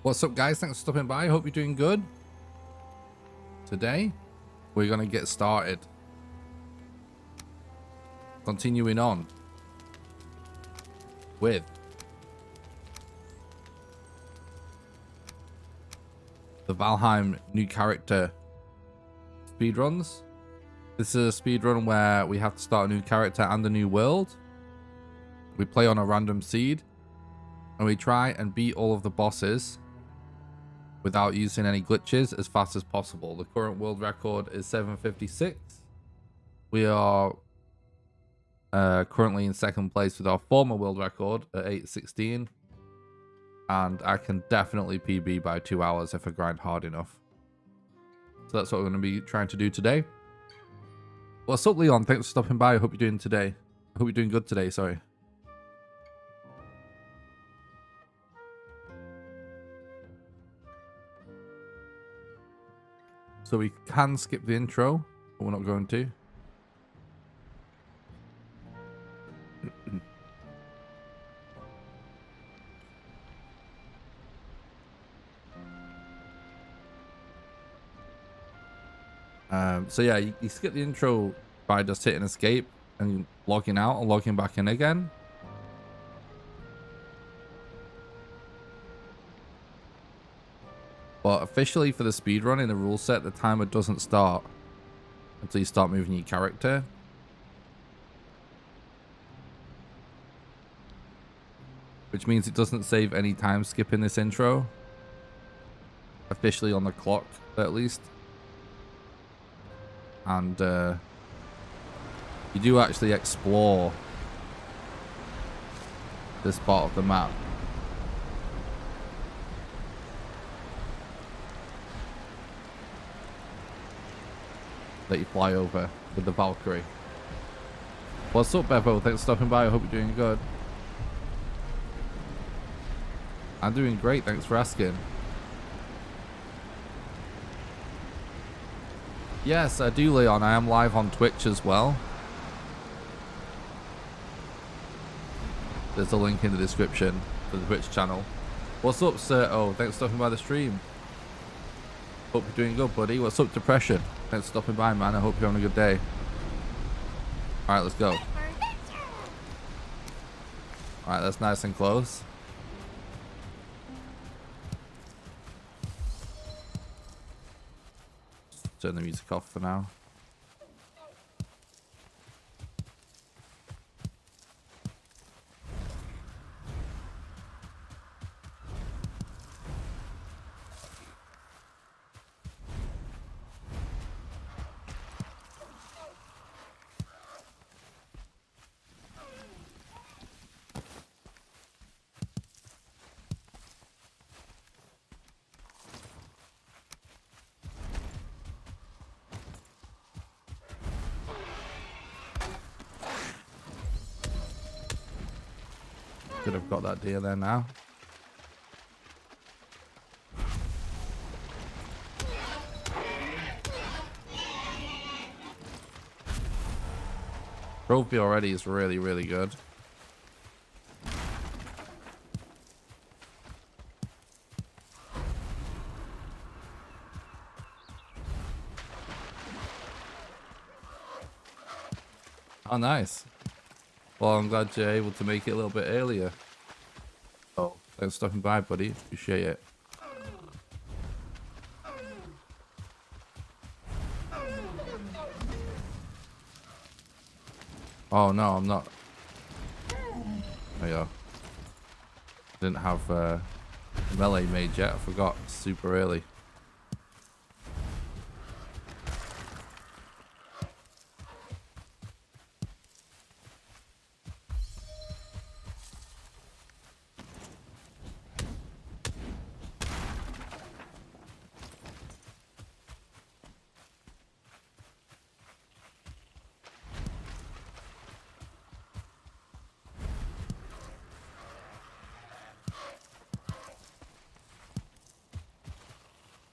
What's up, guys? Thanks for stopping by. Hope you're doing good. Today, we're going to get started. Continuing on with the Valheim new character speedruns. This is a speedrun where we have to start a new character and a new world. We play on a random seed and we try and beat all of the bosses without using any glitches as fast as possible. The current world record is 7:56. We are currently in second place with our former world record at 8:16, and I can definitely PB by 2 hours if I grind hard enough. So that's what we're going to be trying to do today. What's up, Leon? Thanks for stopping by. I hope you're doing today. I hope you're doing good today, sorry. So we can skip the intro, but we're not going to. So yeah, you skip the intro by just hitting escape and logging out and logging back in again. But officially for the speedrun in the rule set, the timer doesn't start until you start moving your character. Which means it doesn't save any time skipping this intro. Officially on the clock, at least. And you do actually explore this part of the map. That you fly over with the Valkyrie. What's up, Bevo? Thanks for stopping by. I hope you're doing good. I'm doing great. Thanks for asking. Yes, I do, Leon. I am live on Twitch as well. There's a link in the description for the Twitch channel. What's up, Sir? Oh, thanks for stopping by the stream. Hope you're doing good, buddy. What's up, Depression? Thanks for stopping by, man. I hope you're having a good day. Alright, let's go. Alright, that's nice and close. Just turn the music off for now. Could have got that deer there now. Trophy already is really, really good. Oh, nice. Well, I'm glad you're able to make it a little bit earlier. Oh, thanks for stopping by, buddy. Appreciate it. Oh, no, I'm not. There you go. Didn't have melee made yet. I forgot. Super early.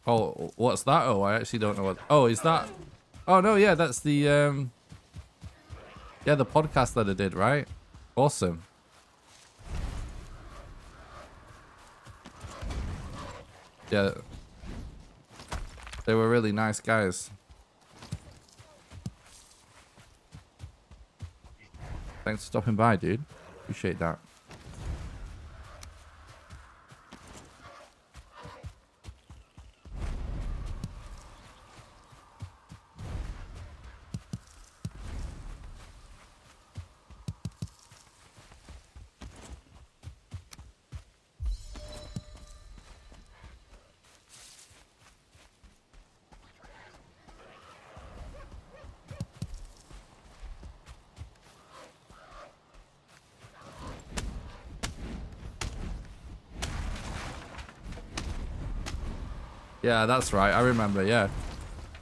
Oh, what's that? Oh, I actually don't know what. Oh, is that? Oh no, yeah, that's the yeah, the podcast that I did, right? Awesome. Yeah. They were really nice guys. Thanks for stopping by, dude. Appreciate that. Yeah, that's right. I remember. Yeah.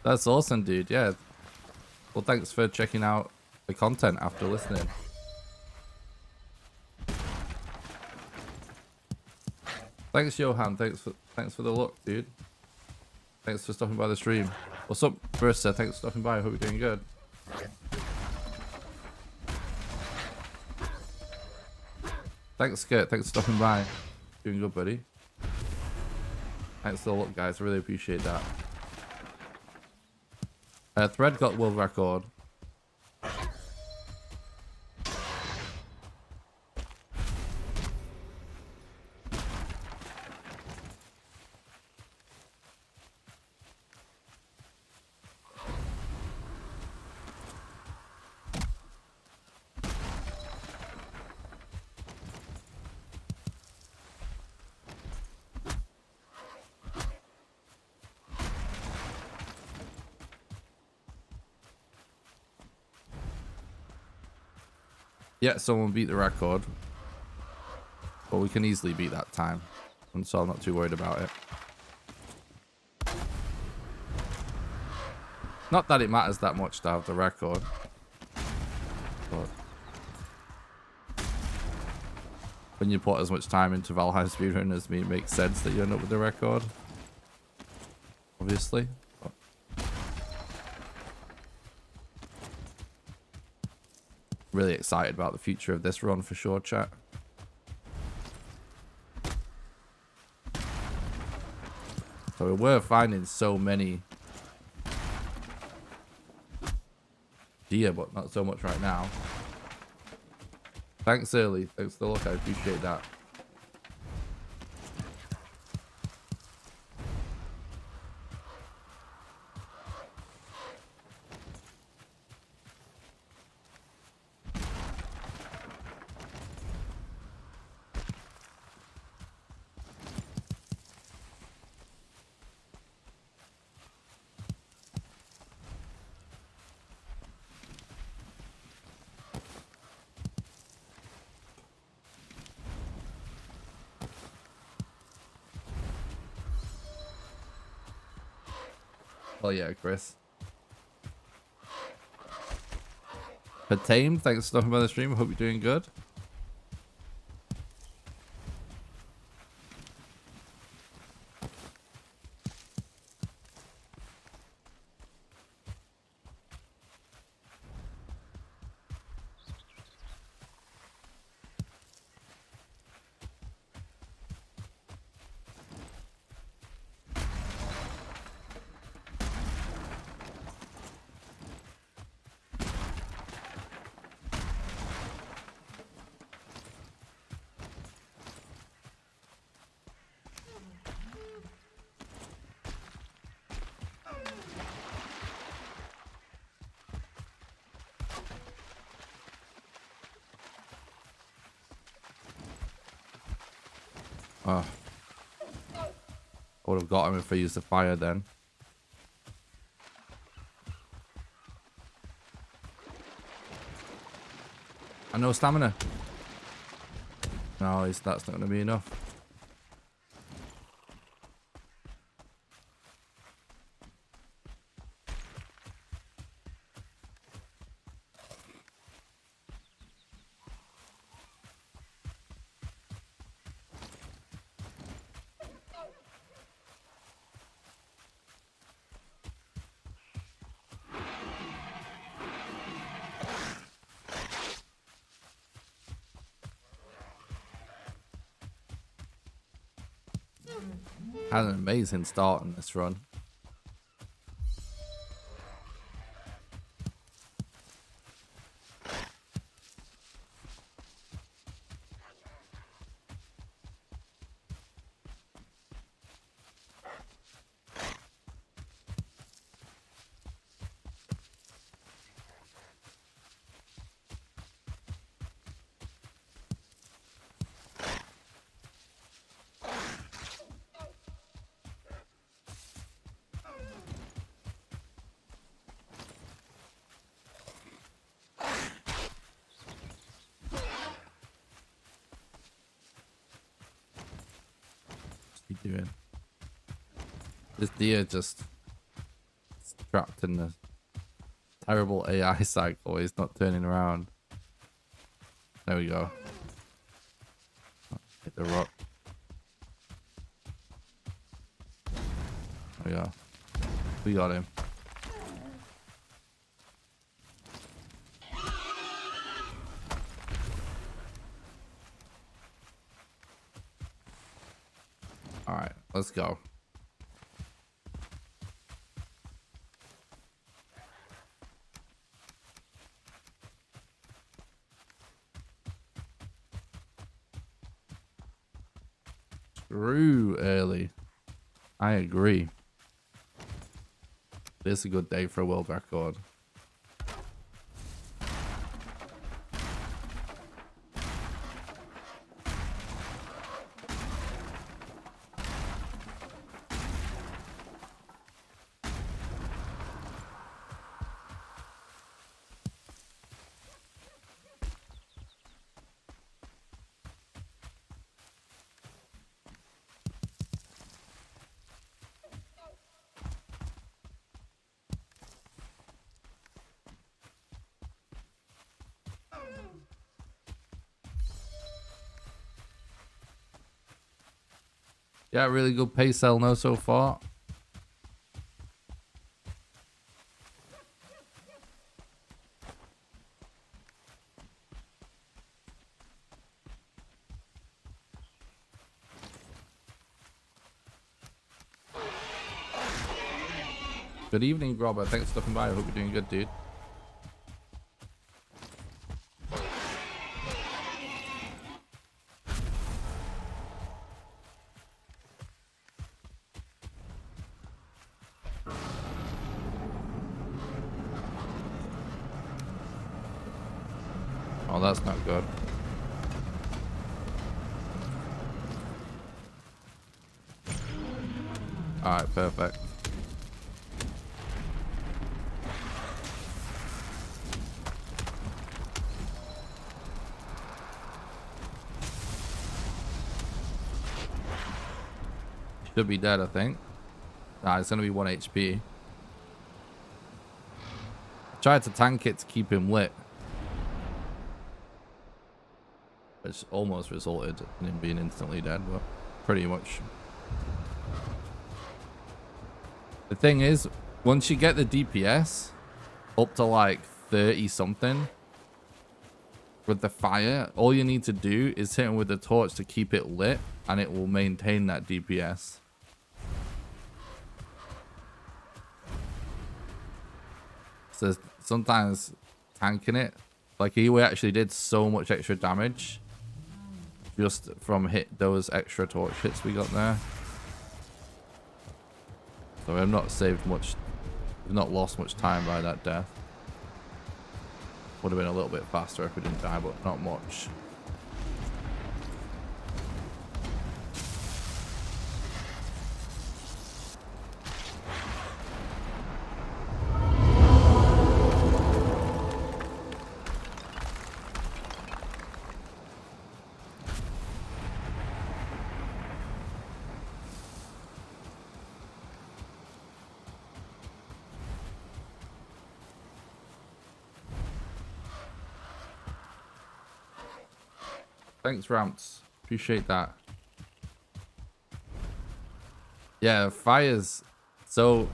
That's awesome, dude. Yeah. Well, thanks for checking out the content after listening. Thanks, Johan. Thanks for the look, dude. Thanks for stopping by the stream. What's up, Barista? Thanks for stopping by. I hope you're doing good. Thanks, Skit. Thanks for stopping by. Doing good, buddy. Thanks for the look, guys. I really appreciate that. Thread got world record. Yeah, someone beat the record. But we can easily beat that time. And so I'm not too worried about it. Not that it matters that much to have the record. But when you put as much time into Valheim Speedrun as me, it makes sense that you end up with the record. Obviously. But really excited about the future of this run for sure, chat. So we were finding so many deer, but not so much right now. Thanks, Early. Thanks for the look. I appreciate that. Oh yeah, Chris. Patame, thanks for stopping by the stream. I hope you're doing good. Oh. I would have got him if I used the fire then. And no stamina. No, that's not going to be enough. Had an amazing start in this run. Doing this deer just trapped in the terrible AI cycle. He's not turning around. There we go. Hit the rock. There we go. We got him. All right, let's go. Screw early. I agree. This is a good day for a world record. Yeah, really good pace sell no so far. Good evening, Robert. Thanks for stopping by. I hope you're doing good, dude. Oh, that's not good. All right, perfect. Should be dead, I think. Nah, it's gonna be 1 HP. I tried to tank it to keep him lit, which almost resulted in him being instantly dead, but pretty much. The thing is, once you get the DPS up to like 30 something with the fire, all you need to do is hit him with the torch to keep it lit, and it will maintain that DPS. So sometimes tanking it, like he actually did so much extra damage just from those extra torch hits we got there. So we've not saved much, we've not lost much time by that death. Would have been a little bit faster if we didn't die, but not much. Thanks, Ramps. Appreciate that. Yeah, fires. So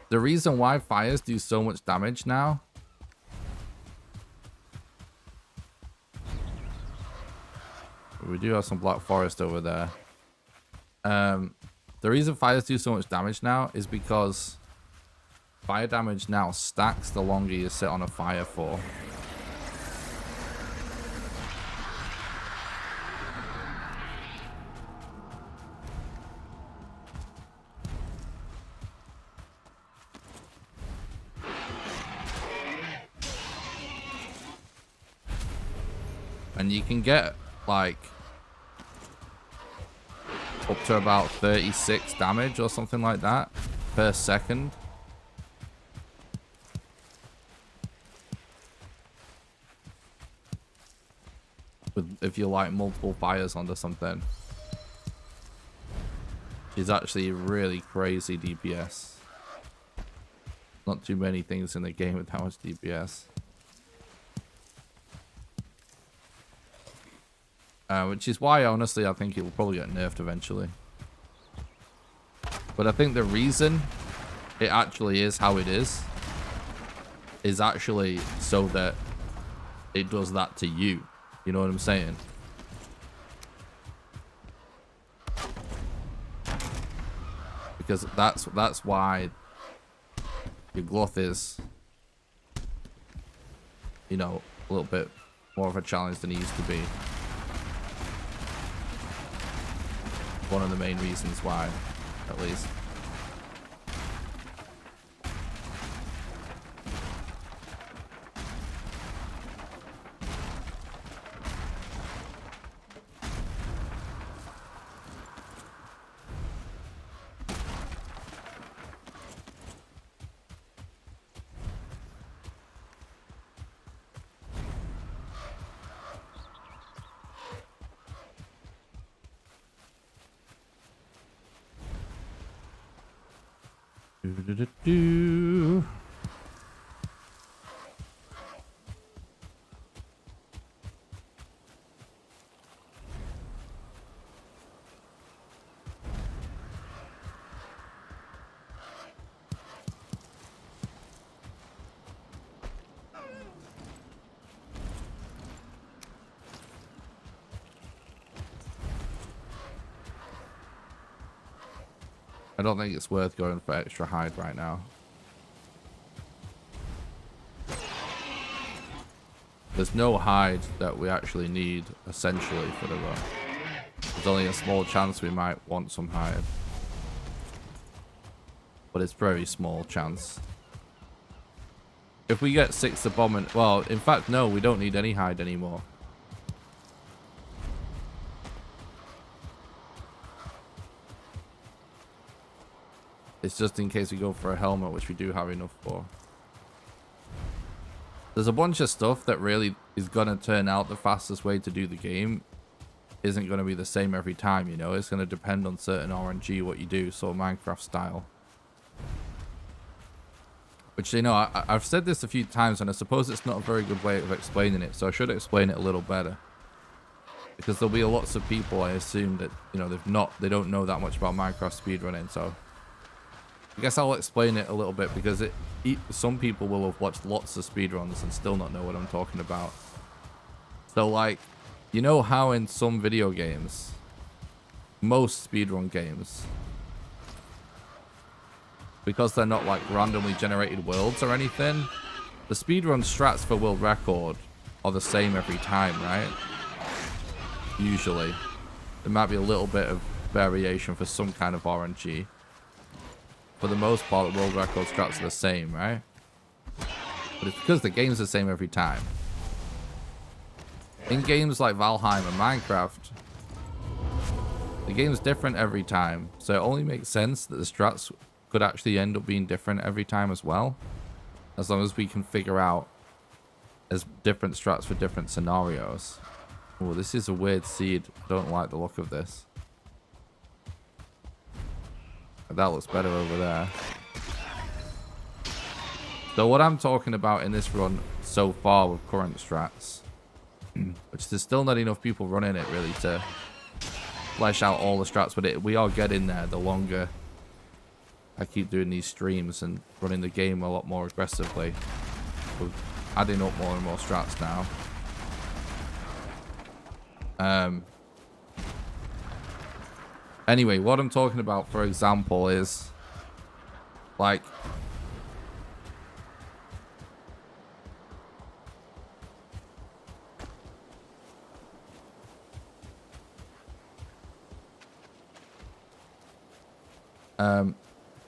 the reason why fires do so much damage now We do have some Black Forest over there. The reason fires do so much damage now is because fire damage now stacks the longer you sit on a fire for. And you can get like up to about 36 damage or something like that per second. If you light multiple fires onto something. It's actually really crazy DPS. Not too many things in the game with that much DPS. Which is why, honestly, I think it will probably get nerfed eventually. But I think the reason it actually is how it is actually so that it does that to you. You know what I'm saying? Because that's why your gluth is, you know, a little bit more of a challenge than it used to be. One of the main reasons why, at least. Do. I don't think it's worth going for extra hide right now. There's no hide that we actually need, essentially, for the run. There's only a small chance we might want some hide. But it's very small chance. If we get 6 to bomb and... Well, in fact, no, we don't need any hide anymore. It's just in case we go for a helmet, which we do have enough for. There's a bunch of stuff that really is going to turn out the fastest way to do the game. Isn't going to be the same every time, you know. It's going to depend on certain RNG, what you do, sort of Minecraft style. Which, you know, I've said this a few times, and I suppose it's not a very good way of explaining it. So I should explain it a little better. Because there'll be lots of people, I assume, that, you know, they don't know that much about Minecraft speedrunning, so... I guess I'll explain it a little bit because some people will have watched lots of speedruns and still not know what I'm talking about. So, like, you know how in some video games, most speedrun games, because they're not like randomly generated worlds or anything, the speedrun strats for world record are the same every time, right? Usually. There might be a little bit of variation for some kind of RNG. For the most part, the world record strats are the same, right? But it's because the game's the same every time. In games like Valheim and Minecraft, the game's different every time. So it only makes sense that the strats could actually end up being different every time as well. As long as we can figure out as different strats for different scenarios. Oh, this is a weird seed. I don't like the look of this. That looks better over there. So what I'm talking about in this run so far with current strats, which there's still not enough people running it really to flesh out all the strats, but we are getting there the longer I keep doing these streams and running the game a lot more aggressively. We're adding up more and more strats now. Anyway, what I'm talking about, for example, is like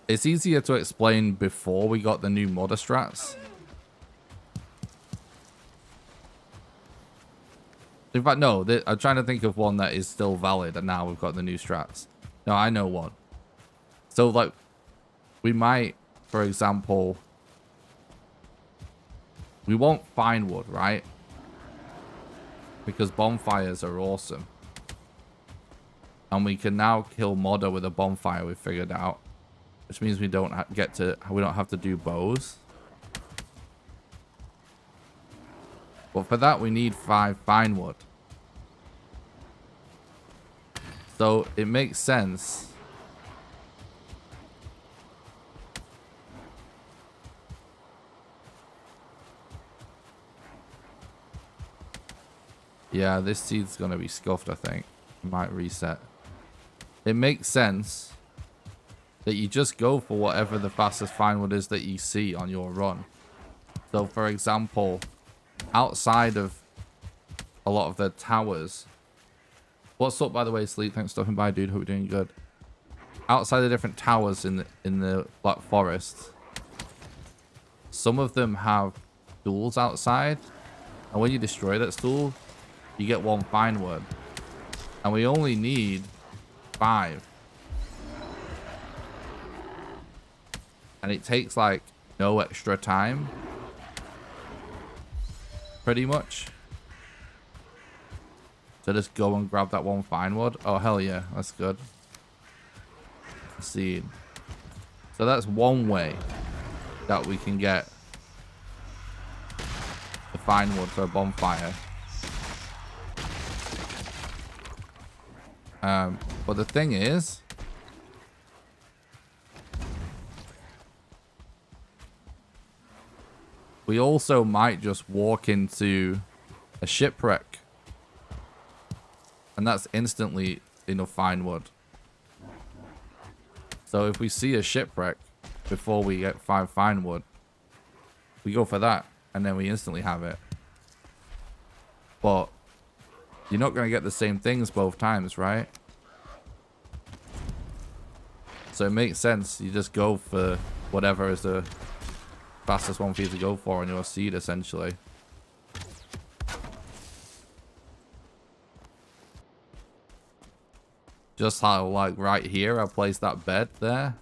it's easier to explain before we got the new modder strats. In fact, no, I'm trying to think of one that is still valid and now we've got the new strats. No, I know one. So, like, we might, for example, we won't find wood, right? Because bonfires are awesome. And we can now kill modder with a bonfire we've figured out. Which means we don't have to do bows. But for that, we need 5 fine wood. So it makes sense. Yeah, this seed's going to be scuffed, I think. Might reset. It makes sense that you just go for whatever the fastest fine wood is that you see on your run. So, for example, outside of a lot of the towers. What's up, by the way, Sleep? Thanks for stopping by, dude. Hope you're doing good. Outside the different towers in the Black Forest, some of them have stools outside, and when you destroy that stool, you get 1 fine wood, and we only need 5. And it takes like no extra time, pretty much. So just go and grab that 1 fine wood. Oh, hell yeah. That's good. Seed. So that's one way that we can get the fine wood for a bonfire. But the thing is, we also might just walk into a shipwreck. And that's instantly enough fine wood. So if we see a shipwreck before we get 5 fine wood, we go for that. And then we instantly have it. But you're not going to get the same things both times, right? So it makes sense. You just go for whatever is the fastest one for you to go for on your seed, essentially. Just how, like, right here, I place that bed there.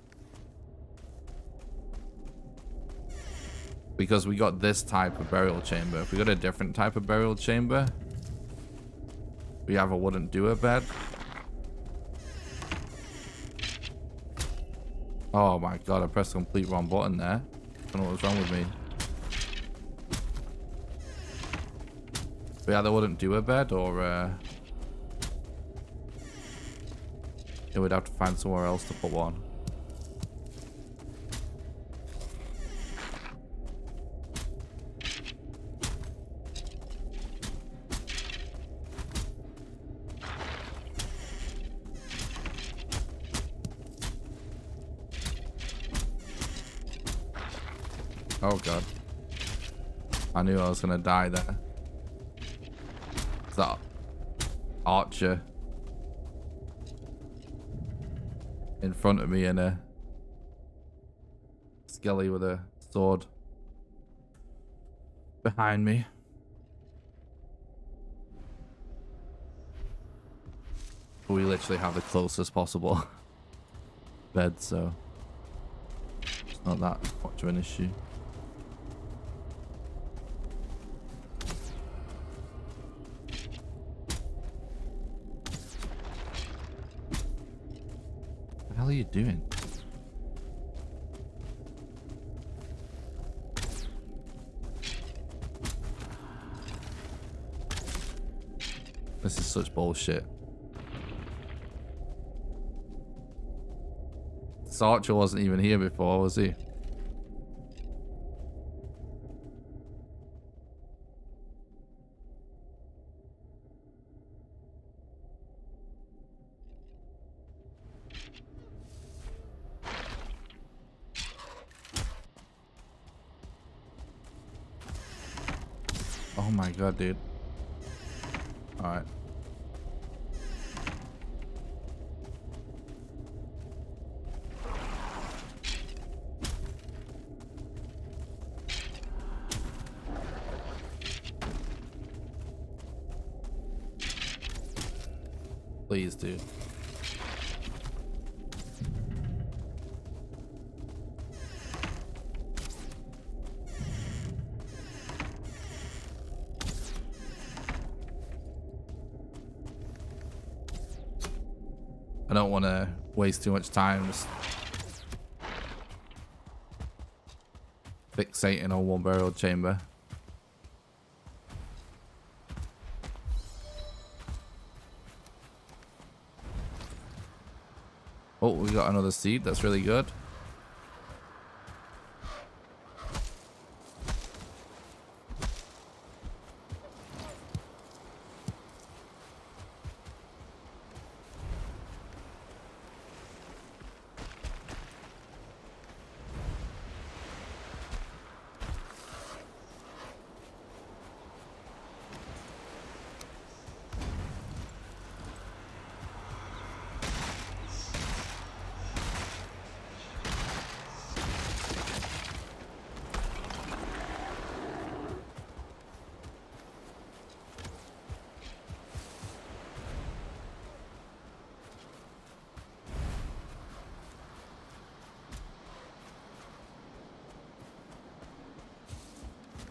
Because we got this type of burial chamber. If we got a different type of burial chamber, we either wouldn't do a bed. Oh my god, I pressed the complete wrong button there. I don't know what's wrong with me. We either wouldn't do a bed or we'd have to find somewhere else to put one. Oh god. I knew I was gonna die there. Is that archer in front of me and a skelly with a sword behind me? We literally have the closest possible bed, so it's not that much of an issue. What the hell are you doing? This is such bullshit. This archer wasn't even here before, was he? Oh my god, dude. Alright. Please, dude. I don't want to waste too much time just fixating on one burial chamber. Oh, we got another seed. That's really good.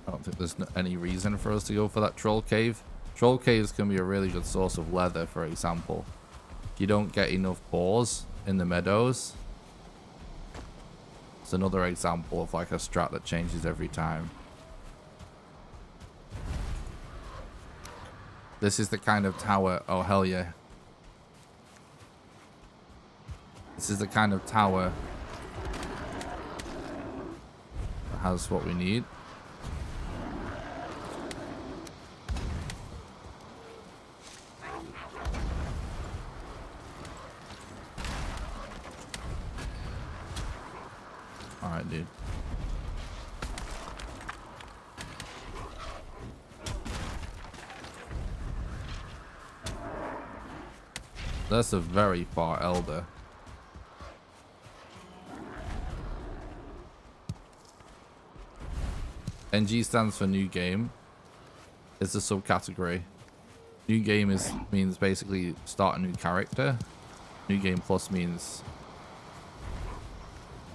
I don't think there's any reason for us to go for that troll cave. Troll caves can be a really good source of leather, for example. If you don't get enough boars in the meadows, it's another example of like a strat that changes every time. This is the kind of tower. Oh, hell yeah. This is the kind of tower that has what we need. Alright, dude. That's a very far elder. NG stands for new game. It's a subcategory. New game means basically start a new character. New game plus means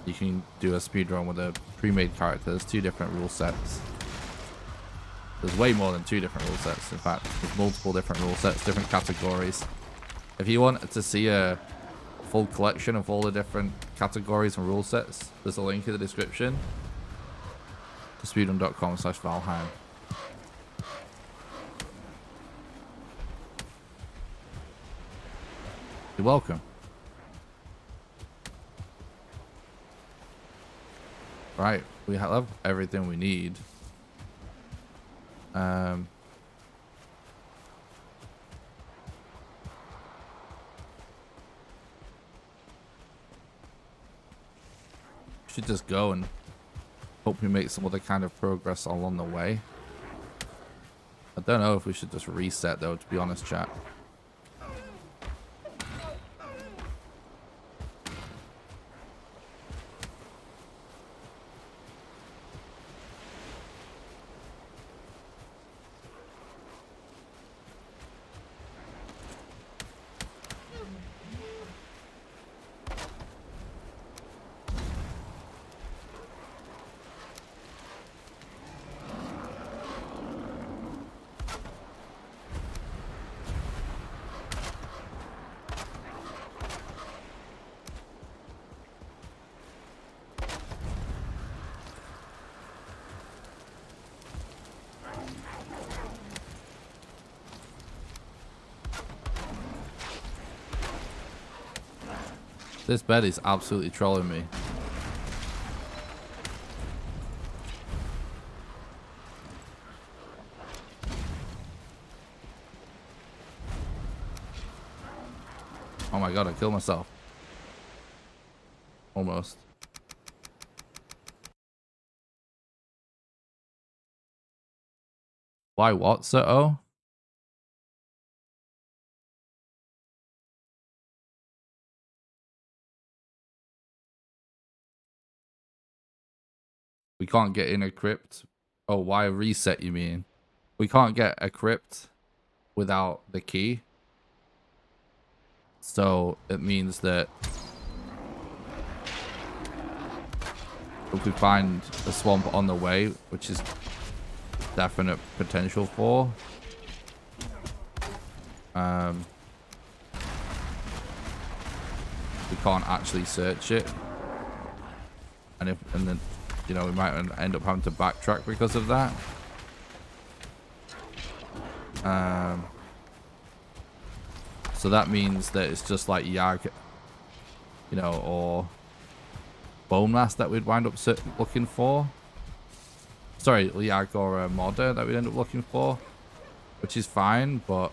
you can do a speedrun with a pre-made character. There's two different rule sets. There's way more than two different rule sets. In fact, there's multiple different rule sets, different categories. If you want to see a full collection of all the different categories and rule sets, there's a link in the description to speedrun.com/Valheim. You're welcome. Right, we have everything we need. Should just go and hope we make some other kind of progress along the way. I don't know if we should just reset though, to be honest, chat. This bed is absolutely trolling me. Oh my god, I killed myself. Almost. Why what, Soto? We can't get in a crypt. Oh, why reset, you mean? We can't get a crypt without the key. So it means that if we find a swamp on the way, which is definite potential for, we can't actually search it. And then, you know, we might end up having to backtrack because of that. So that means that it's just like Yag, you know, or bone mass that we'd wind up looking for. Sorry, Yag or a modder that we'd end up looking for, which is fine. But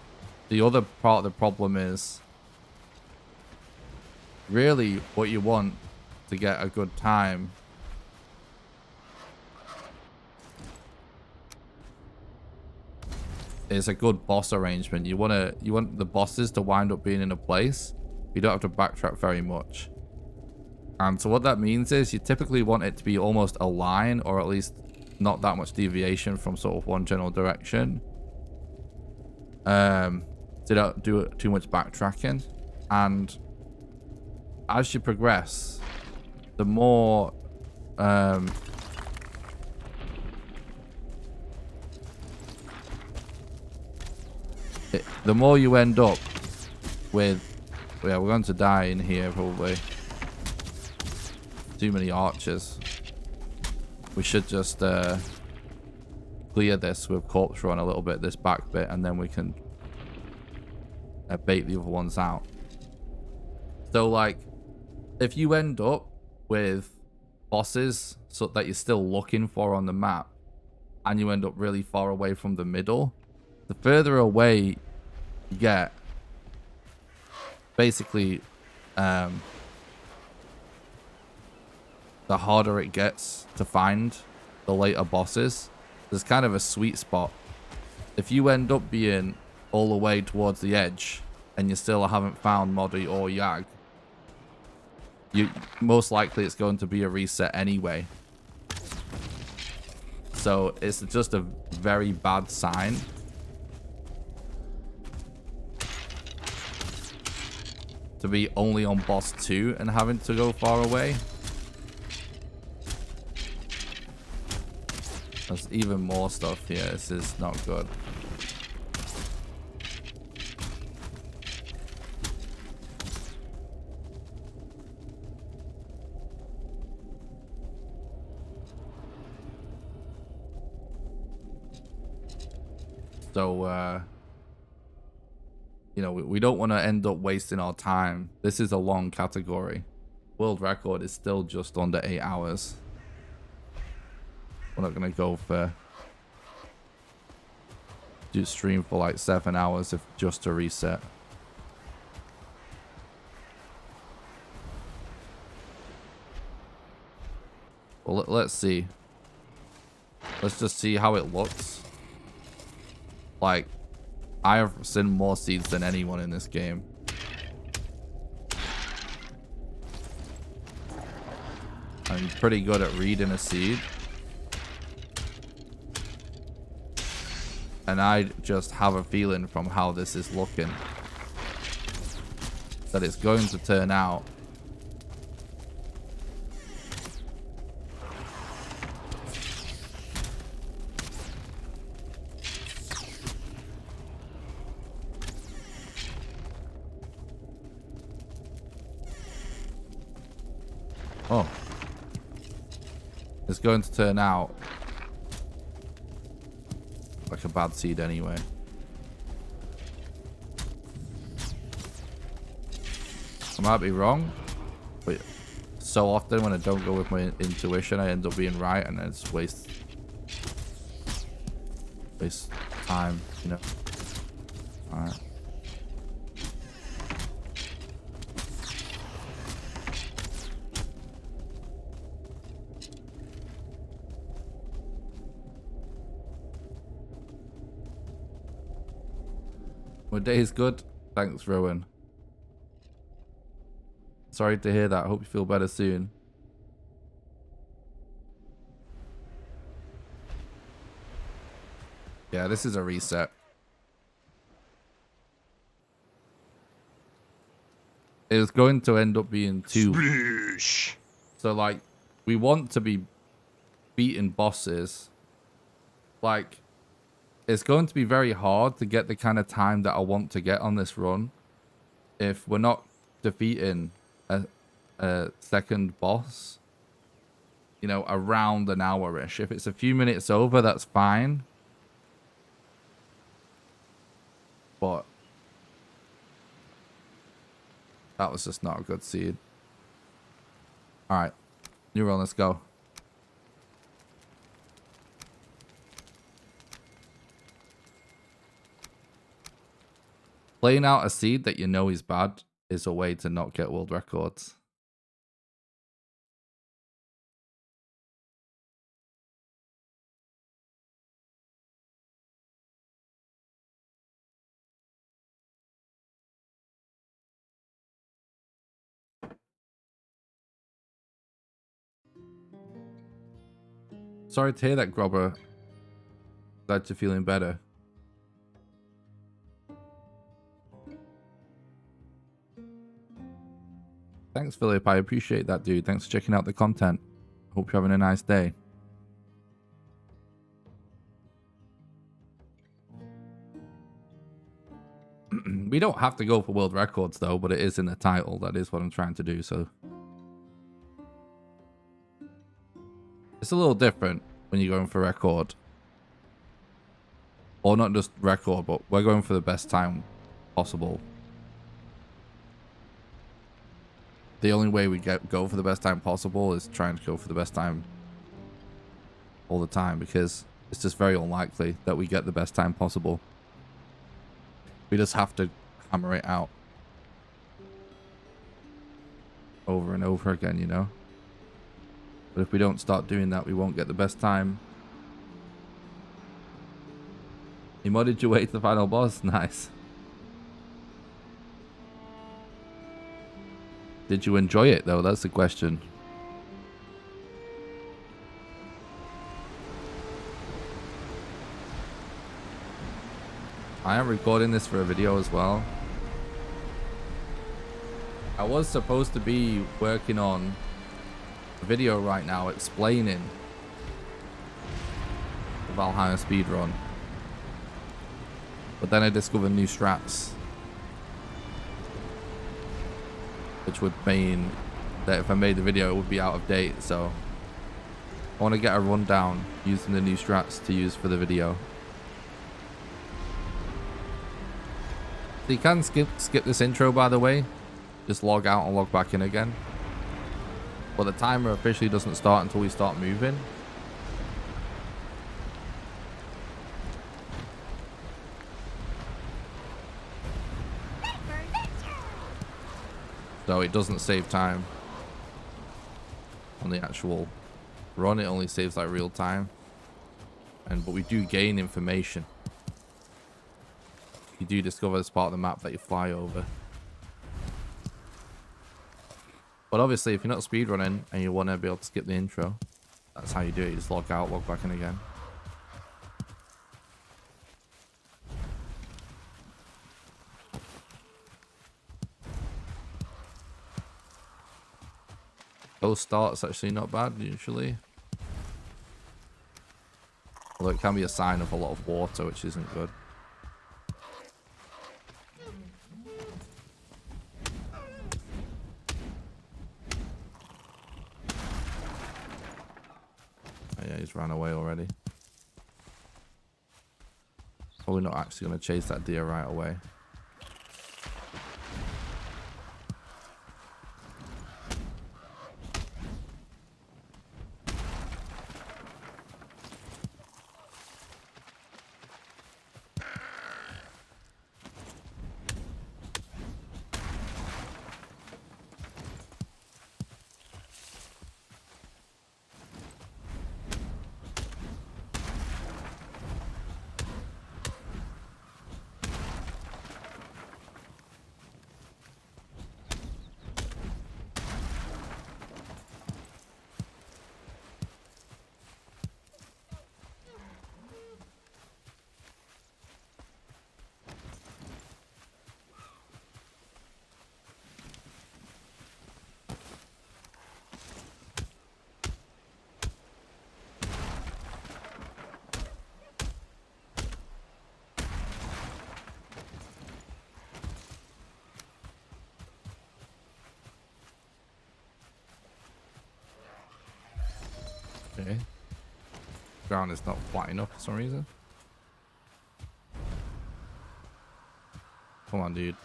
the other part of the problem is really what you want to get a good time is a good boss arrangement. You want the bosses to wind up being in a place you don't have to backtrack very much. And so what that means is you typically want it to be almost a line, or at least not that much deviation from sort of one general direction. So you don't do too much backtracking. And as you progress, the more the more you end up with, yeah, we're going to die in here probably. Too many archers. We should just clear this with corpse run a little bit, this back bit, and then we can bait the other ones out. So like, if you end up with bosses so that you're still looking for on the map, and you end up really far away from the middle, the further away you get, basically, the harder it gets to find the later bosses. There's kind of a sweet spot. If you end up being all the way towards the edge and you still haven't found Moddy or Yag, most likely it's going to be a reset anyway. So it's just a very bad sign to be only on boss 2 and having to go far away. There's even more stuff here. This is not good. So, you know, we don't want to end up wasting our time. This is a long category. World record is still just under 8 hours. We're not going to go for... do stream for like 7 hours if just to reset. Well, let's see. Let's just see how it looks. Like, I have seen more seeds than anyone in this game. I'm pretty good at reading a seed. And I just have a feeling from how this is looking that it's going to turn out it's going to turn out like a bad seed anyway. I might be wrong, but so often when I don't go with my intuition, I end up being right, and then it's waste time, you know. All right. My day is good. Thanks, Rowan. Sorry to hear that. I hope you feel better soon. Yeah, this is a reset. It's going to end up being 2. Sploosh. So, like, we want to be beating bosses. Like, it's going to be very hard to get the kind of time that I want to get on this run if we're not defeating a second boss, you know, around an hour-ish. If it's a few minutes over, that's fine. But that was just not a good seed. All right, new run, let's go. Playing out a seed that you know is bad is a way to not get world records. Sorry to hear that, Grobber. Glad you're feeling better. Thanks, Philip. I appreciate that, dude. Thanks for checking out the content. Hope you're having a nice day. We don't have to go for world records, though, but it is in the title. That is what I'm trying to do, so... It's a little different when you're going for record. Or not just record, but we're going for the best time possible. The only way we go for the best time possible is trying to go for the best time all the time, because it's just very unlikely that we get the best time possible. We just have to hammer it out over and over again, you know? But if we don't start doing that, we won't get the best time. You modded your way to the final boss? Nice. Did you enjoy it, though? That's the question. I am recording this for a video as well. I was supposed to be working on a video right now explaining the Valheim Speedrun. But then I discovered new strats, which would mean that if I made the video, it would be out of date. So I want to get a rundown using the new strats to use for the video. So you can skip this intro, by the way. Just log out and log back in again. But the timer officially doesn't start until we start moving. So it doesn't save time on the actual run. It only saves like real time. But we do gain information. You do discover this part of the map that you fly over. But obviously, if you're not speedrunning and you want to be able to skip the intro, that's how you do it. You just log out, log back in again. Those starts actually not bad usually. Although it can be a sign of a lot of water, which isn't good. Oh, yeah, he's ran away already. Probably not actually going to chase that deer right away. Okay. Ground is not flat enough for some reason. Come on, dude.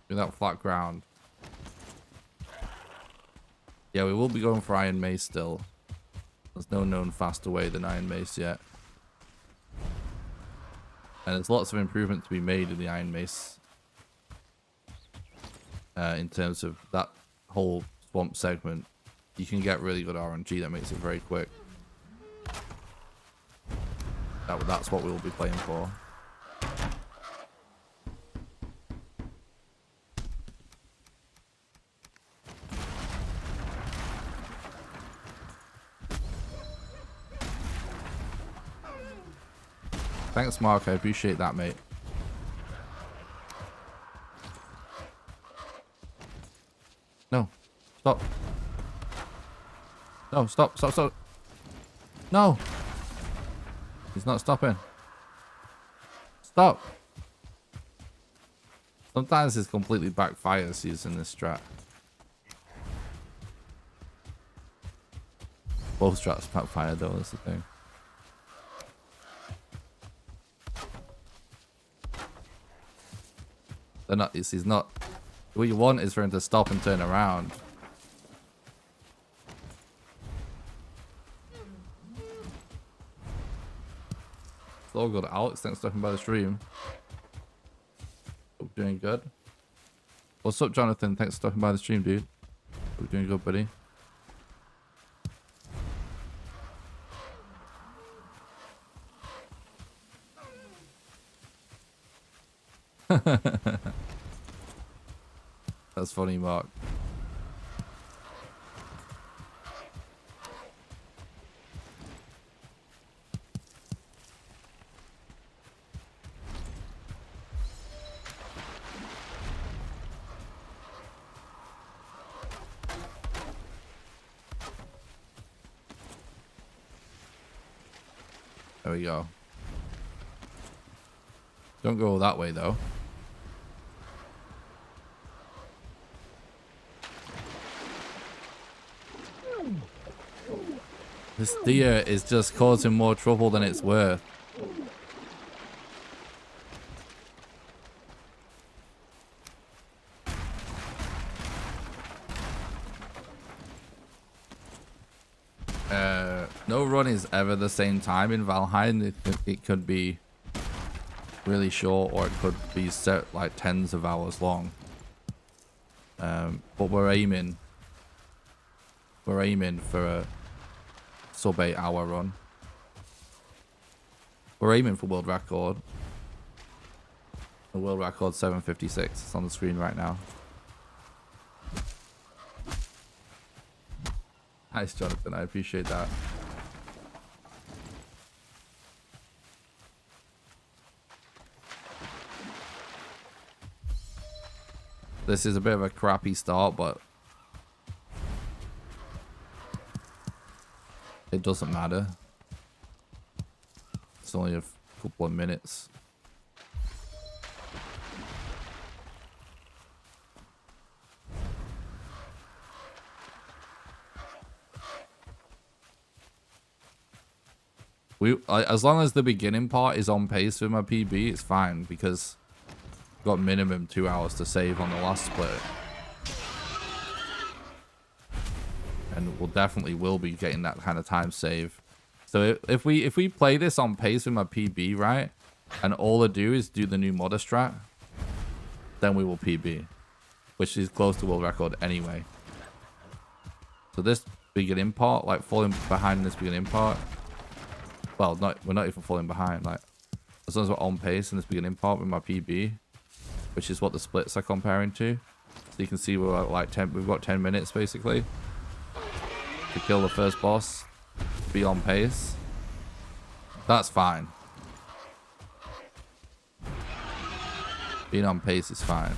Without flat ground. Yeah, we will be going for Iron Mace still. There's no known faster way than Iron Mace yet. And there's lots of improvement to be made in the Iron Mace. In terms of that whole swamp segment. You can get really good RNG that makes it very quick. That's what we will be playing for. Thanks, Mark. I appreciate that, mate. No. Stop. No, stop, stop, stop. No. He's not stopping. Stop. Sometimes it completely backfires using this strat. Both strats backfire though, that's the thing. They're not, he's not. What you want is for him to stop and turn around. It's all good. Alex, thanks for talking about the stream. Hope you're doing good. What's up, Jonathan? Thanks for talking about the stream, dude. Hope you're doing good, buddy. That's funny, Mark. There we go. Don't go that way, though. This deer is just causing more trouble than it's worth. No run is ever the same time in Valheim. It could be really short, or it could be set like tens of hours long. But we're aiming for a sub 8 hour run. We're aiming for world record. The world record 7:56. It's on the screen right now. Nice, Jonathan. I appreciate that. This is a bit of a crappy start, but it doesn't matter. It's only a couple of minutes. As long as the beginning part is on pace with my PB, it's fine, because I've got minimum 2 hours to save on the last split. And we'll definitely will be getting that kind of time save. So if we play this on pace with my PB, right, and all I do is do the new modder strat, then we will PB, which is close to world record anyway. So this beginning part, like falling behind in this beginning part, well, we're not even falling behind. Like, as long as we're on pace in this beginning part with my PB, which is what the splits are comparing to. So you can see we're like we've got 10 minutes basically to kill the first boss, be on pace. That's fine. Being on pace is fine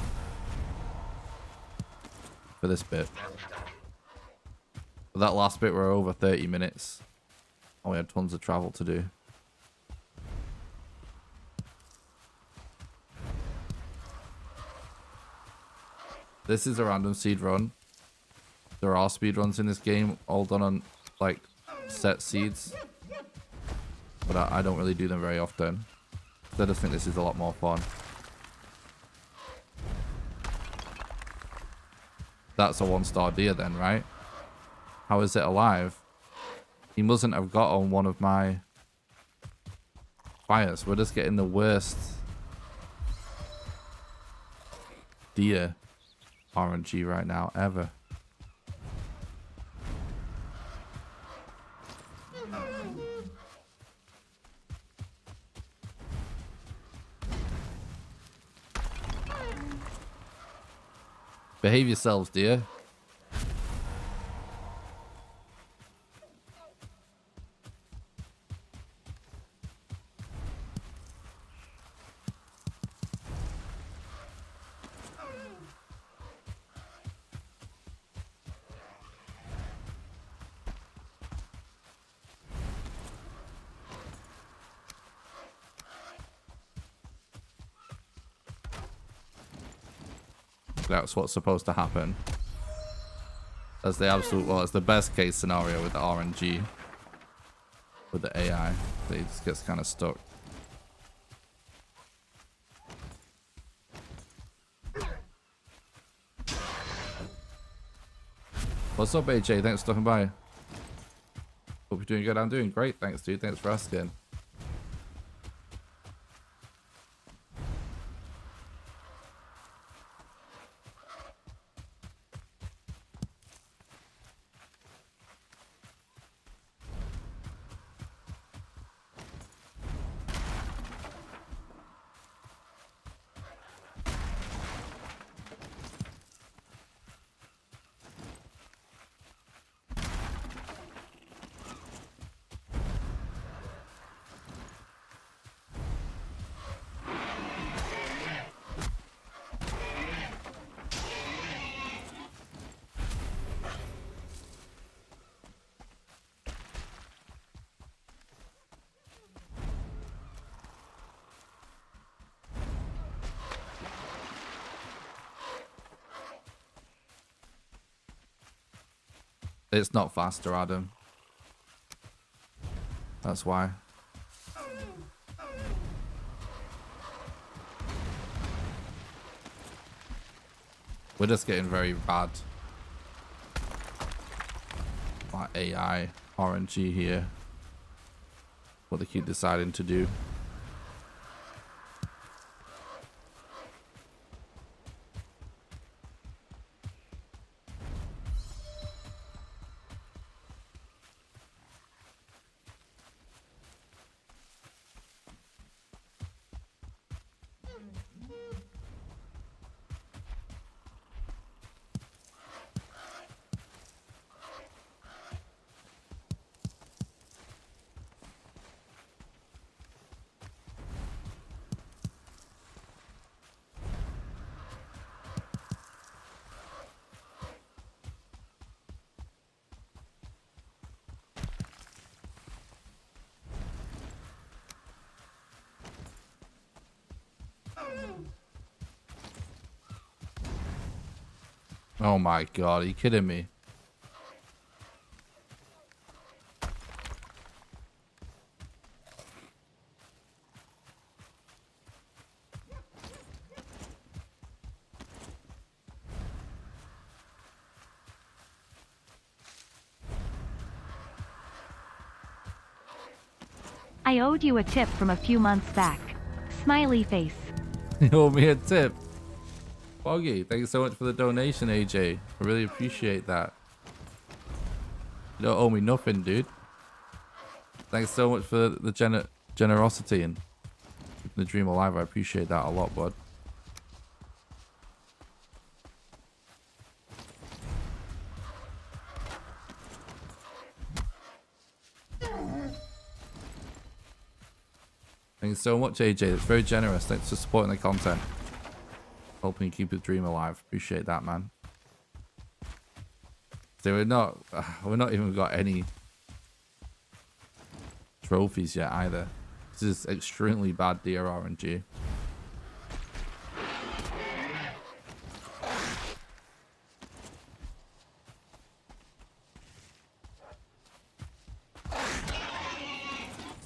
for this bit. But that last bit, we're over 30 minutes. Oh, we had tons of travel to do. This is a random seed run. There are speedruns in this game, all done on like set seeds, but I don't really do them very often. I just think this is a lot more fun. That's a 1-star deer then, right? How is it alive? He mustn't have got on one of my fires. We're just getting the worst deer RNG right now ever. Behave yourselves, dear. That's what's supposed to happen. That's the absolute, well, it's the best case scenario with the RNG. With the AI. It just gets kind of stuck. What's up, AJ? Thanks for stopping by. Hope you're doing good. I'm doing great. Thanks, dude. Thanks for asking. It's not faster, Adam. That's why. We're just getting very bad by AI RNG here. What they keep deciding to do. Oh my god, are you kidding me? I owed you a tip from a few months back. Smiley face. You owe me a tip. Foggy, thank you so much for the donation, AJ. I really appreciate that. You don't owe me nothing, dude. Thanks so much for the generosity and keeping the dream alive. I appreciate that a lot, bud. Thanks so much, AJ. It's very generous. Thanks for supporting the content. Helping keep the dream alive. Appreciate that, man. So we're not even got any trophies yet either. This is extremely bad deer RNG.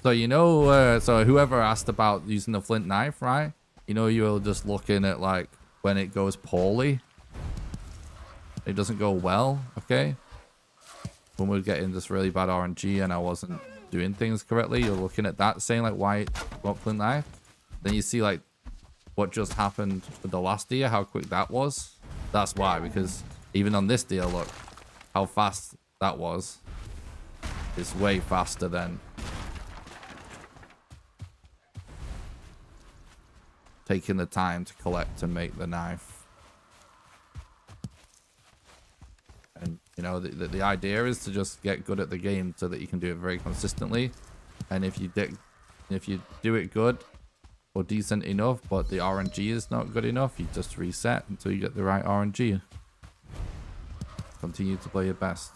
So you know, so whoever asked about using the flint knife, right? You know, you're just looking at like when it goes poorly. It doesn't go well, okay? When we're getting this really bad RNG and I wasn't doing things correctly, you're looking at that saying like, why what flint knife? Then you see like what just happened with the last deer, how quick that was. That's why, because even on this deer, look how fast that was. It's way faster than taking the time to collect and make the knife. And you know, the idea is to just get good at the game so that you can do it very consistently. And if you do it good or decent enough, but the RNG is not good enough, you just reset until you get the right RNG. Continue to play your best.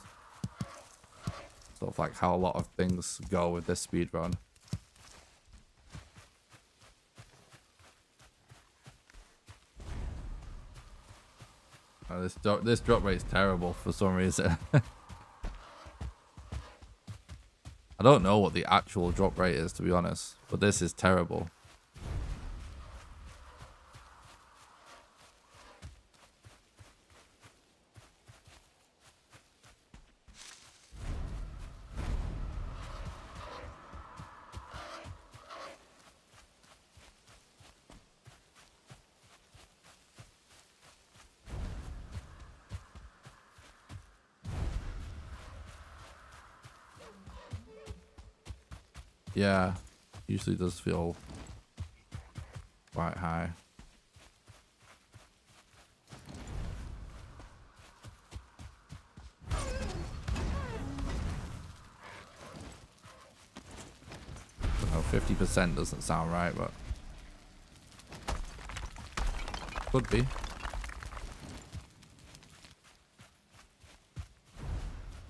Sort of like how a lot of things go with this speedrun. This drop rate is terrible for some reason. I don't know what the actual drop rate is, to be honest, but this is terrible. Yeah, usually does feel quite high. Well, 50% doesn't sound right, but could be.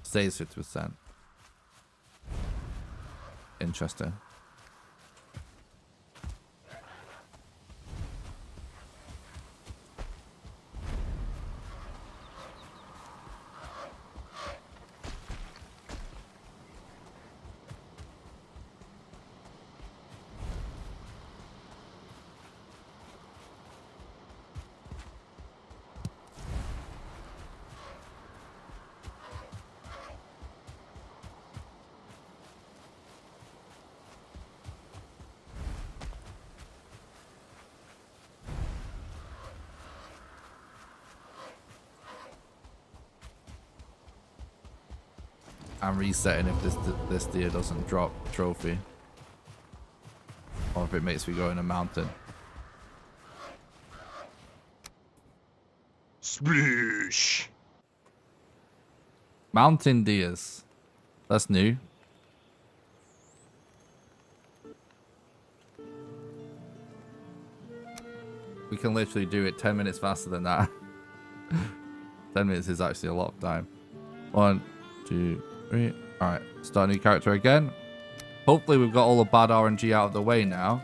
Stays 50%. Interesting. I'm resetting if this deer doesn't drop trophy, or if it makes me go in a mountain. Sploosh. Mountain deers. That's new. We can literally do it 10 minutes faster than that. 10 minutes is actually a lot of time. 1, 2, 3. Alright, start a new character again. Hopefully we've got all the bad RNG out of the way now.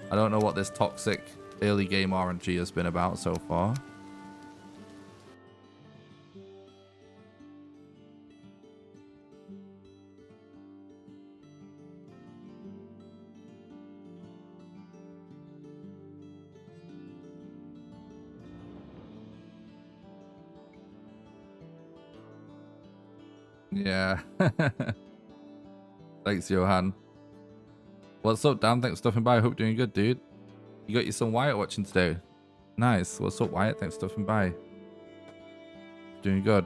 I don't know what this toxic early game RNG has been about so far. Yeah. Thanks, Johan. What's up, Dan? Thanks for stopping by. I hope you're doing good, dude. You got your son Wyatt watching today. Nice. What's up, Wyatt? Thanks for stopping by. Doing good.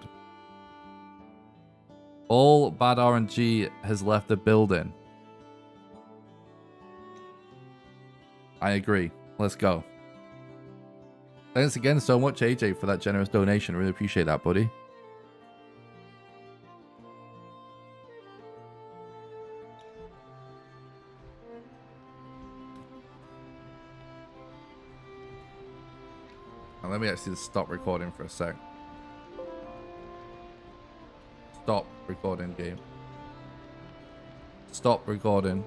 All bad RNG has left the building. I agree. Let's go. Thanks again so much, AJ, for that generous donation. Really appreciate that, buddy. And let me actually stop recording for a sec. Stop recording, game. Stop recording.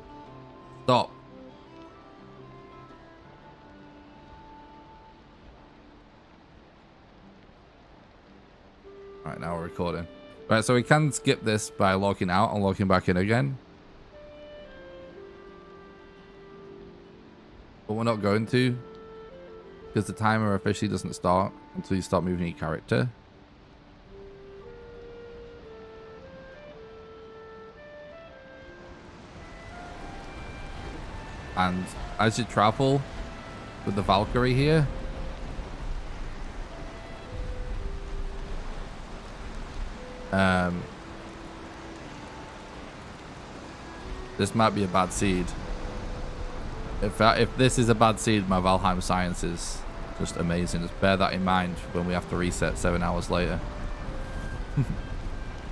Stop. Alright, now we're recording. Right, so we can skip this by logging out and logging back in again. but we're not going to, because the timer officially doesn't start until you start moving your character. And as you travel with the Valkyrie here, this might be a bad seed. If this is a bad seed, my Valheim science is just amazing. Just bear that in mind when we have to reset 7 hours later. But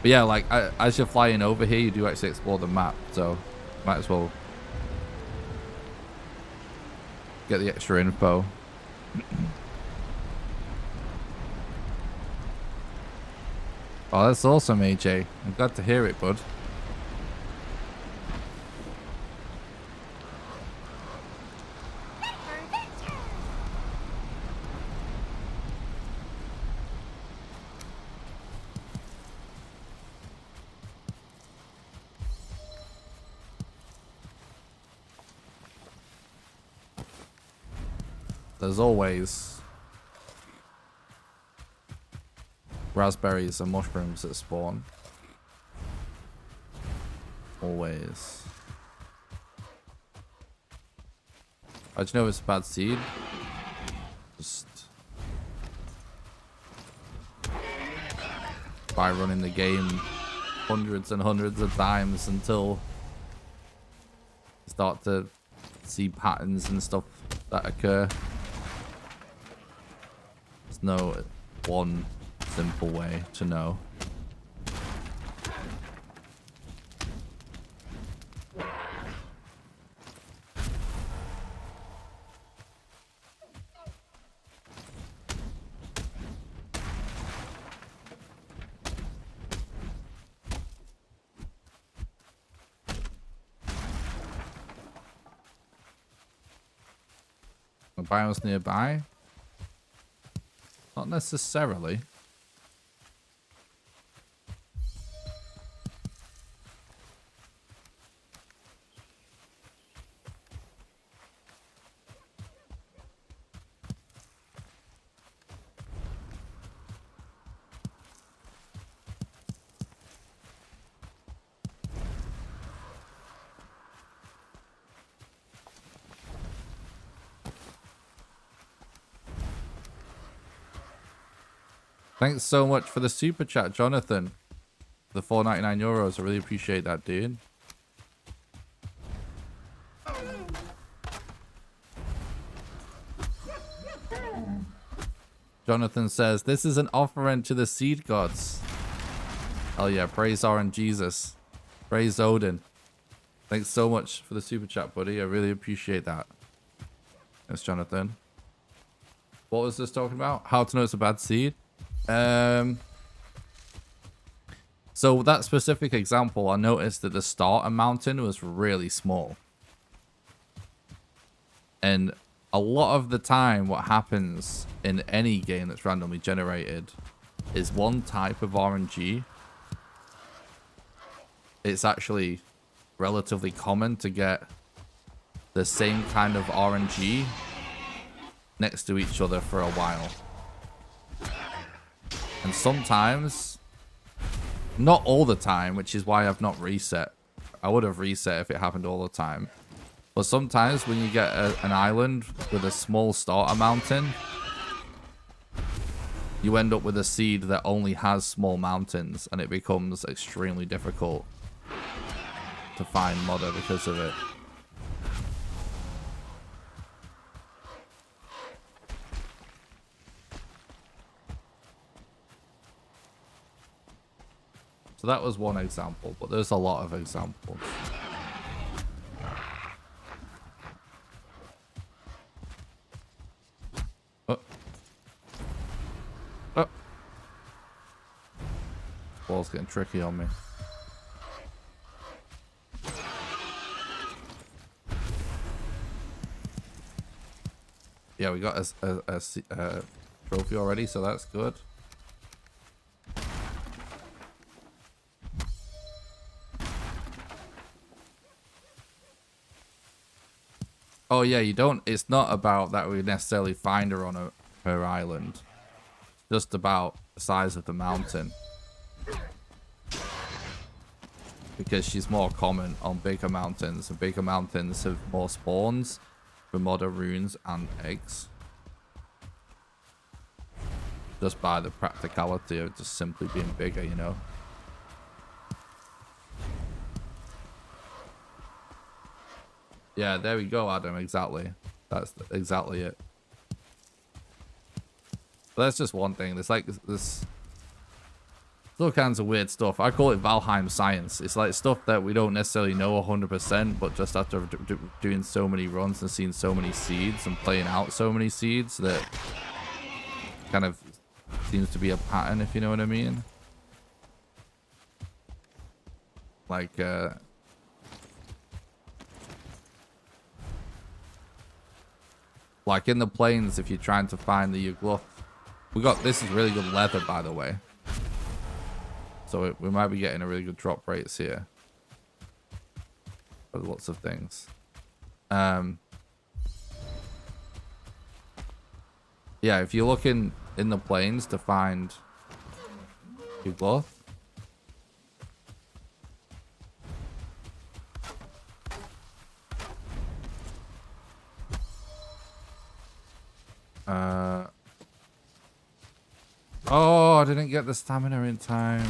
yeah, like as you're flying over here, you do actually explore the map, so might as well get the extra info. Oh, that's awesome, AJ. I'm glad to hear it, bud. There's always raspberries and mushrooms that spawn. Always. How'd you know it's a bad seed? Just by running the game hundreds and hundreds of times until you start to see patterns and stuff that occur. There's no one simple way to know. The biomes nearby? Not necessarily. Thanks so much for the super chat, Jonathan. The 4.99 euros. I really appreciate that, dude. Jonathan says, this is an offering to the seed gods. Hell yeah, praise RNGesus. Praise Odin. Thanks so much for the super chat, buddy. I really appreciate that. Thanks, Jonathan. What was this talking about? How to know it's a bad seed? So that specific example, I noticed that the starter mountain was really small. And a lot of the time what happens in any game that's randomly generated is one type of RNG. It's actually relatively common to get the same kind of RNG next to each other for a while. And sometimes, not all the time, which is why I've not reset. I would have reset if it happened all the time. But sometimes when you get an island with a small starter mountain, you end up with a seed that only has small mountains, and it becomes extremely difficult to find modder because of it. So that was one example, but there's a lot of examples. Oh. Oh. Ball's getting tricky on me. Yeah, we got a trophy already, so that's good. Oh yeah, you don't. It's not about that we necessarily find her on her island. Just about the size of the mountain. Because she's more common on bigger mountains, and bigger mountains have more spawns for modder runes and eggs. Just by the practicality of just simply being bigger, you know. Yeah, there we go, Adam. Exactly. That's exactly it. But that's just one thing. There's like this all kinds of weird stuff. I call it Valheim science. It's like stuff that we don't necessarily know 100%, but just after doing so many runs and seeing so many seeds and playing out so many seeds, that kind of seems to be a pattern, if you know what I mean. Like, in the plains, if you're trying to find the Yugluth, this is really good leather, by the way. So we might be getting a really good drop rates here. For lots of things. Yeah, if you're looking in the plains to find Yugluth, oh, I didn't get the stamina in time.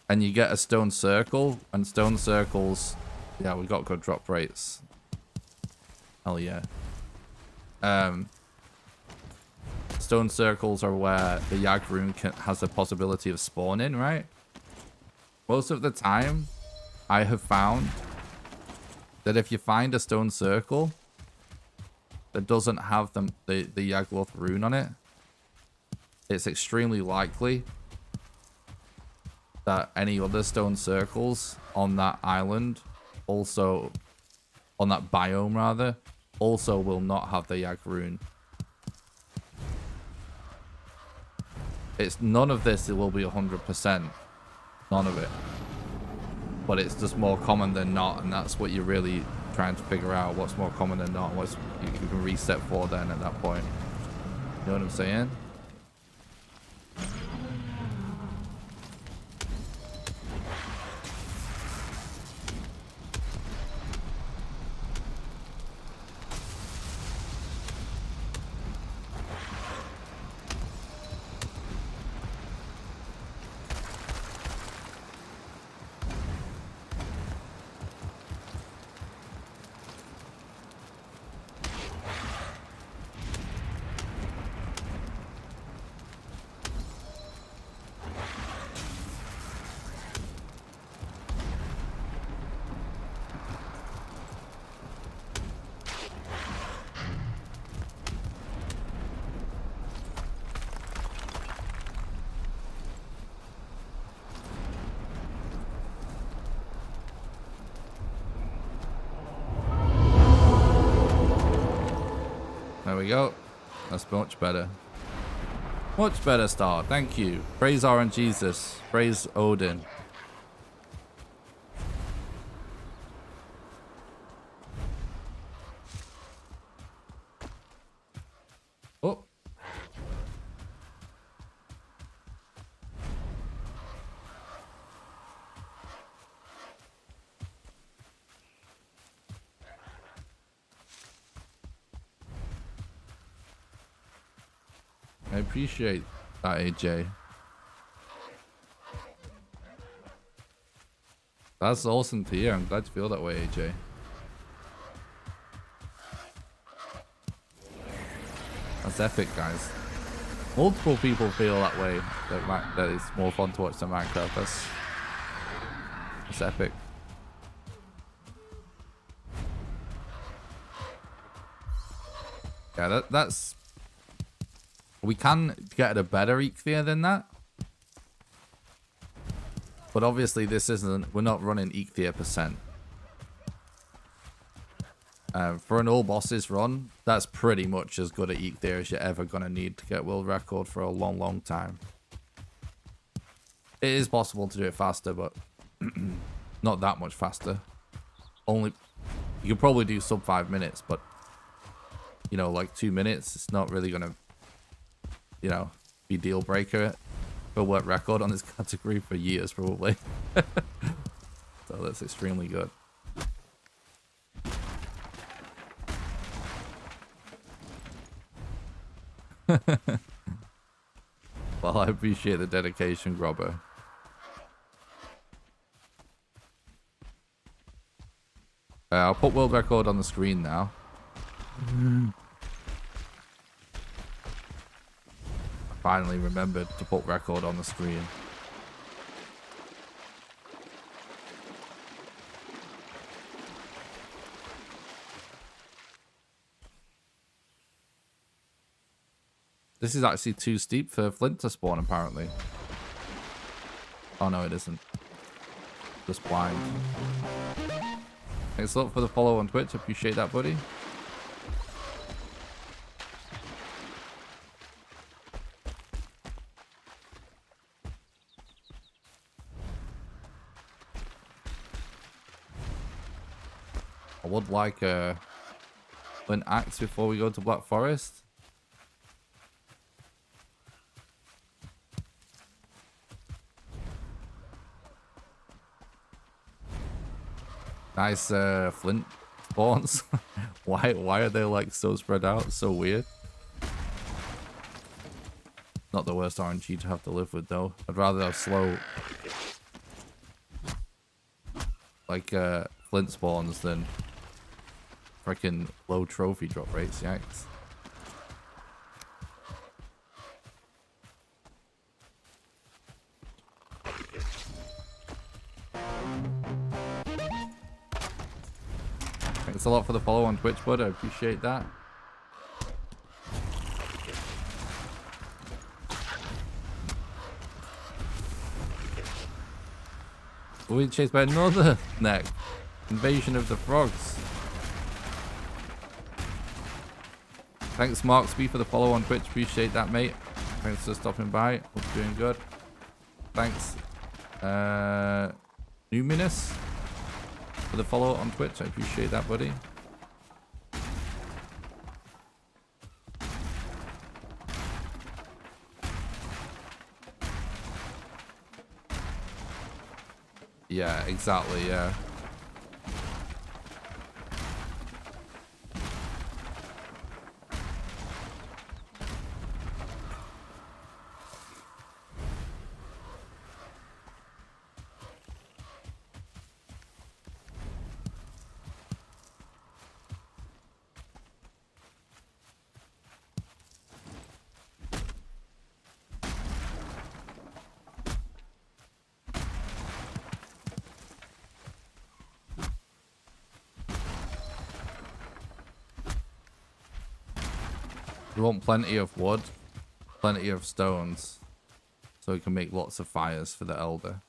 And you get a stone circle, and stone circles, yeah, we got good drop rates. Hell yeah. Stone circles are where the Yag rune has the possibility of spawning, right? Most of the time, I have found that if you find a stone circle that doesn't have the Yagluth rune on it, it's extremely likely that any other stone circles on that island, also on that biome rather, also will not have the Yag rune. It's none of this, it will be 100%. None of it. But it's just more common than not, and that's what you're really trying to figure out, what's more common than not, what you can reset for then at that point. You know what I'm saying? There we go. That's much better. Much better start. Thank you. Praise RNG. Praise Odin. Oh. I appreciate that, AJ. That's awesome to hear. I'm glad to feel that way, AJ. That's epic, guys. Multiple people feel that way. That it's more fun to watch than Minecraft. That's epic. Yeah, that's... We can get a better Eikthyr than that. But obviously this isn't... We're not running Eikthyr %. For an all bosses run, that's pretty much as good at Eikthyr as you're ever going to need to get world record for a long, long time. It is possible to do it faster, but not that much faster. Only you could probably do sub 5 minutes, but you know, like 2 minutes, it's not really gonna, you know, be deal breaker for world record on this category for years probably. So that's extremely good. Well, I appreciate the dedication, Grobber. I'll put world record on the screen now. I finally remembered to put record on the screen. This is actually too steep for Flint to spawn, apparently. Oh no, it isn't. Just blind. Thanks a lot for the follow on Twitch. Appreciate that, buddy. I would like an axe before we go to Black Forest. Nice flint spawns. Why are they like so spread out? So weird. Not the worst RNG to have to live with though. I'd rather have slow like flint spawns than freaking low trophy drop rates. Yikes. Thanks a lot for the follow on Twitch, bud. I appreciate that. We're being chased by another neck. Invasion of the frogs. Thanks, Marksby, for the follow on Twitch. Appreciate that, mate. Thanks for stopping by. Hope you're doing good. Thanks. Numinous for the follow on Twitch. I appreciate that, buddy. Yeah, exactly, yeah. We want plenty of wood, plenty of stones, so we can make lots of fires for the Elder.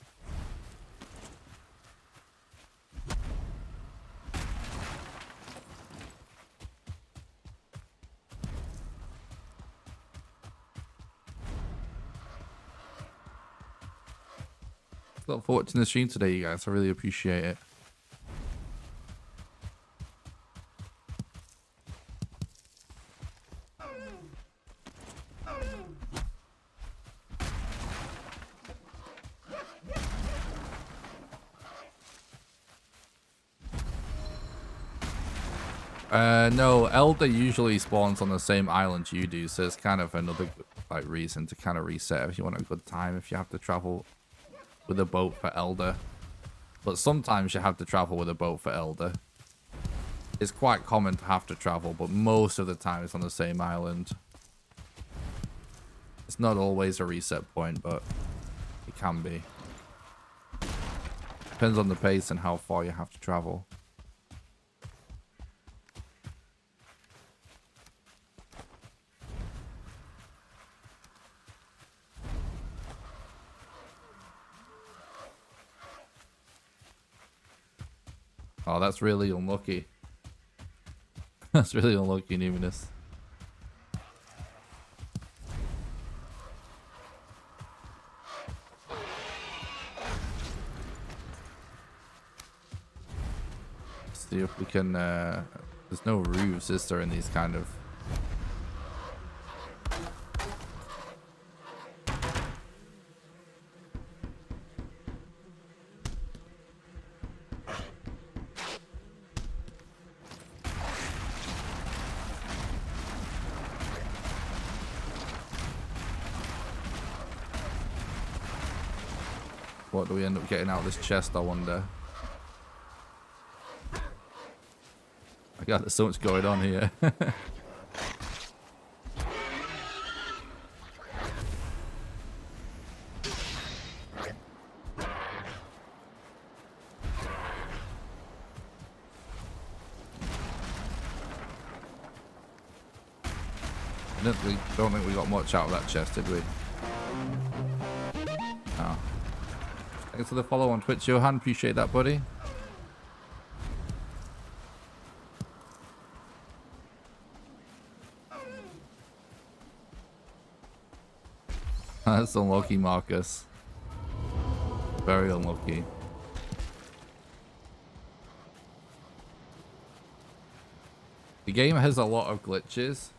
Look forward to watching the stream today, you guys. I really appreciate it. No, Elder usually spawns on the same island you do, so it's kind of another like reason to kind of reset if you want a good time, if you have to travel with a boat for Elder. But sometimes you have to travel with a boat for Elder. It's quite common to have to travel, but most of the time it's on the same island. It's not always a reset point, but it can be. Depends on the pace and how far you have to travel. Oh, that's really unlucky. That's really unlucky, Numinous. See if we can, there's no roofs, is there, in these kind of... What do we end up getting out of this chest, I wonder? My God, there's so much going on here. Don't think we got much out of that chest, did we? Oh. Thanks for the follow on Twitch, Johan. Appreciate that, buddy. That's unlucky, Marcus. Very unlucky. The game has a lot of glitches.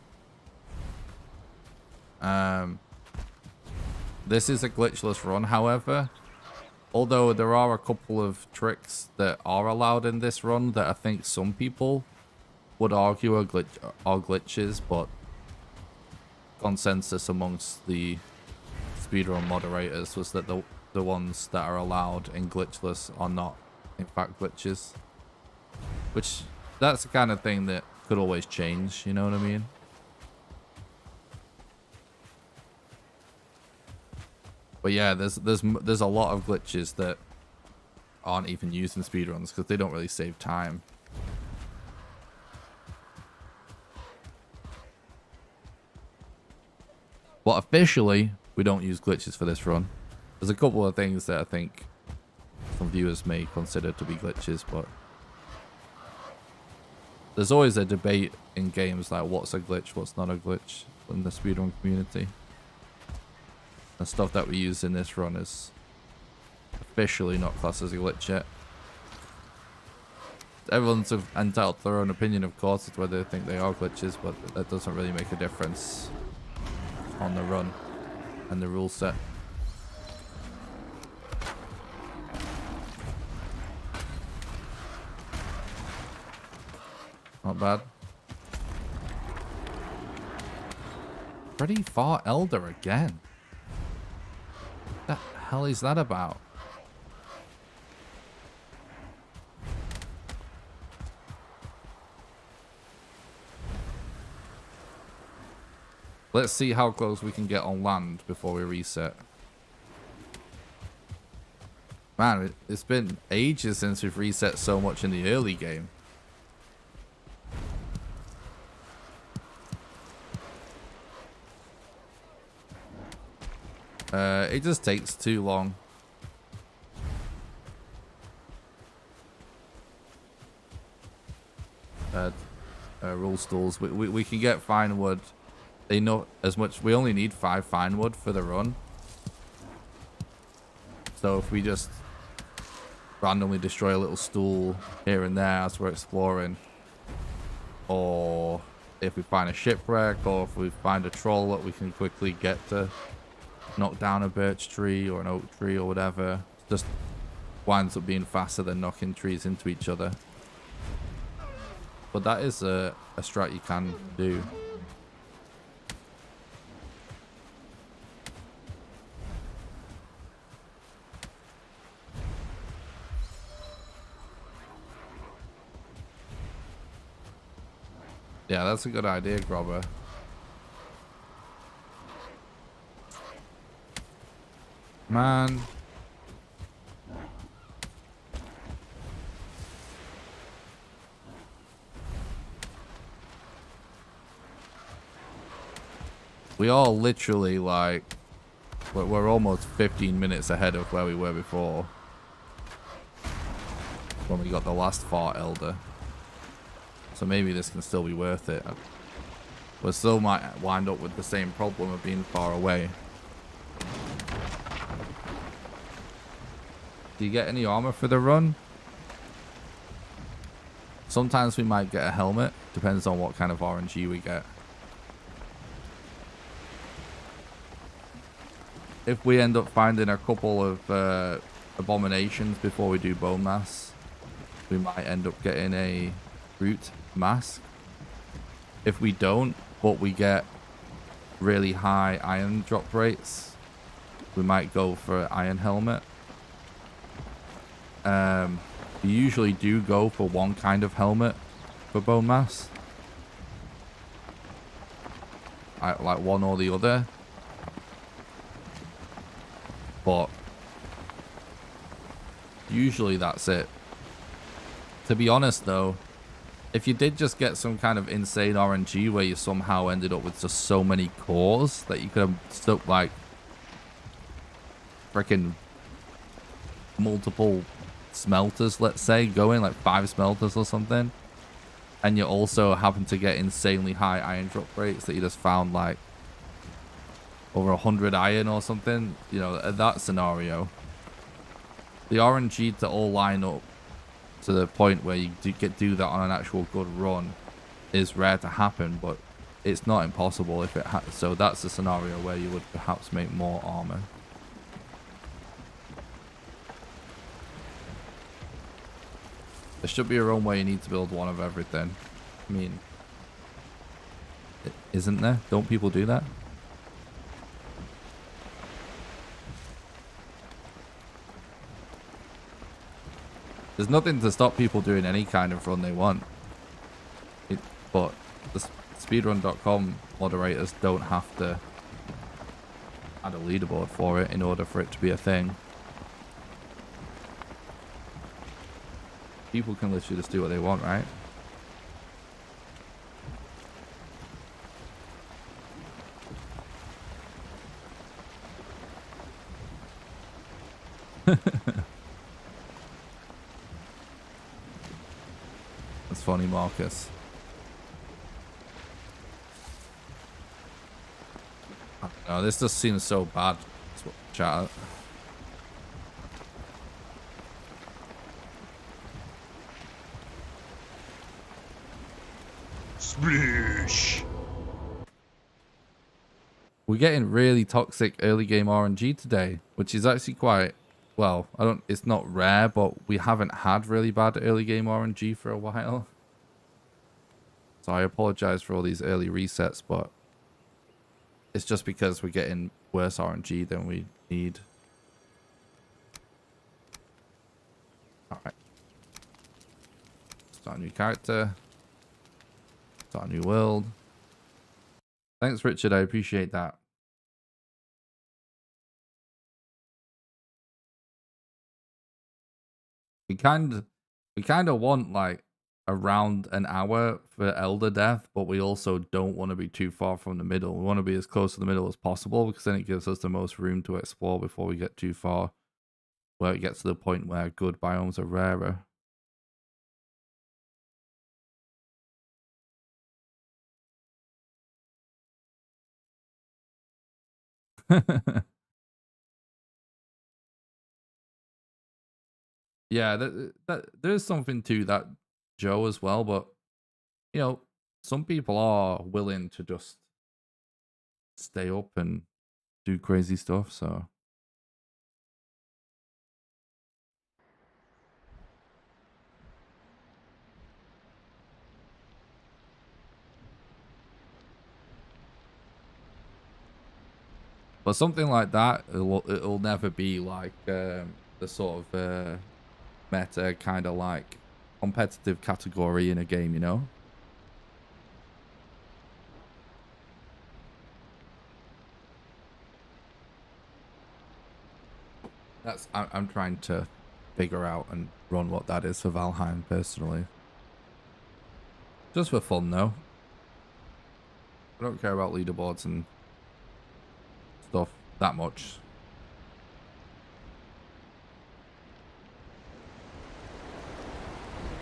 This is a glitchless run, however. Although there are a couple of tricks that are allowed in this run that I think some people would argue are glitches, but consensus amongst the speedrun moderators was that the ones that are allowed in glitchless are not in fact glitches. Which, that's the kind of thing that could always change, you know what I mean? But yeah, there's a lot of glitches that aren't even used in speedruns because they don't really save time. But officially, we don't use glitches for this run. There's a couple of things that I think some viewers may consider to be glitches, but there's always a debate in games like what's a glitch, what's not a glitch in the speedrun community. The stuff that we use in this run is officially not classed as a glitch yet. Everyone's entitled to their own opinion, of course, as to whether they think they are glitches, but that doesn't really make a difference on the run and the rule set. Not bad. Pretty far Elder again. What the hell is that about? Let's see how close we can get on land before we reset. Man, it's been ages since we've reset so much in the early game. It just takes too long. Rule stalls. We can get fine wood. They know as much. We only need 5 fine wood for the run. So if we just randomly destroy a little stool here and there as we're exploring, or if we find a shipwreck, or if we find a troll that we can quickly get to knock down a birch tree or an oak tree or whatever, just winds up being faster than knocking trees into each other. But that is a strat you can do. Yeah, that's a good idea, Grobber. Man. We are literally like, we're almost 15 minutes ahead of where we were before. When we got the last fart elder. So maybe this can still be worth it. We still might wind up with the same problem of being far away. Do you get any armor for the run? Sometimes we might get a helmet. Depends on what kind of RNG we get. If we end up finding a couple of abominations before we do bone mass, we might end up getting a root mask. If we don't, but we get really high iron drop rates, we might go for an iron helmet. We usually do go for one kind of helmet for bone mass. Like one or the other. But usually that's it. To be honest though, if you did just get some kind of insane RNG where you somehow ended up with just so many cores that you could have stuck like freaking multiple smelters, let's say, going like 5 smelters or something, and you also happen to get insanely high iron drop rates that you just found like over 100 iron or something, you know, at that scenario, the RNG to all line up to the point where you do that on an actual good run is rare to happen, but it's not impossible if it so that's a scenario where you would perhaps make more armor. There should be a run where you need to build one of everything. I mean, isn't there? Don't people do that? There's nothing to stop people doing any kind of run they want. But the speedrun.com moderators don't have to add a leaderboard for it in order for it to be a thing. People can literally just do what they want, right? That's funny, Marcus. No, this just seems so bad. That's what chat. Splish. We're getting really toxic early game RNG today, which is actually quite, well, it's not rare, but we haven't had really bad early game RNG for a while. So I apologize for all these early resets, but it's just because we're getting worse RNG than we need. All right. Start a new character. Start a new world. Thanks, Richard. I appreciate that. We kind of want like around an hour for Elder Death, but we also don't want to be too far from the middle. We want to be as close to the middle as possible because then it gives us the most room to explore before we get too far, where it gets to the point where good biomes are rarer. Yeah, there's something to that, Joe, as well. But you know, some people are willing to just stay up and do crazy stuff. So but something like that, it'll never be like the sort of meta kind of like competitive category in a game, you know? I'm trying to figure out and run what that is for Valheim personally. Just for fun though. I don't care about leaderboards and stuff that much.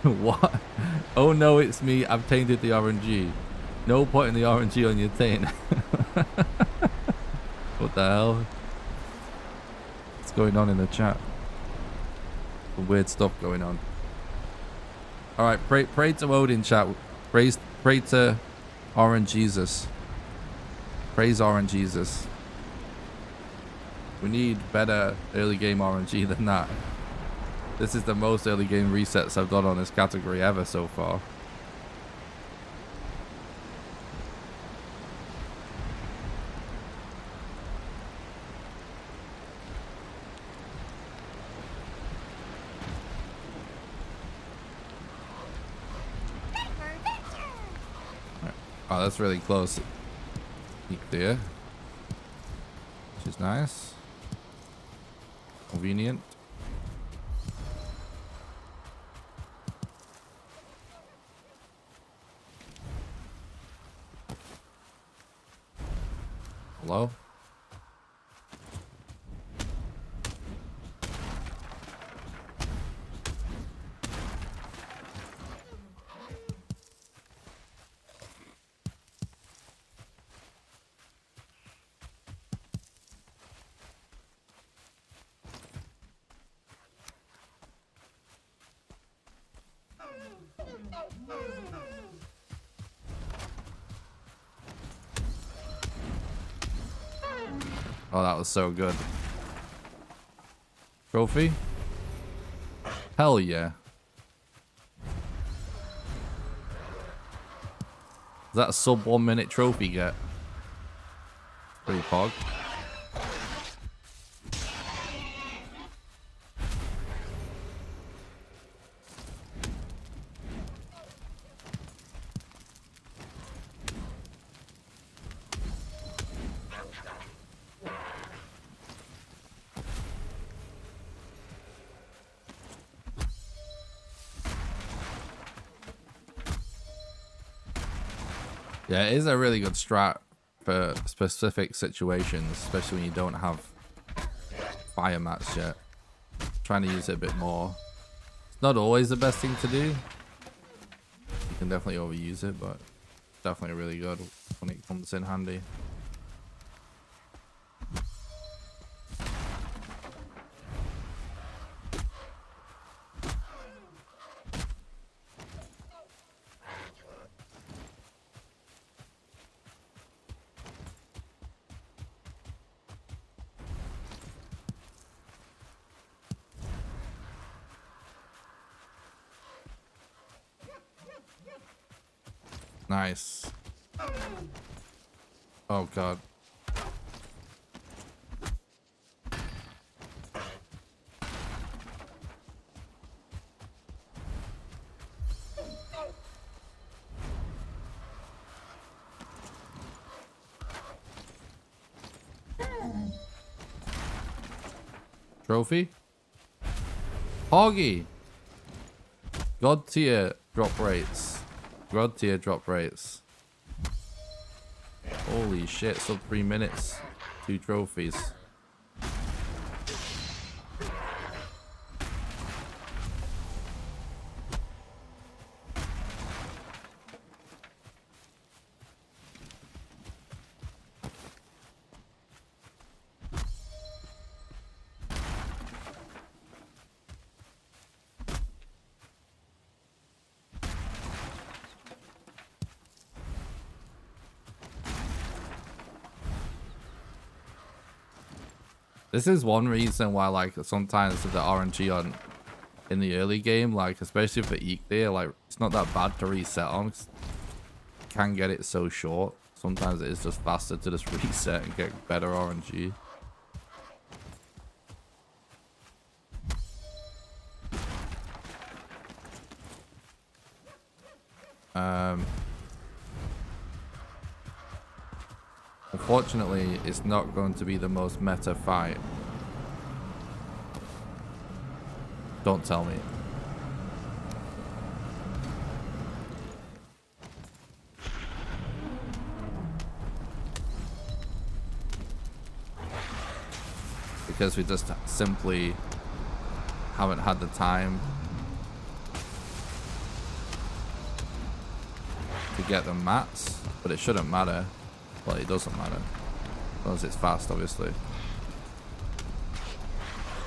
What? Oh no, it's me. I've tainted the RNG. No putting the RNG on your taint. What the hell? What's going on in the chat? Some weird stuff going on. All right, pray to Odin, chat. Pray to RNGesus. Praise RNGesus. We need better early game RNG than that. This is the most early game resets I've done on this category ever so far. Oh, that's really close. Peek there. Which is nice. Convenient. Hello? Oh, that was so good. Trophy? Hell yeah. Is that a sub 1 minute trophy get? Pretty pog. Yeah, it is a really good strat for specific situations, especially when you don't have fire mats yet. Trying to use it a bit more. It's not always the best thing to do. You can definitely overuse it, but definitely really good when it comes in handy. Nice. Oh god. Trophy? Hoggy! God tier drop rates. God tier drop rates. Holy shit, sub 3 minutes. 2 trophies. This is one reason why, like, sometimes with the RNG on in the early game, like, especially for Eekdeer, like, it's not that bad to reset on. You can get it so short. Sometimes it is just faster to just reset and get better RNG. Unfortunately, it's not going to be the most meta fight. Don't tell me. Because we just simply haven't had the time to get the mats, but it shouldn't matter. Well, it doesn't matter, as long as it's fast, obviously.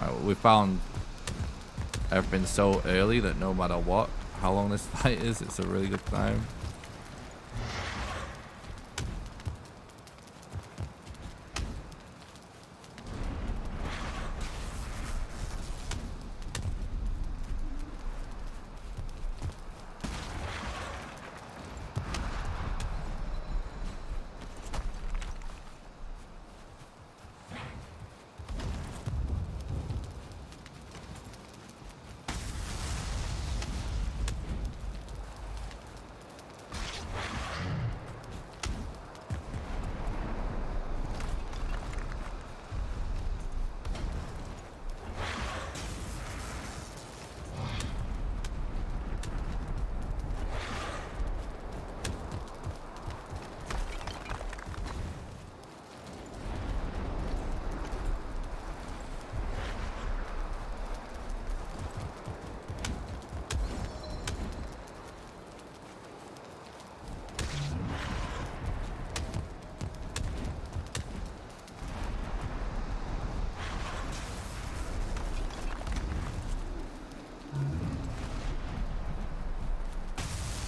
Right, we found everything so early that no matter what, how long this fight is. It's a really good time.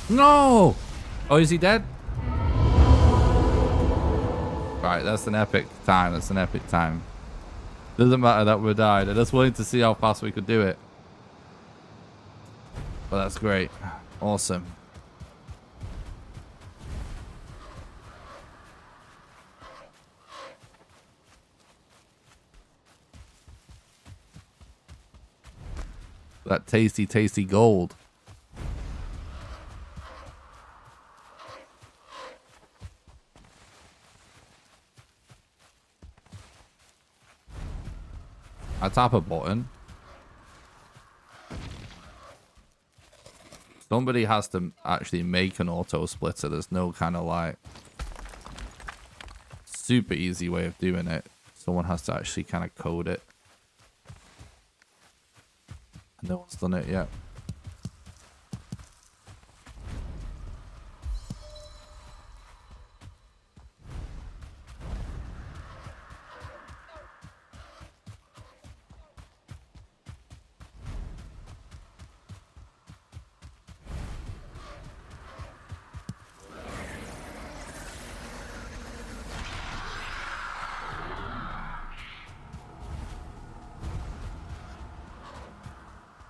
No! Oh, is he dead? Right, that's an epic time. That's an epic time. Doesn't matter that we died. I just wanted to see how fast we could do it. But that's great. Awesome. That tasty, tasty gold. I tap a button. Somebody has to actually make an auto splitter. There's no kind of like super easy way of doing it. Someone has to actually kind of code it. No one's done it yet.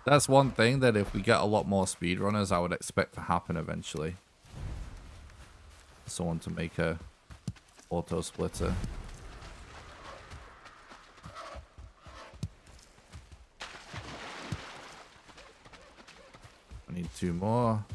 That's one thing that if we get a lot more speedrunners, I would expect to happen eventually. Someone to make a auto splitter. I need 2 more.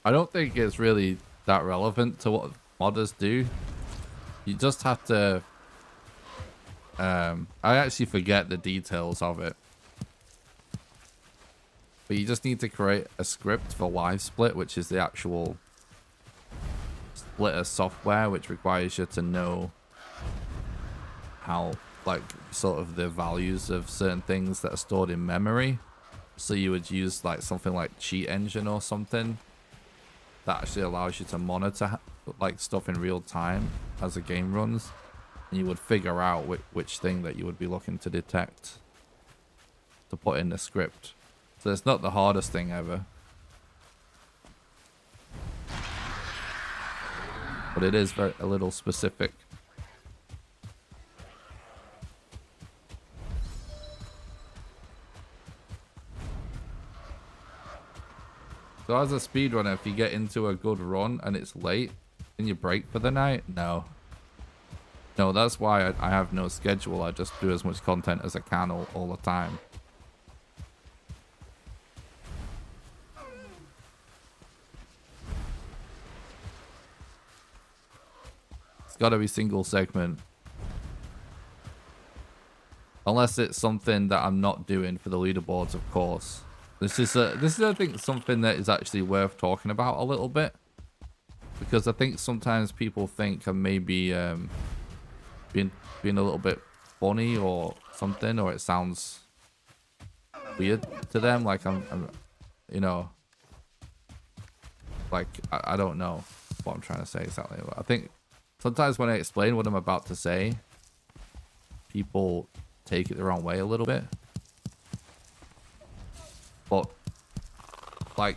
I don't think it's really that relevant to what modders do. You just have to... I actually forget the details of it. But you just need to create a script for live split, which is the actual splitter software, which requires you to know how, like, sort of the values of certain things that are stored in memory. So you would use like something like Cheat Engine or something that actually allows you to monitor like stuff in real time as the game runs, and you would figure out which thing that you would be looking to detect to put in the script. So it's not the hardest thing ever, but it is a little specific. So as a speedrunner, if you get into a good run and it's late, can you break for the night? No. No, that's why I have no schedule. I just do as much content as I can all the time. It's got to be single segment. Unless it's something that I'm not doing for the leaderboards, of course. This is I think something that is actually worth talking about a little bit, because I think sometimes people think I'm maybe being a little bit funny or something, or it sounds weird to them, like I'm you know, like I don't know what I'm trying to say exactly. But I think sometimes when I explain what I'm about to say, people take it the wrong way a little bit. But like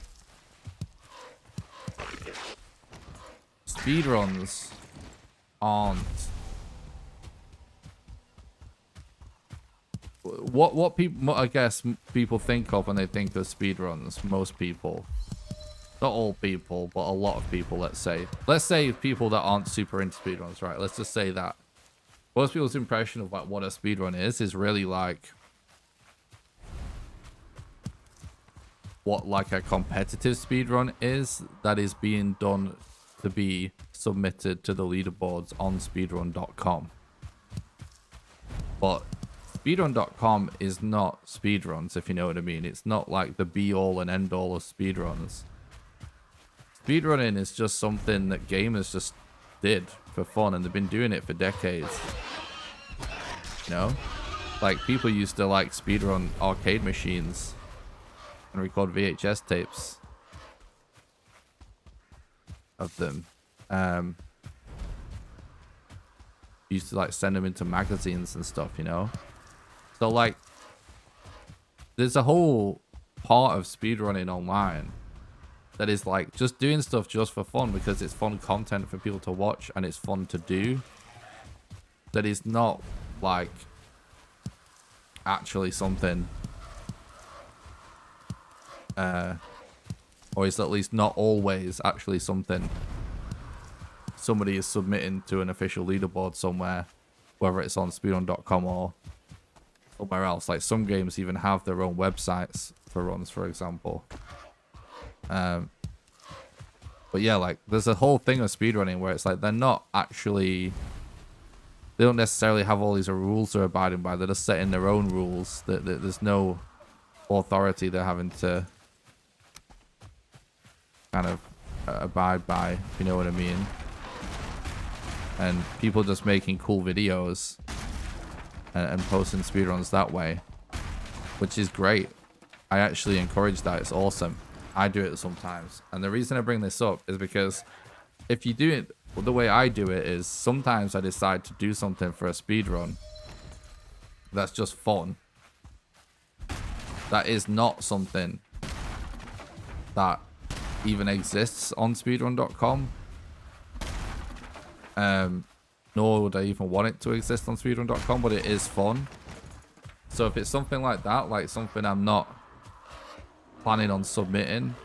speedruns aren't what people, I guess, people think of when they think of speedruns. Most people, not all people, but a lot of people, let's say people that aren't super into speedruns, right? Let's just say that most people's impression of like what a speedrun is really like what like a competitive speedrun is that is being done to be submitted to the leaderboards on speedrun.com. But speedrun.com is not speedruns, if you know what I mean. It's not like the be all and end all of speedruns. Speedrunning is just something that gamers just did for fun, and they've been doing it for decades. You know, like people used to like speedrun arcade machines and record VHS tapes of them. Used to like send them into magazines and stuff, you know. So like there's a whole part of speedrunning online that is like just doing stuff just for fun, because it's fun content for people to watch and it's fun to do. That is not like actually something or is at least not always actually something somebody is submitting to an official leaderboard somewhere, whether it's on speedrun.com or somewhere else. Like some games even have their own websites for runs, for example. But yeah, like there's a whole thing of speedrunning where it's like they're not actually, they don't necessarily have all these rules they're abiding by. They're just setting their own rules. There's no authority they're having to kind of abide by, if you know what I mean. And people just making cool videos and posting speedruns that way, which is great. I actually encourage that. It's awesome. I do it sometimes. And the reason I bring this up is because if you do it, well, the way I do it is sometimes I decide to do something for a speedrun that's just fun. That is not something that even exists on speedrun.com. Nor would I even want it to exist on speedrun.com, but it is fun. So if it's something like that, like something I'm not planning on submitting,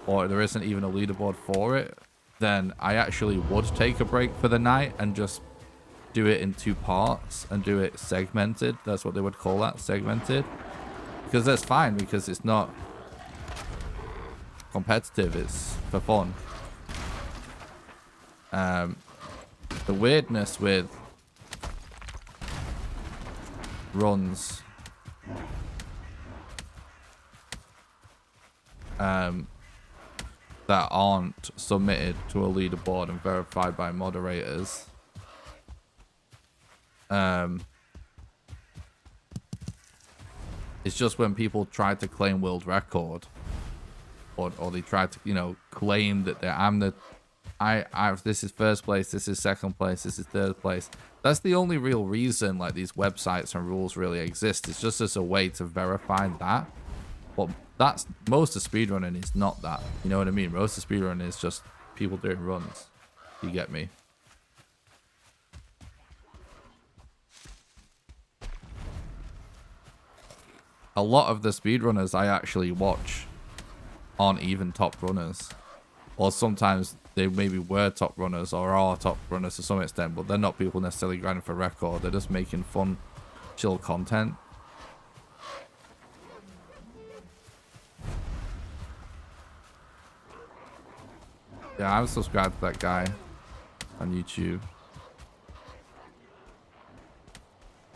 or there isn't even a leaderboard for it, then I actually would take a break for the night and just do it in 2 parts and do it segmented. That's what they would call that, segmented. Because that's fine, because it's not competitive, it's for fun. The weirdness with runs that aren't submitted to a leaderboard and verified by moderators it's just when people try to claim world record, or they try to, you know, claim that this is first place, this is second place, this is third place. That's the only real reason like these websites and rules really exist. It's just as a way to verify that. But that's, most of speedrunning is not that. You know what I mean? Most of speedrunning is just people doing runs. You get me? A lot of the speedrunners I actually watch aren't even top runners. Or sometimes they maybe were top runners or are top runners to some extent, but they're not people necessarily grinding for record. They're just making fun, chill content. Yeah, I'm subscribed to that guy on YouTube.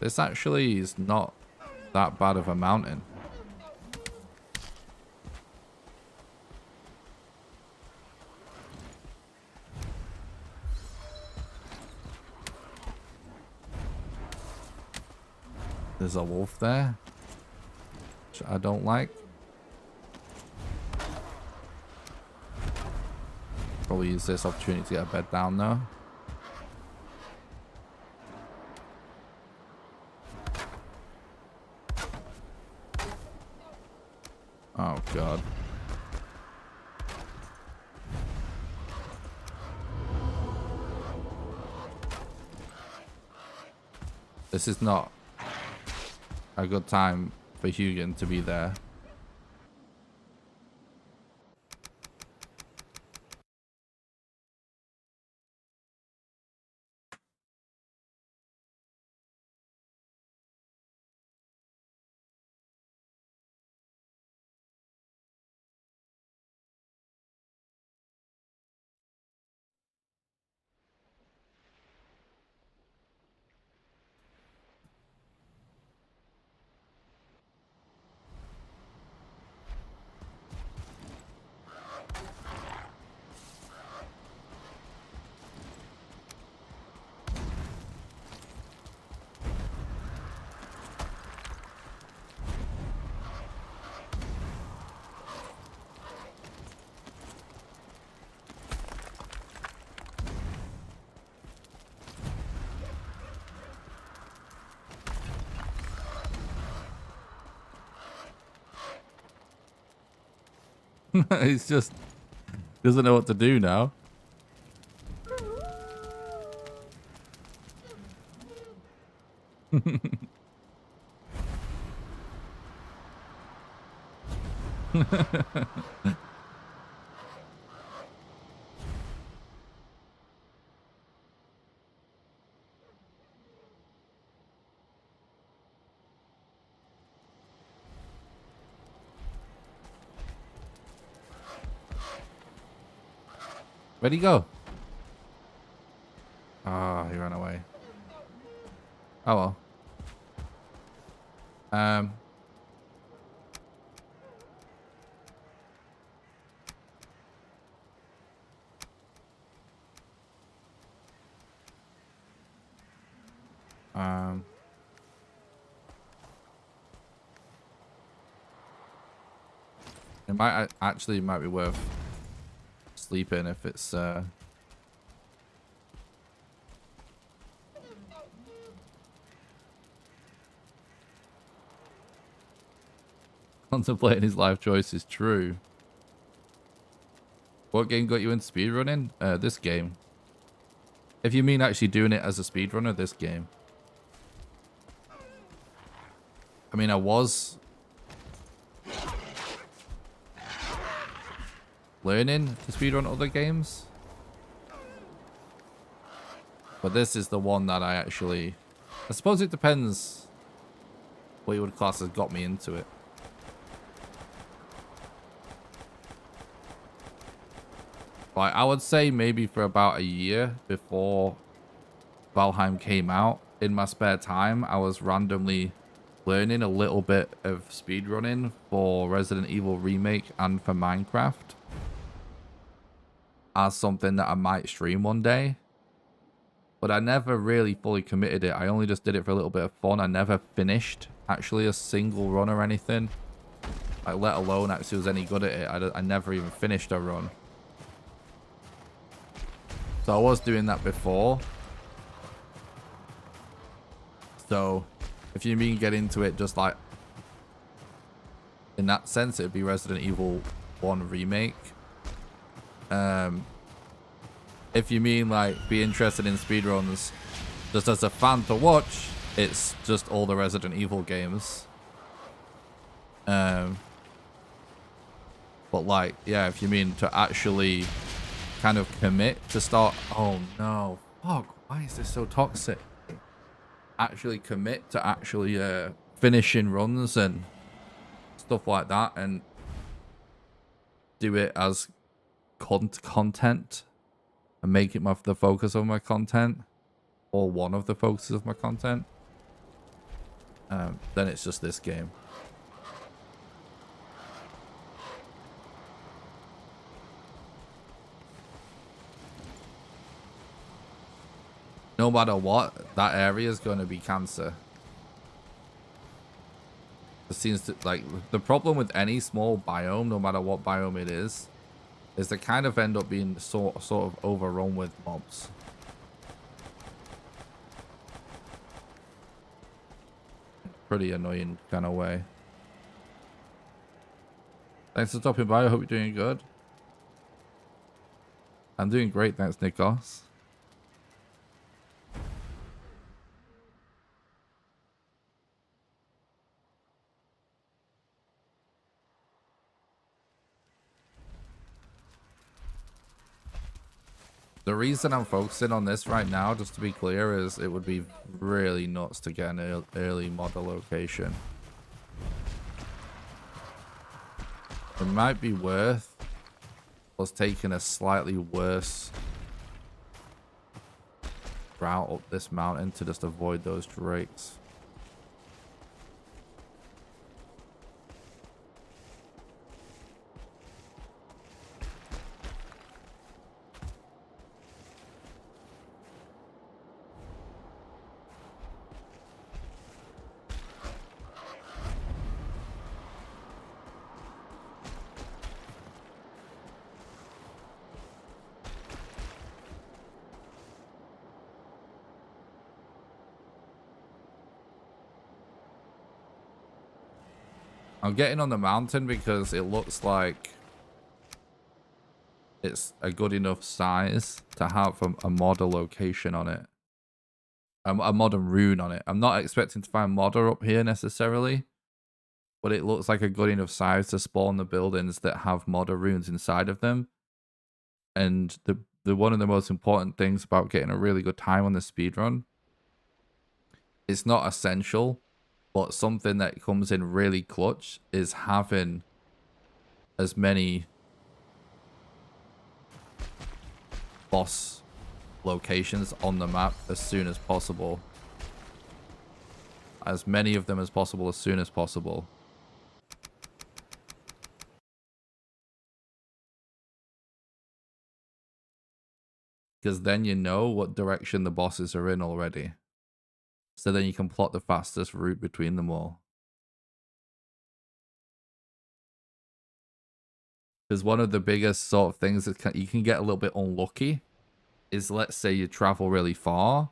This actually is not that bad of a mountain. There's a wolf there, which I don't like. Probably use this opportunity to get a bed down though. Oh god. This is not a good time for Hugin to be there. He's just doesn't know what to do now. Where'd he go? Ah, he ran away. Oh well. It might be worth sleeping if it's contemplating his life choice is true. What game got you into speedrunning? This game. If you mean actually doing it as a speedrunner, this game. I mean, I was learning to speedrun other games, but this is the one that I suppose it depends what you would class has got me into it. Like, I would say maybe for about a year before Valheim came out, in my spare time, I was randomly learning a little bit of speedrunning for Resident Evil Remake and for Minecraft as something that I might stream one day. But I never really fully committed it. I only just did it for a little bit of fun. I never finished actually a single run or anything. Like, let alone actually was any good at it. I never even finished a run. So I was doing that before. So if you mean get into it just like in that sense, it'd be Resident Evil 1 Remake. If you mean like be interested in speedruns just as a fan to watch, it's just all the Resident Evil games. But like, yeah, if you mean to actually kind of commit to start... Oh no, fuck, why is this so toxic? Actually commit to actually finishing runs and stuff like that, and do it as content, and make it the focus of my content, or one of the focuses of my content, then it's just this game. No matter what, that area is going to be cancer. It seems to, like, the problem with any small biome, no matter what biome it is they kind of end up being sort of overrun with mobs. Pretty annoying kind of way. Thanks for stopping by. I hope you're doing good. I'm doing great, thanks, Nikos. The reason I'm focusing on this right now, just to be clear, is it would be really nuts to get an early model location. It might be worth us taking a slightly worse route up this mountain to just avoid those drakes. I'm getting on the mountain because it looks like it's a good enough size to have a modder location on it. A modern rune on it. I'm not expecting to find modder up here necessarily, but it looks like a good enough size to spawn the buildings that have modder runes inside of them. And the one of the most important things about getting a really good time on the speedrun, it's not essential, but something that comes in really clutch is having as many boss locations on the map as soon as possible. As many of them as possible as soon as possible. Because then you know what direction the bosses are in already. So then you can plot the fastest route between them all. Because one of the biggest sort of things that you can get a little bit unlucky is, let's say you travel really far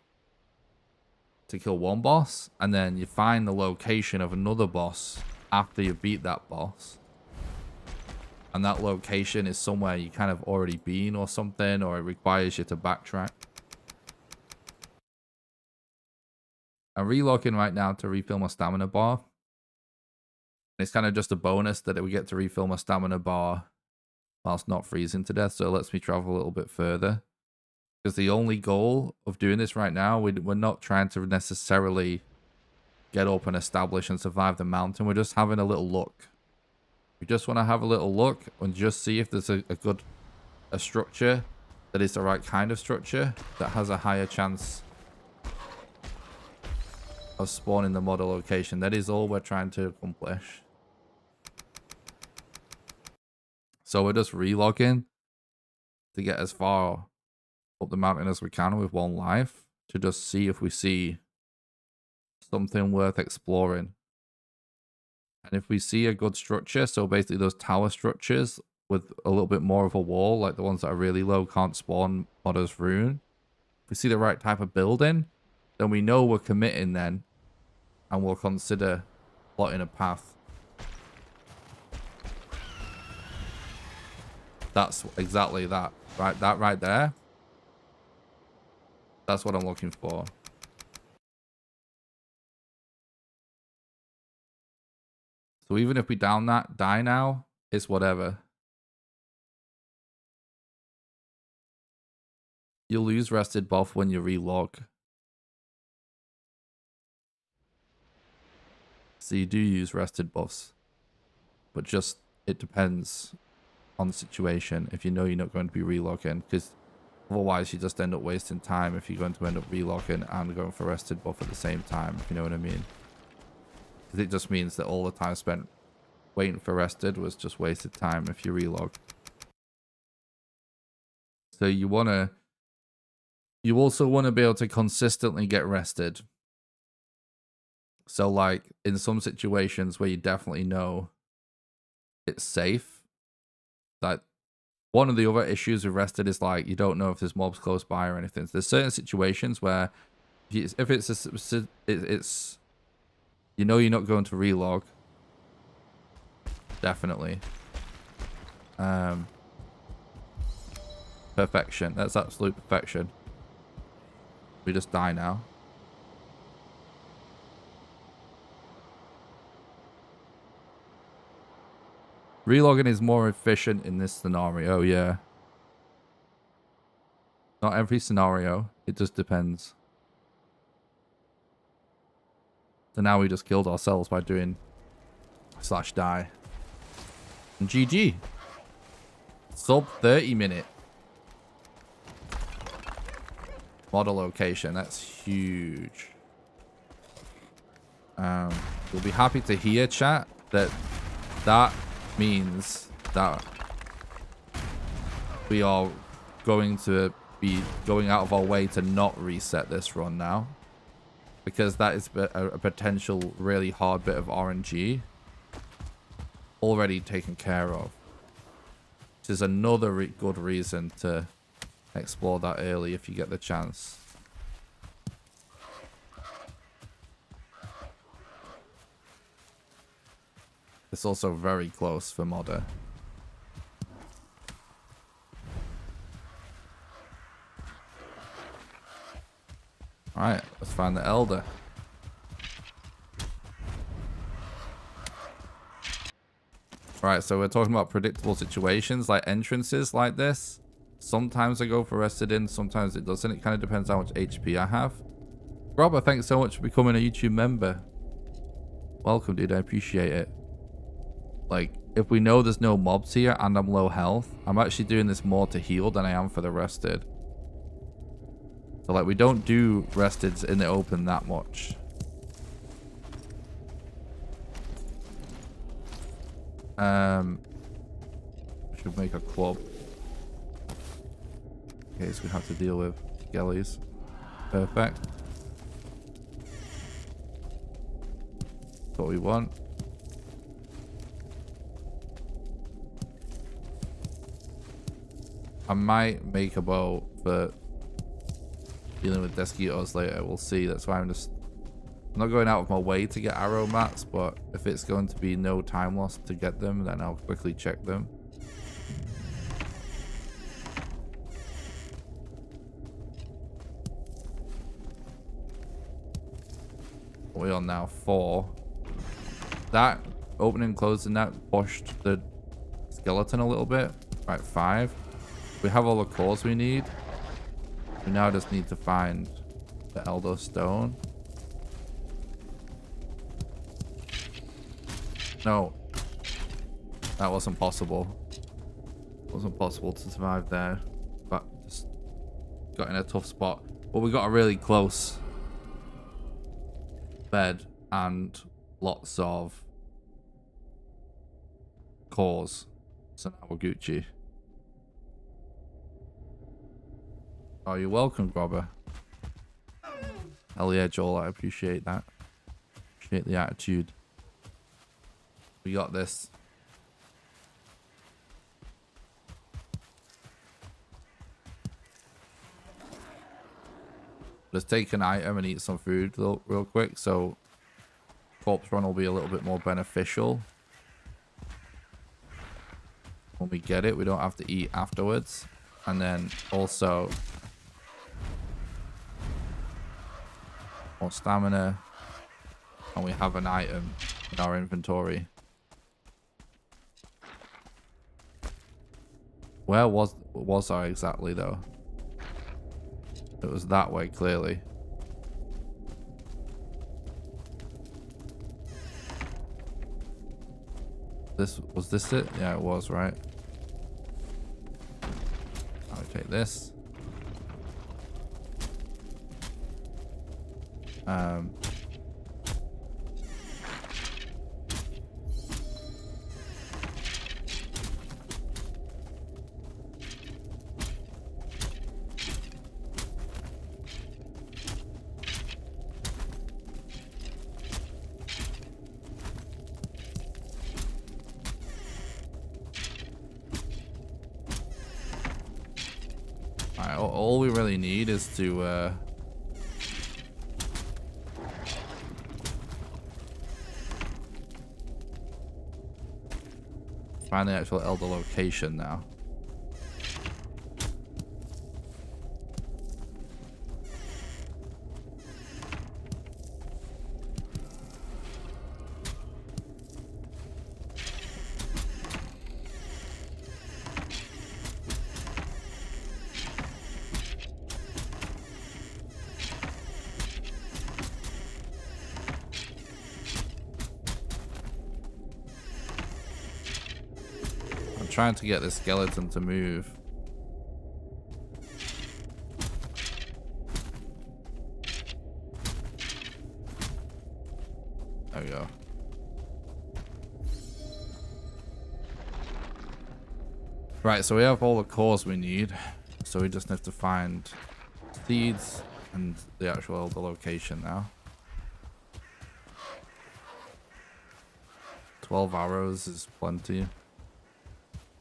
to kill one boss, and then you find the location of another boss after you beat that boss. And that location is somewhere you kind of already been or something, or it requires you to backtrack. I'm relogging right now to refill my stamina bar. It's kind of just a bonus that we get to refill my stamina bar whilst not freezing to death, so it lets me travel a little bit further. Because the only goal of doing this right now, we're not trying to necessarily get up and establish and survive the mountain. We're just having a little look. We just want to have a little look and just see if there's a good structure that is the right kind of structure that has a higher chance of spawning the model location. That is all we're trying to accomplish. So we're just relogging to get as far up the mountain as we can with one life to just see if we see something worth exploring. And if we see a good structure, so basically those tower structures with a little bit more of a wall, like the ones that are really low can't spawn modder's rune. If we see the right type of building, then we know we're committing then, and we'll consider plotting a path. That's exactly that. Right, that right there. That's what I'm looking for. So even if we die now, it's whatever. You'll lose rested buff when you relog. So you do use rested buffs. But just, it depends on the situation. If you know you're not going to be relogging. Because otherwise you just end up wasting time if you're going to end up relogging and going for rested buff at the same time. If you know what I mean. Because it just means that all the time spent waiting for rested was just wasted time if you relog. So you also want to be able to consistently get rested. So like in some situations where you definitely know it's safe, like one of the other issues with rested is like you don't know if there's mobs close by or anything. So there's certain situations where if it's you know you're not going to relog, definitely. Perfection. That's absolute perfection. We just die now. Relogging is more efficient in this scenario, yeah. Not every scenario. It just depends. So now we just killed ourselves by doing /die. And GG. Sub 30 minute. Model location. That's huge. You'll be happy to hear, chat, that means that we are going to be going out of our way to not reset this run now, because that is a potential really hard bit of RNG already taken care of, which is another good reason to explore that early if you get the chance. It's also very close for modder. Alright, let's find the Elder. Right, so we're talking about predictable situations, like entrances like this. Sometimes I go for rested in, sometimes it doesn't. It kind of depends how much HP I have. Robert, thanks so much for becoming a YouTube member. Welcome, dude. I appreciate it. Like, if we know there's no mobs here and I'm low health, I'm actually doing this more to heal than I am for the rested. So, like, we don't do resteds in the open that much. Should make a club. In case we have to deal with skellies. Perfect. That's what we want. I might make a bow for dealing with Desquitos later. We'll see. That's why I'm not going out of my way to get arrow mats, but if it's going to be no time loss to get them, then I'll quickly check them. We're on now 4. That opening and closing that pushed the skeleton a little bit. Right, 5. We have all the cores we need. We now just need to find the Elder Stone. No. That wasn't possible. It wasn't possible to survive there. But just got in a tough spot. But we got a really close bed and lots of cores. So now we're Gucci. Oh, you're welcome, Grobber. Hell yeah, Joel. I appreciate that. Appreciate the attitude. We got this. Let's take an item and eat some food real quick. So corpse run will be a little bit more beneficial. When we get it, we don't have to eat afterwards. And then also more stamina, and we have an item in our inventory. Where was I exactly though? It was that way, clearly. Was this it? Yeah, it was, right? I'll take this. Alright, all we really need is to find the actual elder location now. Trying to get this skeleton to move. There we go. Right, so we have all the cores we need. So we just have to find seeds and the actual location now. 12 arrows is plenty.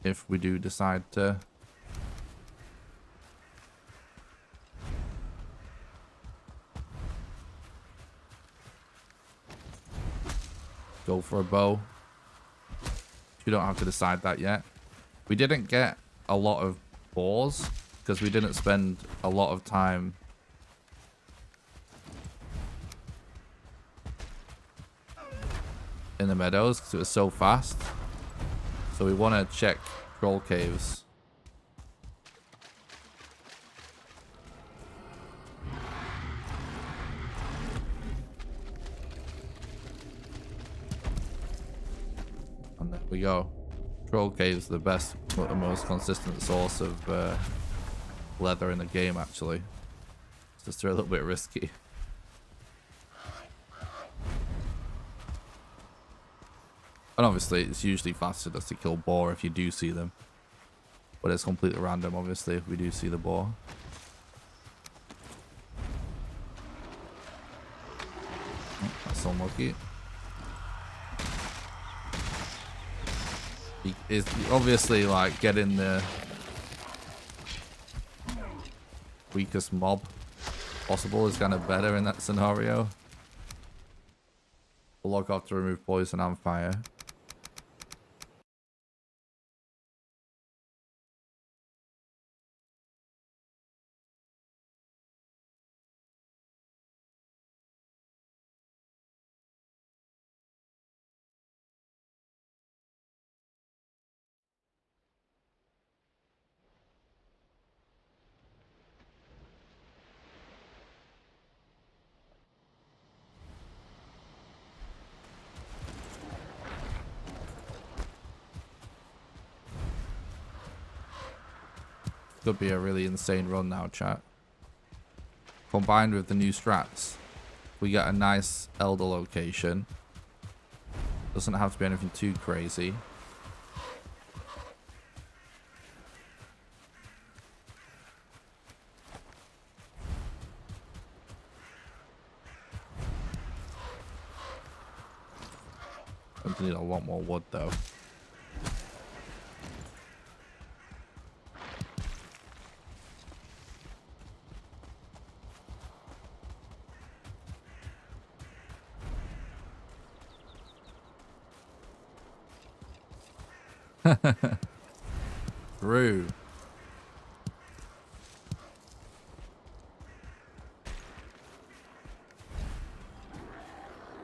If we do decide to go for a bow, you don't have to decide that yet. We didn't get a lot of boars because we didn't spend a lot of time in the meadows because it was so fast. So we want to check troll caves. And there we go. Troll caves, the best, but the most consistent source of leather in the game, actually. It's just a little bit risky. And obviously, it's usually faster just to kill boar if you do see them. But it's completely random, obviously, if we do see the boar. Oh, that's unlucky. It's obviously like getting the weakest mob possible is kind of better in that scenario. We'll log off to remove poison and fire. Could be a really insane run now, chat. Combined with the new strats, we get a nice elder location. Doesn't have to be anything too crazy. I need a lot more wood though. True.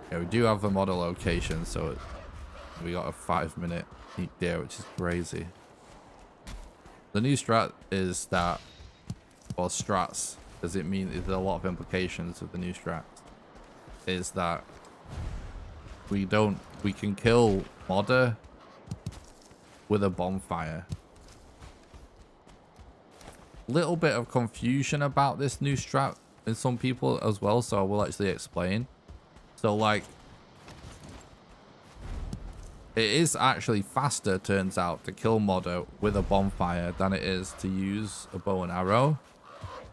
Yeah, we do have the model location, so we got a 5-minute peak there, which is crazy. The new strat is that, or strats, does it mean there's a lot of implications of the new strat, is that we can kill Modder with a bonfire. Little bit of confusion about this new strat in some people as well, so I will actually explain. So like, it is actually faster, turns out, to kill Modder with a bonfire than it is to use a bow and arrow.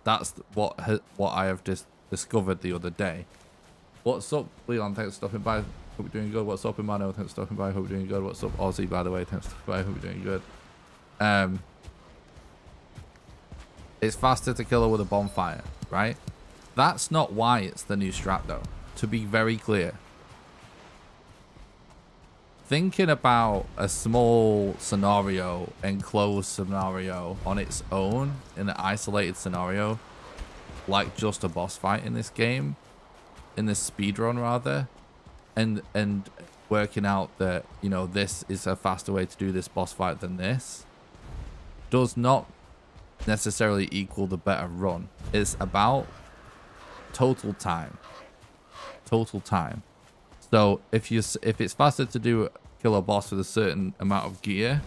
That's what I have discovered the other day. What's up, Leon? Thanks for stopping by. Hope you're doing good. What's up, Emmanuel? Thanks for stopping by. Hope you're doing good. What's up, Aussie? By the way, thanks for stopping by. Hope you're doing good. It's faster to kill her with a bonfire, right? That's not why it's the new strat, though. To be very clear. Thinking about a small scenario, enclosed scenario on its own, in an isolated scenario, like just a boss fight in this game, in this speedrun rather, and working out that, you know, this is a faster way to do this boss fight than this, does not necessarily equal the better run. It's about total time. Total time. So if it's faster to kill a boss with a certain amount of gear,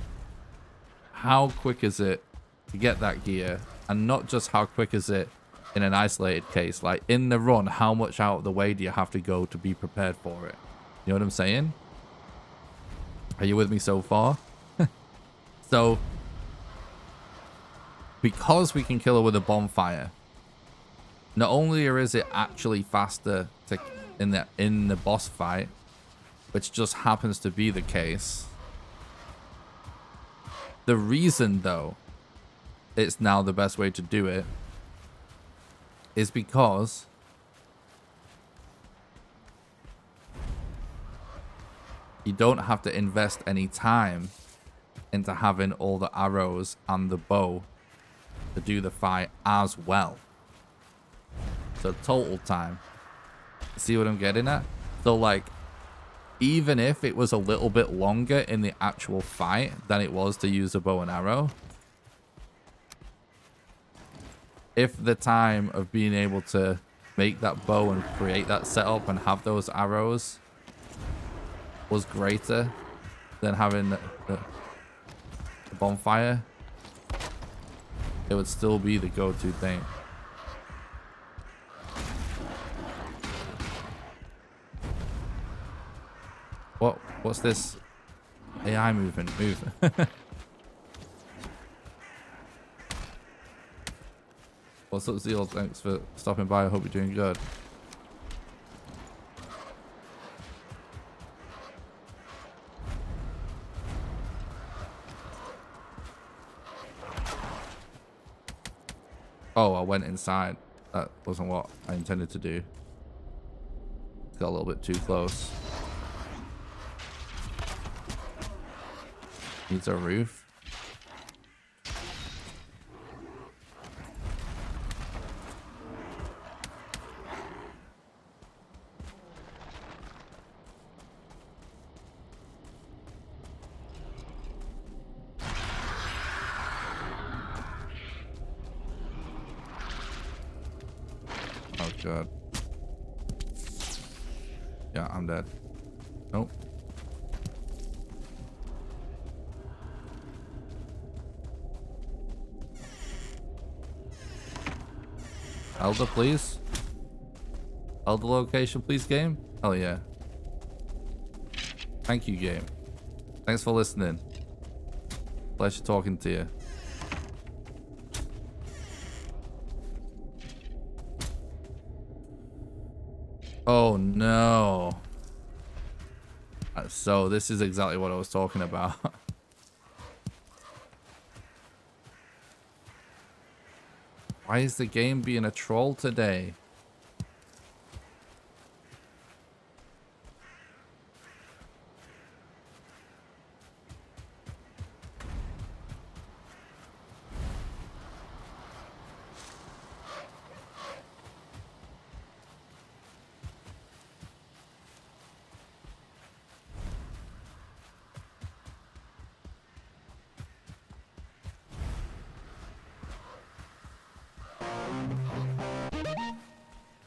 how quick is it to get that gear? And not just how quick is it in an isolated case, like in the run, how much out of the way do you have to go to be prepared for it? You know what I'm saying? Are you with me so far? So because we can kill her with a bonfire, not only is it actually faster to in the boss fight, which just happens to be the case. The reason, though, it's now the best way to do it is because you don't have to invest any time into having all the arrows and the bow to do the fight as well. So total time. See what I'm getting at? So like, even if it was a little bit longer in the actual fight than it was to use a bow and arrow, if the time of being able to make that bow and create that setup and have those arrows was greater than having the bonfire, it would still be the go-to thing. What's this AI movement? Move. What's up, Zeal? Thanks for stopping by. I hope you're doing good. Oh, I went inside. That wasn't what I intended to do. Got a little bit too close. Needs a roof. Oh god. Yeah, I'm dead. Nope. Elder, please. Elder location, please, game. Hell yeah. Thank you, game. Thanks for listening. Pleasure talking to you. Oh no. So this is exactly what I was talking about. Why is the game being a troll today?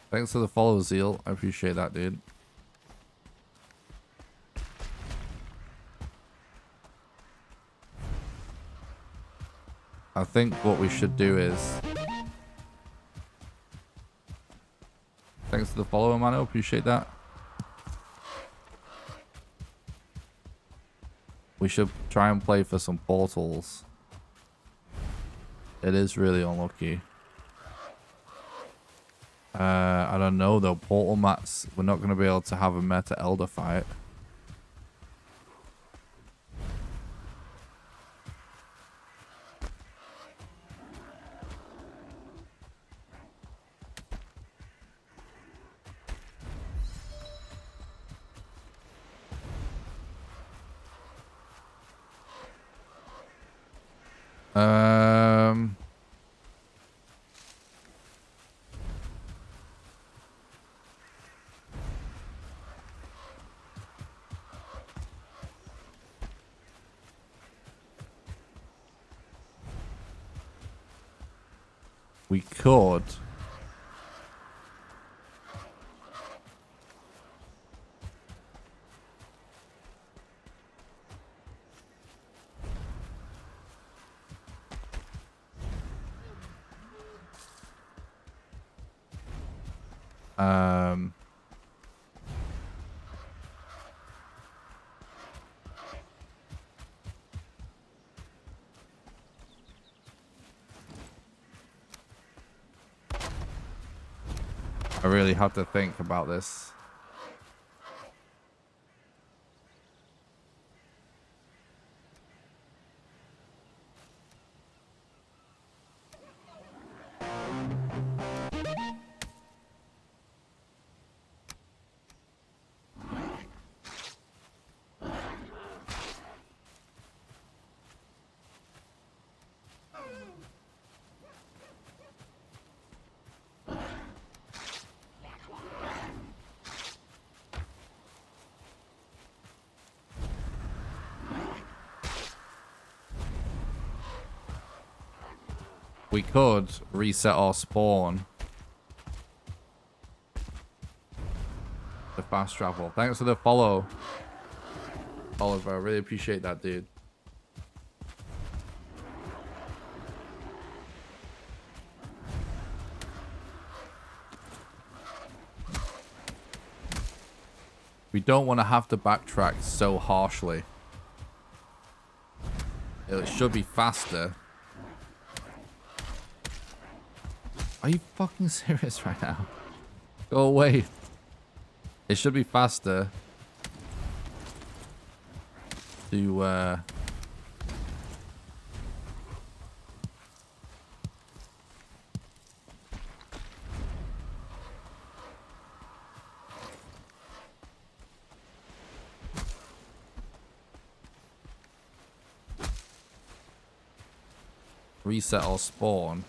Thanks for the follow, Zeal. I appreciate that, dude. I think what we should do is... Thanks for the follow, Mano. Appreciate that. We should try and play for some portals. It is really unlucky. I don't know though. Portal mats, we're not going to be able to have a meta elder fight. We could. I really have to think about this. We could reset our spawn to fast travel. Thanks for the follow, Oliver. I really appreciate that, dude. We don't want to have to backtrack so harshly. It should be faster. Are you fucking serious right now? Go away. It should be faster to reset our spawn.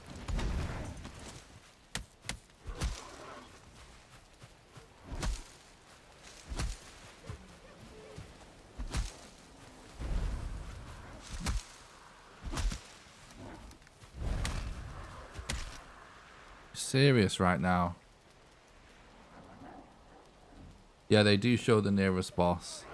Serious right now. Yeah, they do show the nearest boss.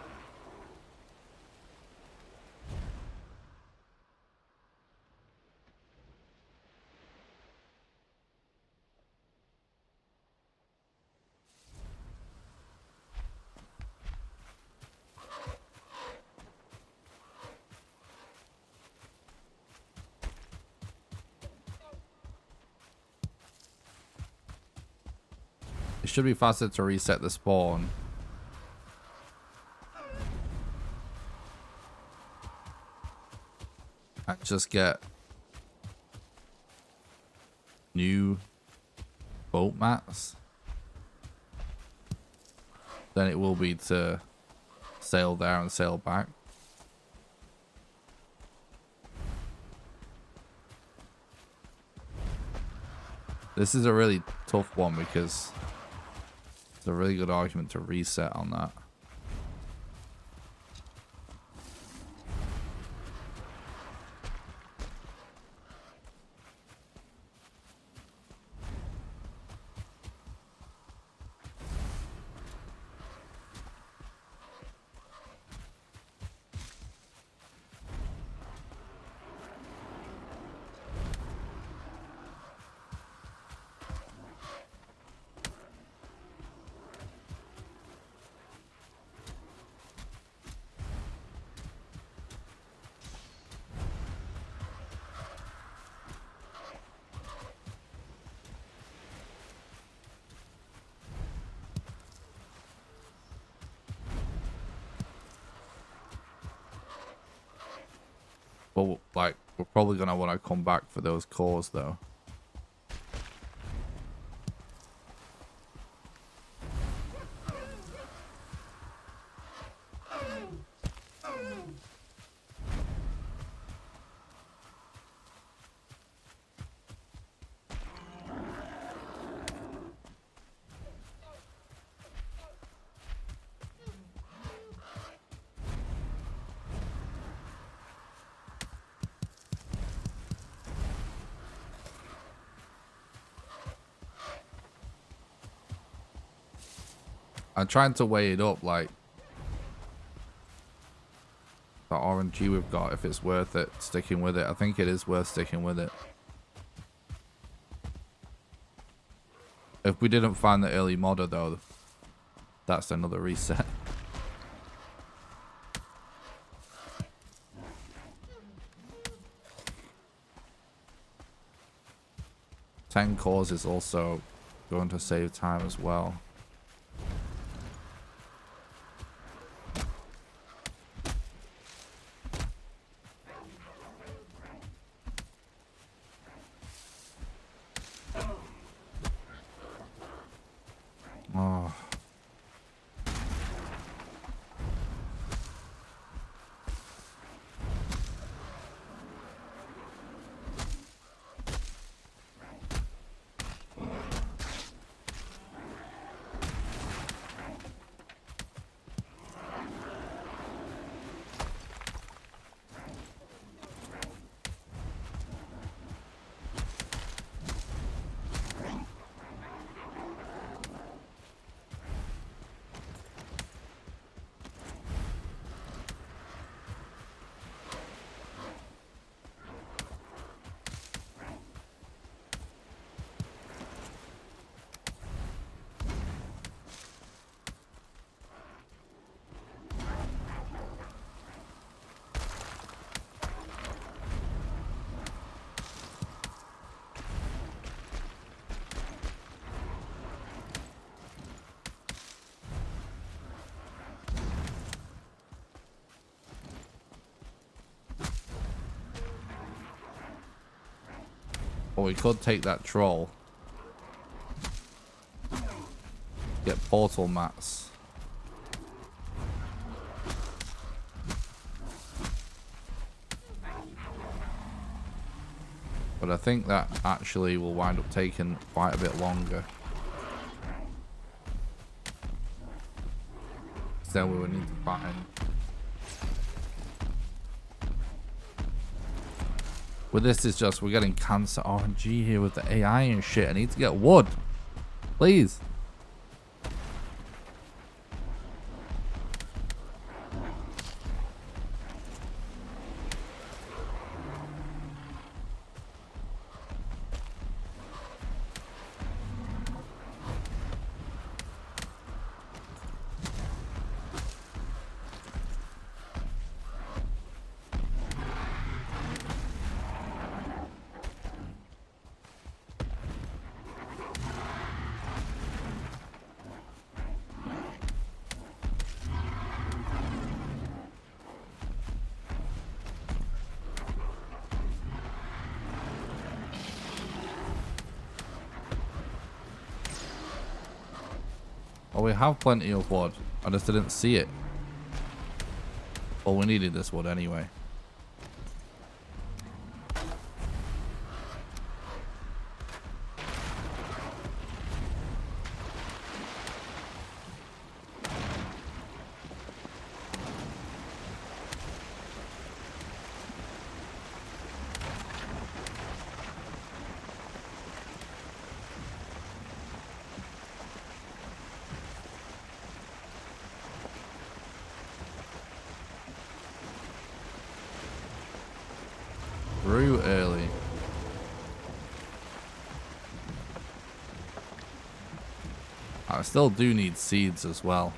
It should be faster to reset the spawn. And just get new boat mats. Then it will be to sail there and sail back. This is a really tough one because it's a really good argument to reset on that. But like, we're probably gonna want to come back for those cores though. I'm trying to weigh it up, like the RNG we've got, if it's worth it sticking with it. I think it is worth sticking with it. If we didn't find the early modder though, that's another reset. Ten cores is also going to save time as well. Oh. Or we could take that troll. Get portal mats. But I think that actually will wind up taking quite a bit longer. So we would need to find. With this is just, we're getting cancer RNG here with the AI and shit. I need to get wood. Please. Well, we have plenty of wood. I just didn't see it. Well, we needed this wood anyway. Brew early. I still do need seeds as well.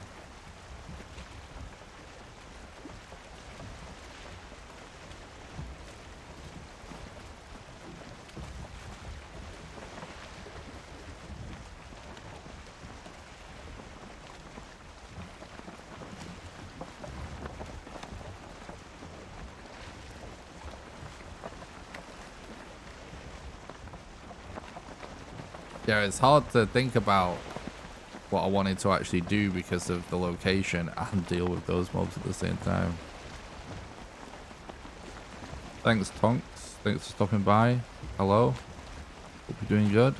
Yeah, it's hard to think about what I wanted to actually do because of the location and deal with those mobs at the same time. Thanks, Tonks. Thanks for stopping by. Hello. Hope you're doing good.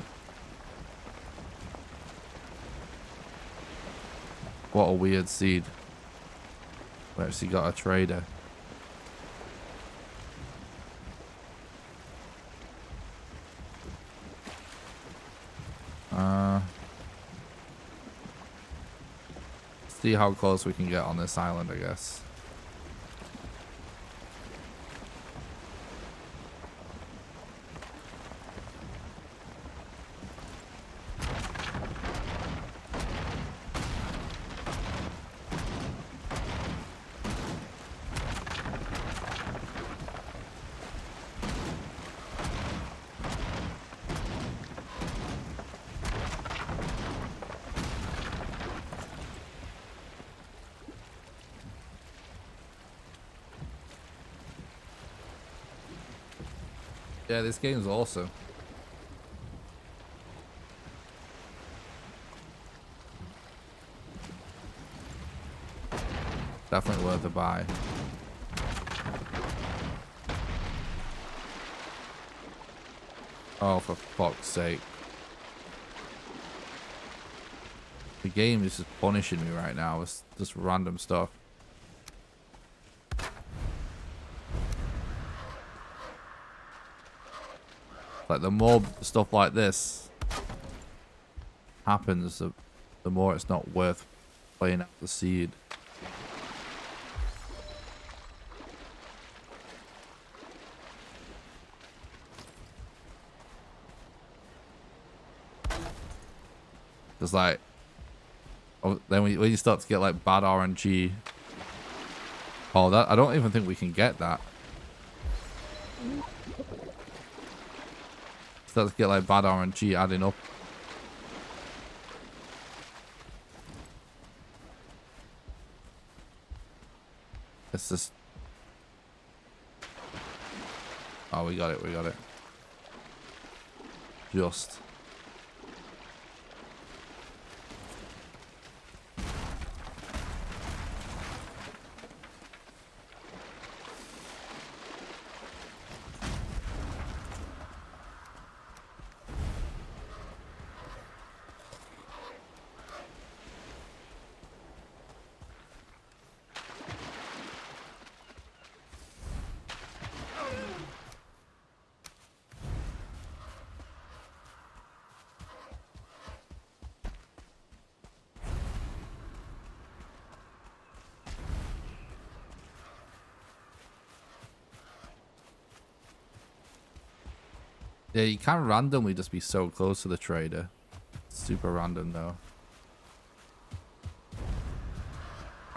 What a weird seed. We actually got a trader. See how close we can get on this island, I guess. Yeah, this game's awesome. Definitely worth a buy. Oh, for fuck's sake. The game is just punishing me right now with just random stuff. Like, the more stuff like this happens, the more it's not worth playing out the seed. It's like, oh, then when you start to get like bad RNG. Oh, that I don't even think we can get that. Start to get like bad RNG adding up. It's just. Oh, we got it. We got it. Just. Yeah, you can randomly just be so close to the trader. Super random though.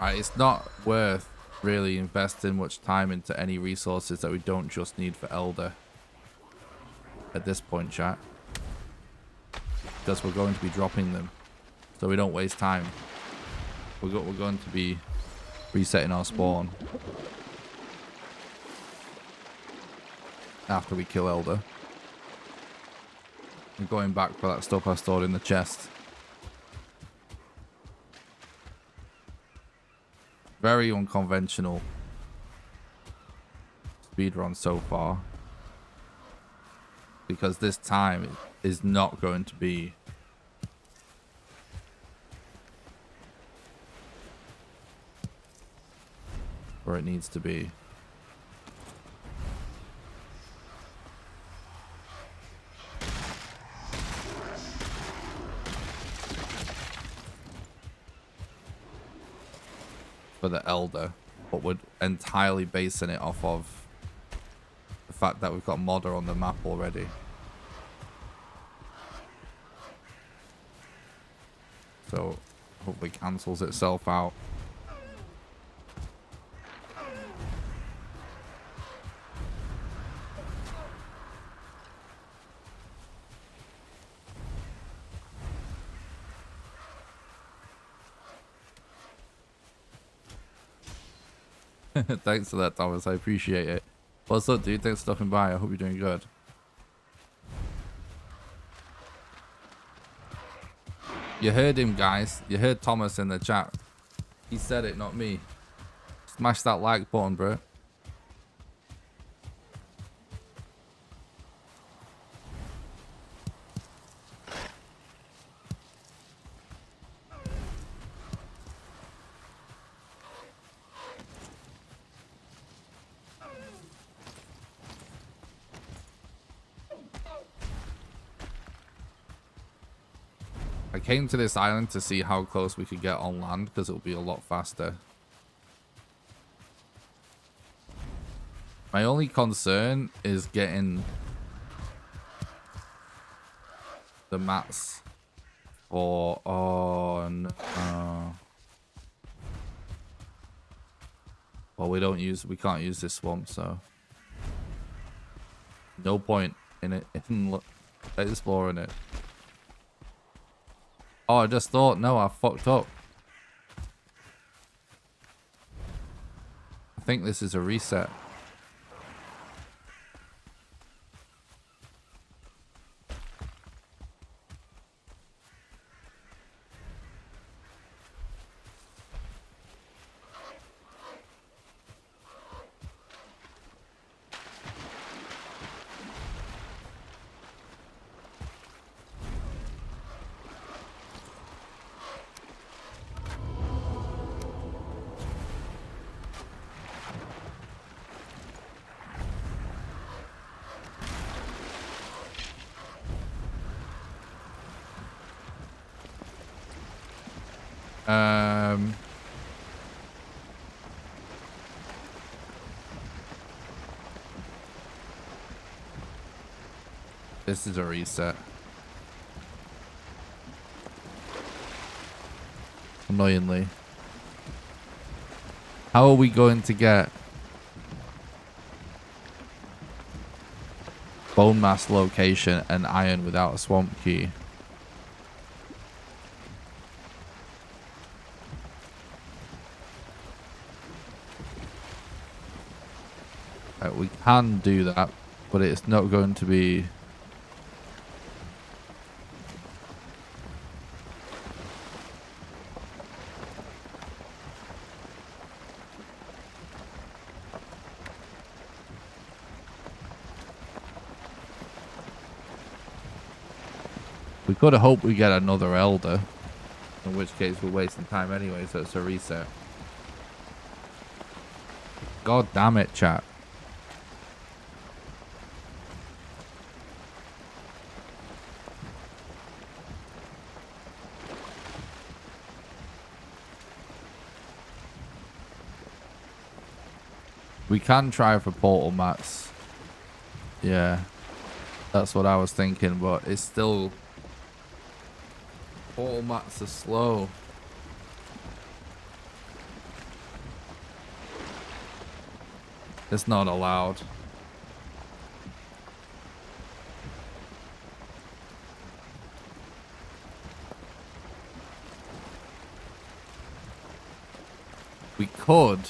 Alright, it's not worth really investing much time into any resources that we don't just need for Elder. At this point, chat. Because we're going to be dropping them. So we don't waste time. We're going to be resetting our spawn. After we kill Elder. And going back for that stuff I stored in the chest. Very unconventional speedrun so far. Because this time is not going to be where it needs to be. For the Elder, but we're entirely basing it off of the fact that we've got Modder on the map already. So hopefully cancels itself out. Thanks for that, Thomas. I appreciate it. What's up, dude? Thanks for stopping by. I hope you're doing good. You heard him, guys. You heard Thomas in the chat. He said it, not me. Smash that like button, bro. I came to this island to see how close we could get on land because it'll be a lot faster. My only concern is getting the mats for... Oh, no. Well, we can't use this swamp, so... No point in it, in exploring it. Oh, I just thought, no, I fucked up. I think this is a reset. This is a reset. Annoyingly. How are we going to get bone mass location and iron without a swamp key? We can do that, but it's not going to be... We could have hoped we get another elder, in which case we're wasting time anyway, so it's a reset. God damn it, chat. We can try for portal mats. Yeah, that's what I was thinking, but it's still... Portal mats are slow. It's not allowed. We could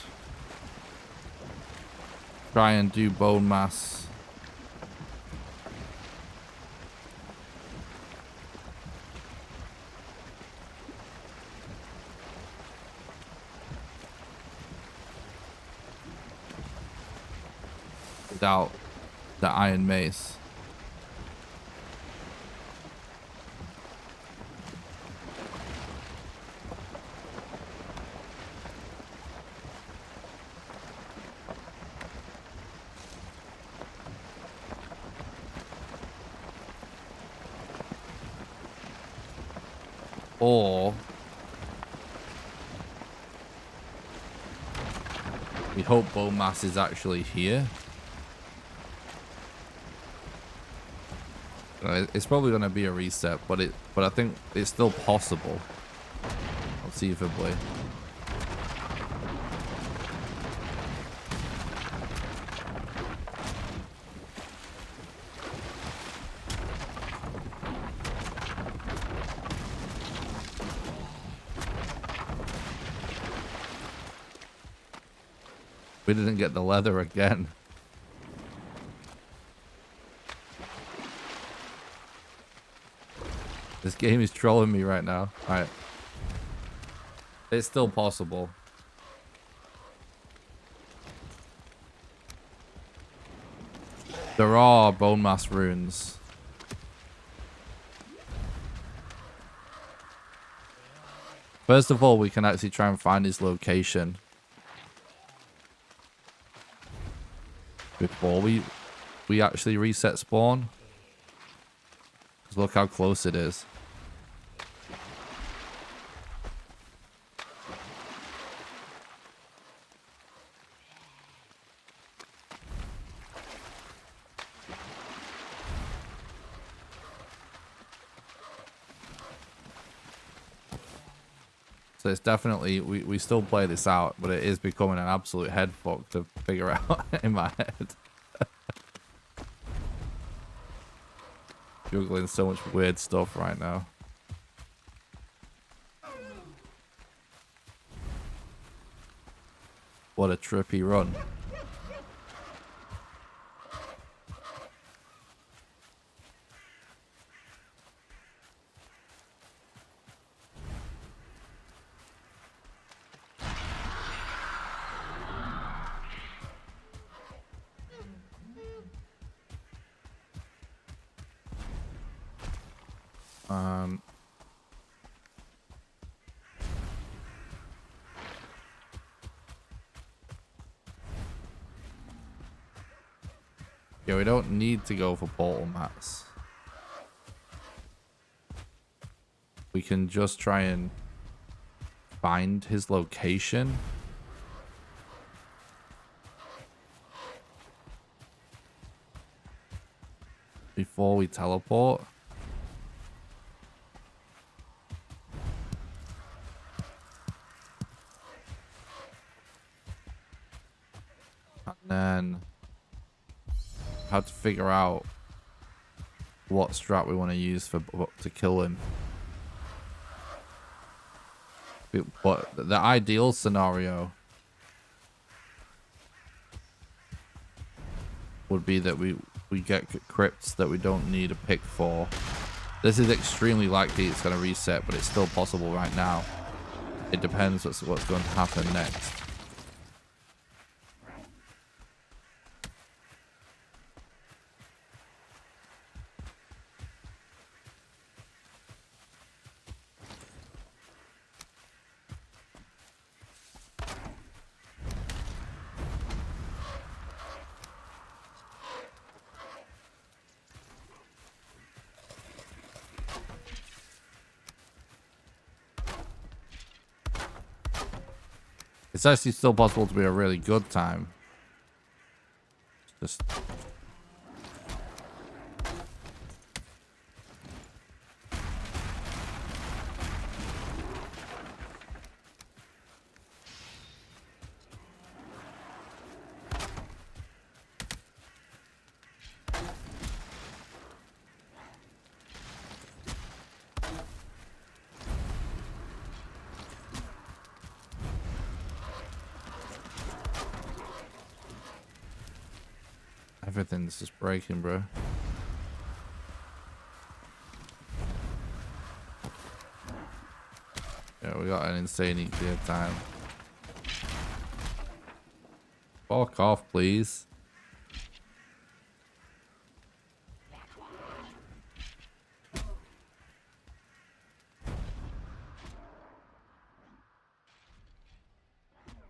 try and do bone mass. Without the iron mace. Or we hope bone mass is actually here. It's probably going to be a reset, but I think it's still possible. Conceivably. We didn't get the leather again. This game is trolling me right now. Alright. It's still possible. There are bone mass runes. First of all, we can actually try and find his location before we actually reset spawn. Because look how close it is. So it's definitely, we still play this out, but it is becoming an absolute head fuck to figure out in my head. Juggling so much weird stuff right now. What a trippy run. Yeah, we don't need to go for portal mats. We can just try and find his location. Before we teleport. And then have to figure out what strat we want to use to kill him. But the ideal scenario would be that we get crypts that we don't need a pick for. This is extremely likely it's going to reset, but it's still possible right now. It depends what's going to happen next. It's actually still possible to be a really good time. Just everything's just breaking, bro. Yeah, we got an insanely clear time. Fuck off, please.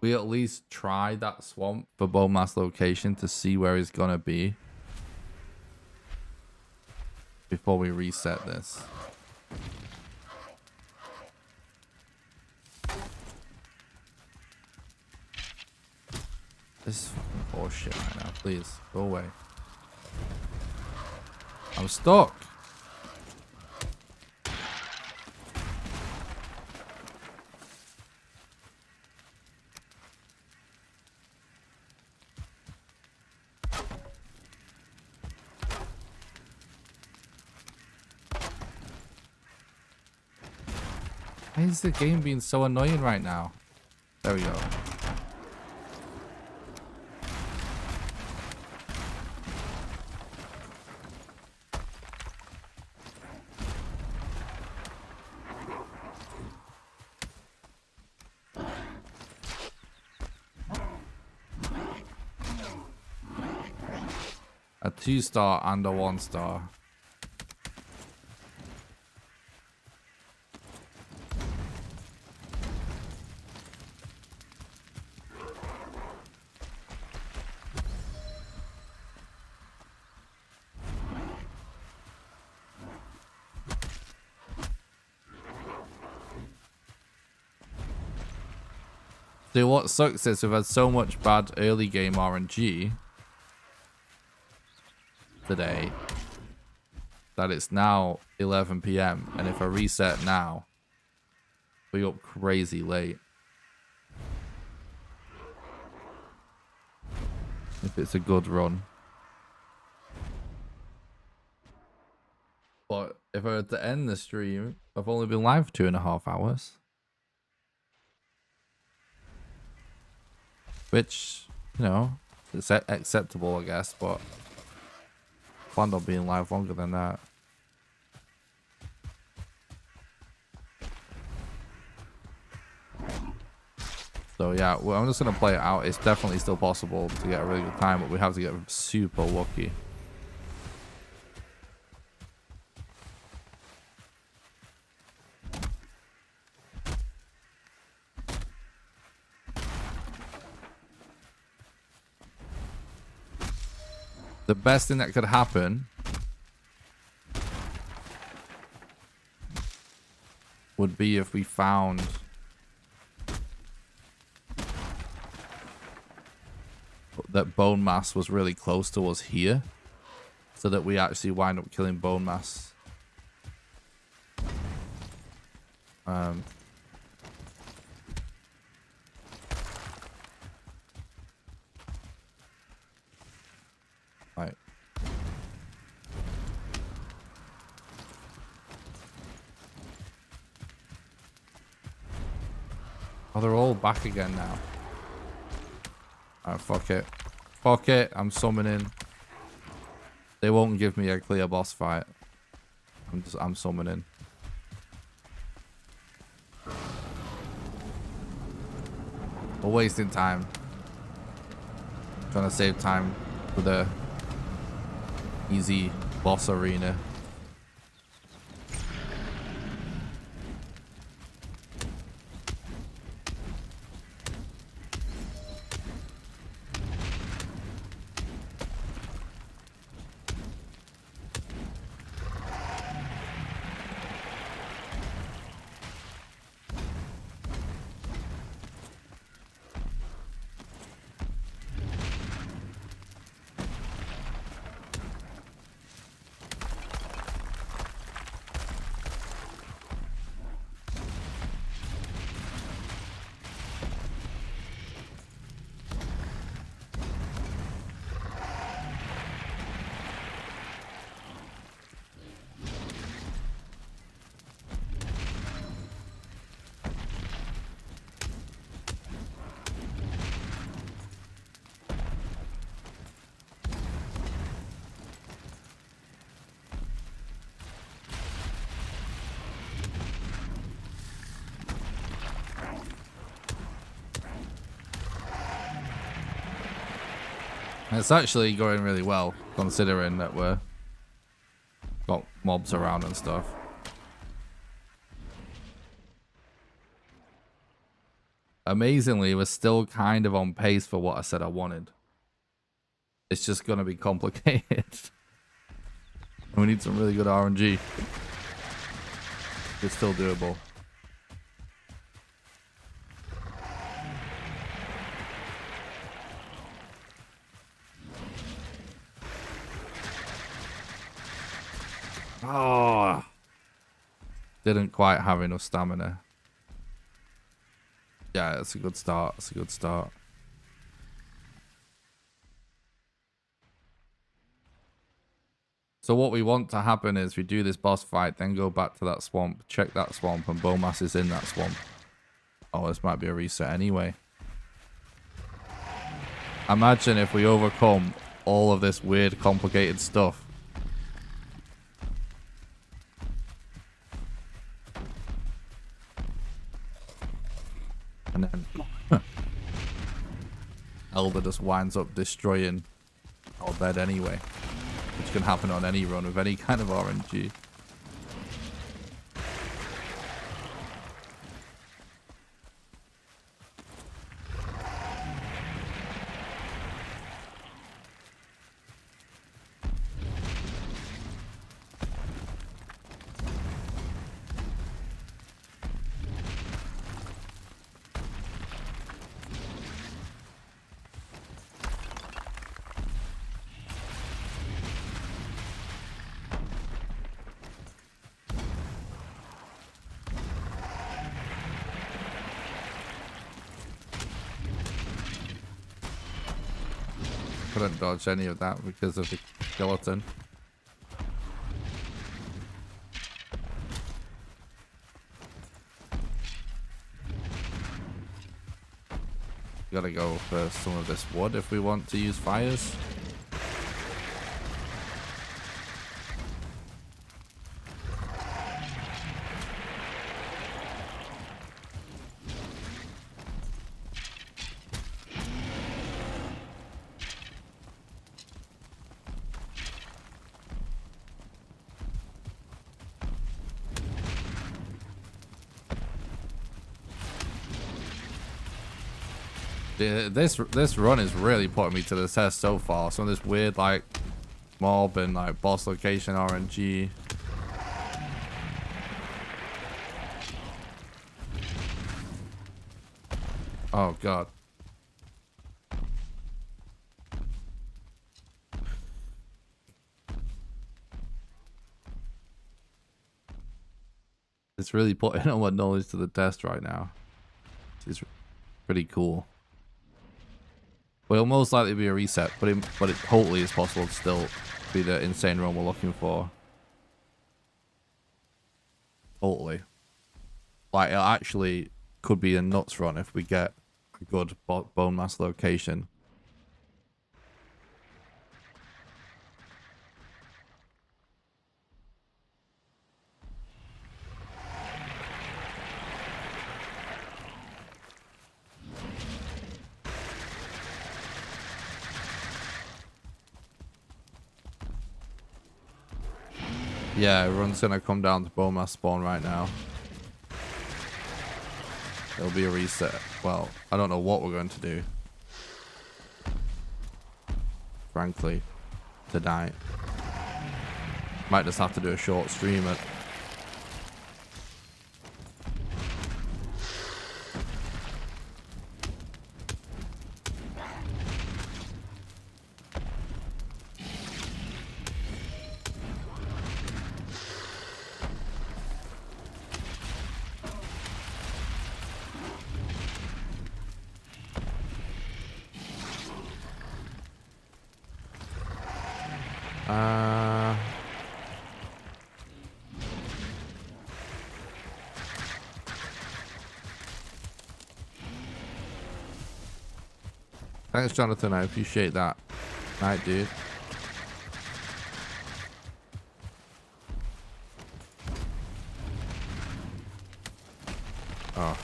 We at least try that swamp for bone mass location to see where he's gonna be before we reset this. This is fucking horseshit right now. Please, go away. I'm stuck. Why is the game being so annoying right now? There we go. A 2-star and a 1-star. See, what sucks is we've had so much bad early game RNG today that it's now 11 PM, and if I reset now, we up crazy late. If it's a good run. But if I were to end the stream, I've only been live for 2.5 hours. Which, you know, it's acceptable, I guess, but I planned on being live longer than that. So yeah, well, I'm just going to play it out. It's definitely still possible to get a really good time, but we have to get super lucky. The best thing that could happen would be if we found that bone mass was really close to us here, so that we actually wind up killing bone mass. Right. Oh, they're all back again now. Alright, fuck it. Fuck it, I'm summoning. They won't give me a clear boss fight. I'm summoning. We're wasting time. Trying to save time for the easy boss arena. It's actually going really well, considering that we're got mobs around and stuff. Amazingly, we're still kind of on pace for what I said I wanted. It's just going to be complicated. We need some really good RNG. It's still doable. Oh, didn't quite have enough stamina. Yeah, it's a good start. It's a good start. So what we want to happen is we do this boss fight, then go back to that swamp, check that swamp, and bone mass is in that swamp. Oh, this might be a reset anyway. Imagine if we overcome all of this weird, complicated stuff. And then Elder just winds up destroying our bed anyway. which can happen on any run with any kind of RNG. Couldn't dodge any of that because of the skeleton. Gotta go for some of this wood if we want to use fires. This run is really putting me to the test so far. Some of this weird like mob and like boss location RNG. Oh god. It's really putting all my knowledge to the test right now. It's pretty cool. But it'll most likely be a reset, but it totally is possible to still be the insane run we're looking for. Totally. Like, it actually could be a nuts run if we get a good bone mass location. Yeah, everyone's gonna come down to bone mass spawn right now. It'll be a reset. Well, I don't know what we're going to do, frankly, tonight. Might just have to do a short stream at thanks, Jonathan. I appreciate that. Night, dude. Oh.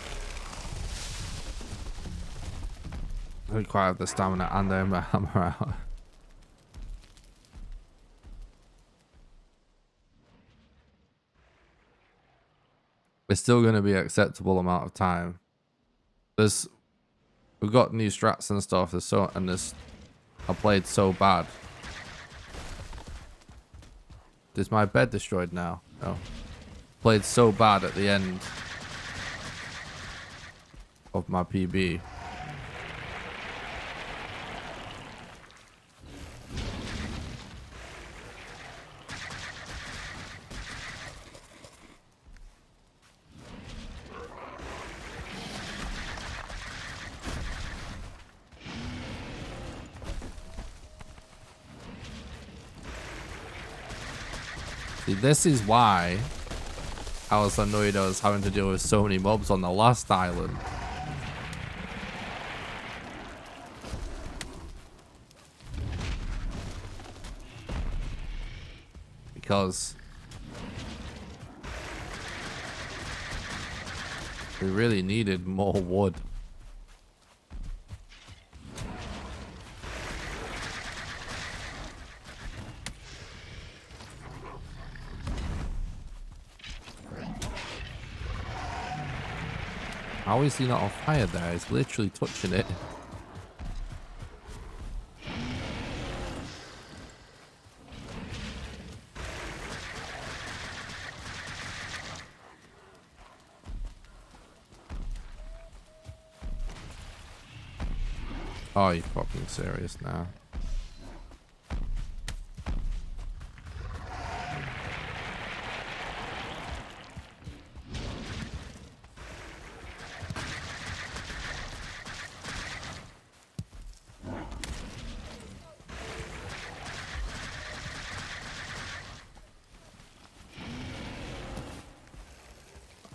I don't quite have the stamina and the hammer out. It's still going to be an acceptable amount of time. We've got new strats and stuff. I played so bad. Is my bed destroyed now? No. Played so bad at the end of my PB. See, this is why I was annoyed I was having to deal with so many mobs on the last island. Because we really needed more wood. How is he not on fire there? He's literally touching it. Oh, you're fucking serious now.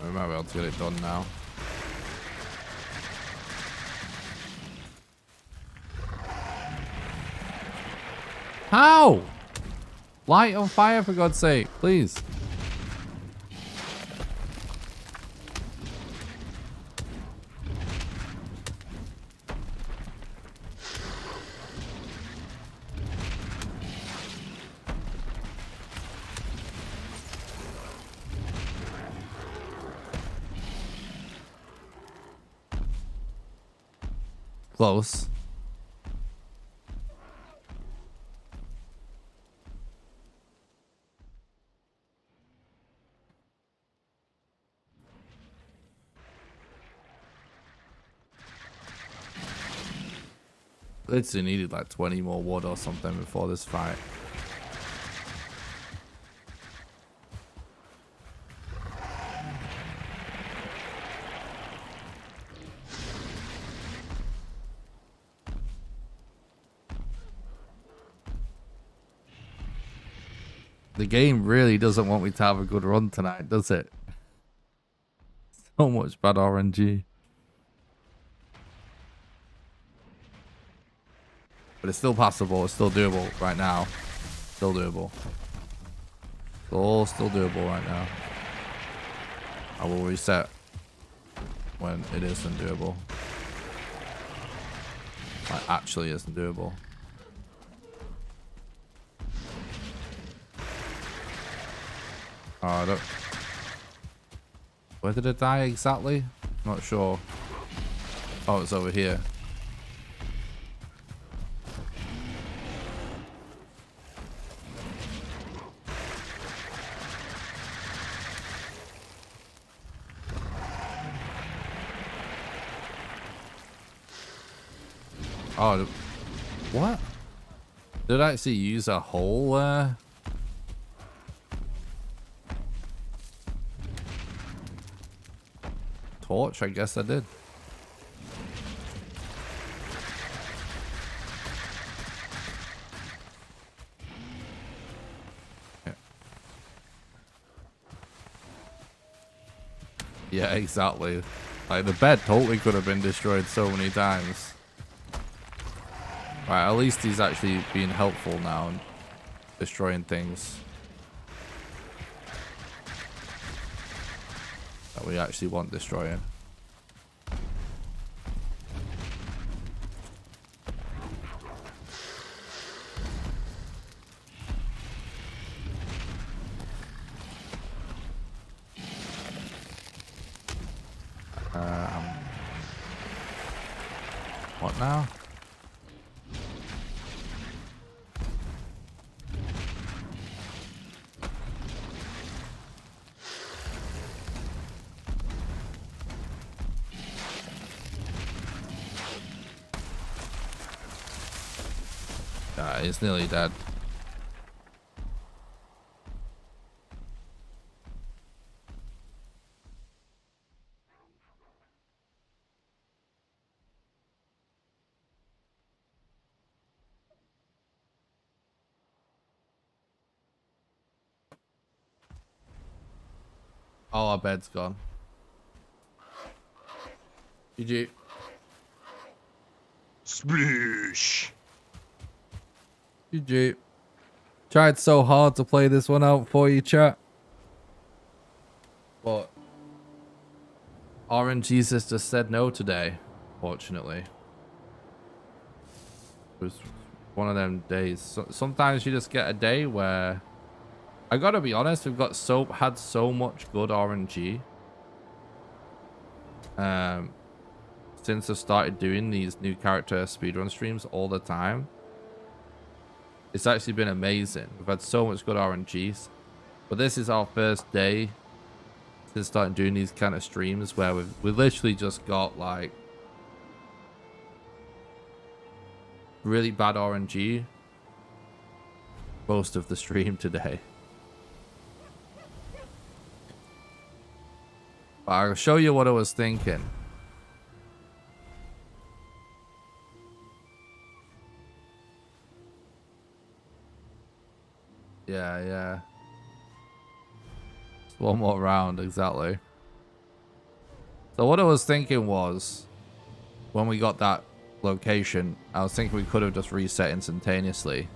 We might be able to get it done now. How? Light on fire, for God's sake, please. Close. Literally needed like 20 more wood or something before this fight. The game really doesn't want me to have a good run tonight, does it? So much bad RNG. But it's still passable, it's still doable right now. Still doable. Still doable right now. I will reset when it isn't doable. Like, actually isn't doable. Oh, I don't... Where did it die exactly? Not sure. Oh, it's over here. Oh, what? Did I actually use a hole there? Torch? I guess I did. Yeah, exactly. Like, the bed totally could have been destroyed so many times. Right, at least he's actually being helpful now and destroying things that we actually want destroying. What now? He's nearly dead. Oh, our bed's gone. GG. Splish. GG. Tried so hard to play this one out for you, chat. But RNG sister said no today, fortunately. It was one of them days. Sometimes you just get a day where, I gotta be honest, we've got had so much good RNG since I've started doing these new character speedrun streams all the time. It's actually been amazing. We've had so much good RNGs. But this is our first day since starting doing these kind of streams where we've literally just got like really bad RNG most of the stream today. But I'll show you what I was thinking. Yeah. One more round, exactly. So what I was thinking was, when we got that location, I was thinking we could have just reset instantaneously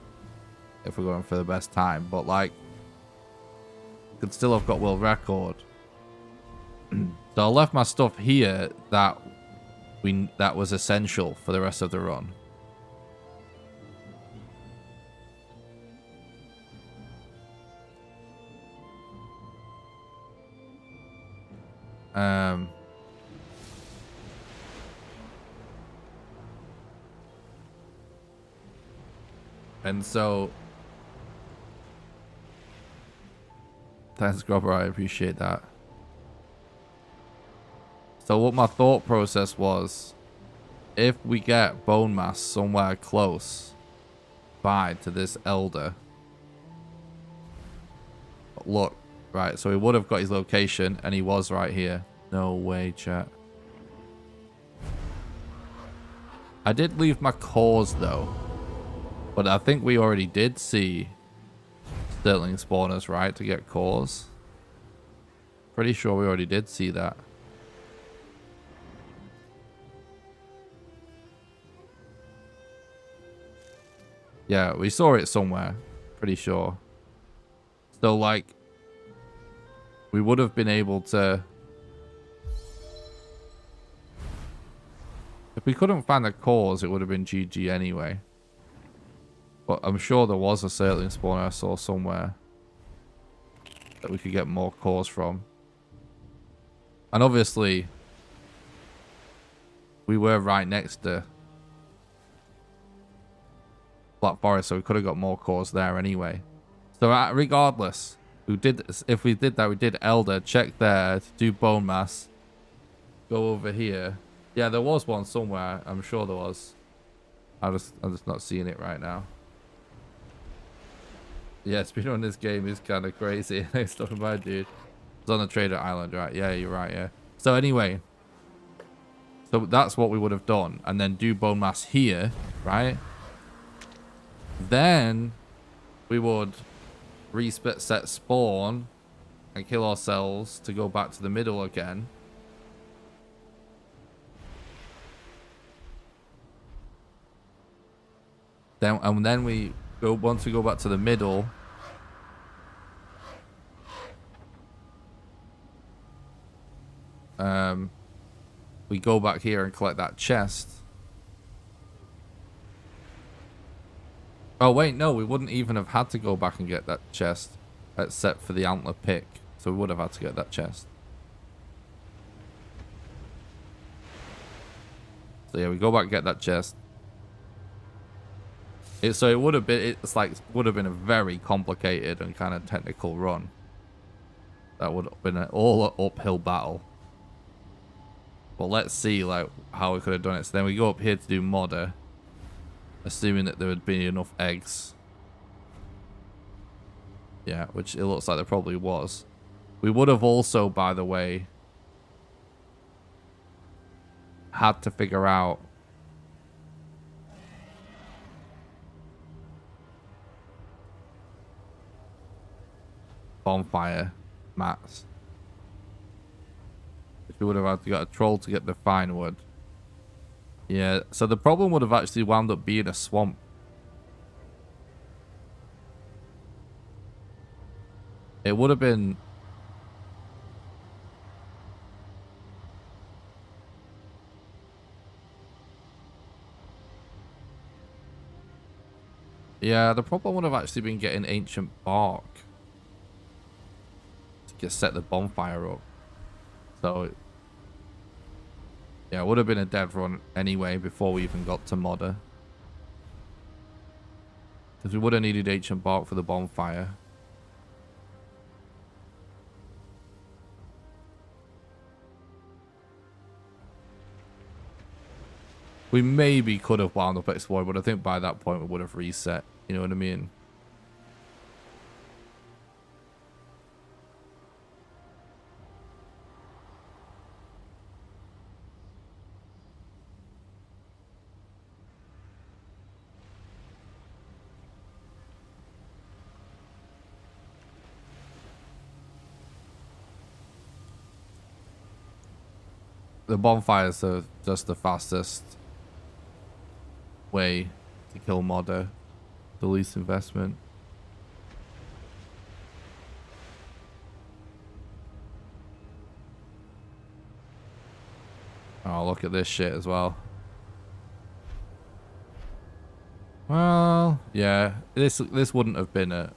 if we're going for the best time, but like, could still have got world record. So I left my stuff here that was essential for the rest of the run. And so thanks, Grubber, I appreciate that. So what my thought process was, if we get bone mass somewhere close by to this elder. Look, right, so he would have got his location and he was right here. No way, chat. I did leave my cores though. But I think we already did see Sterling spawners, right, to get cores. Pretty sure we already did see that. Yeah, we saw it somewhere. Pretty sure. So, like, we would have been able to... If we couldn't find the cores, it would have been GG anyway. But I'm sure there was a Sterling spawner I saw somewhere that we could get more cores from. And obviously, we were right next to Black Forest, so we could have got more cores there anyway. So regardless, if we did that, we did Elder, check there to do bone mass, go over here. Yeah, there was one somewhere. I'm sure there was. I'm just not seeing it right now. Yeah, speedrun this game is kind of crazy. It's talking about, dude. It's on the Trader Island, right? Yeah, you're right, yeah. So anyway, so that's what we would have done. And then do bone mass here, right? Then we would reset spawn and kill ourselves to go back to the middle again. Then we go, once we go back to the middle, we go back here and collect that chest. Oh wait, no, we wouldn't even have had to go back and get that chest except for the antler pick, so we would have had to get that chest. So yeah, we go back and get that chest. So it would have been, would have been a very complicated and kind of technical run. That would have been an all uphill battle. But let's see like how we could have done it. So then we go up here to do modder, assuming that there would be enough eggs. Yeah, which it looks like there probably was. We would have also, by the way, had to figure out bonfire mats. Which we would have had to get a troll to get the fine wood. Yeah, so the problem would have actually wound up being a swamp. It would have been... Yeah, the problem would have actually been getting ancient bark to set the bonfire up. So Yeah, it would have been a dead run anyway before we even got to modder. Because we would have needed ancient bark for the bonfire. We maybe could have wound up exploring, but I think by that point we would have reset. You know what I mean? The bonfires are just the fastest way to kill modder. The least investment. Oh, look at this shit as well. Well, yeah, this wouldn't have been a...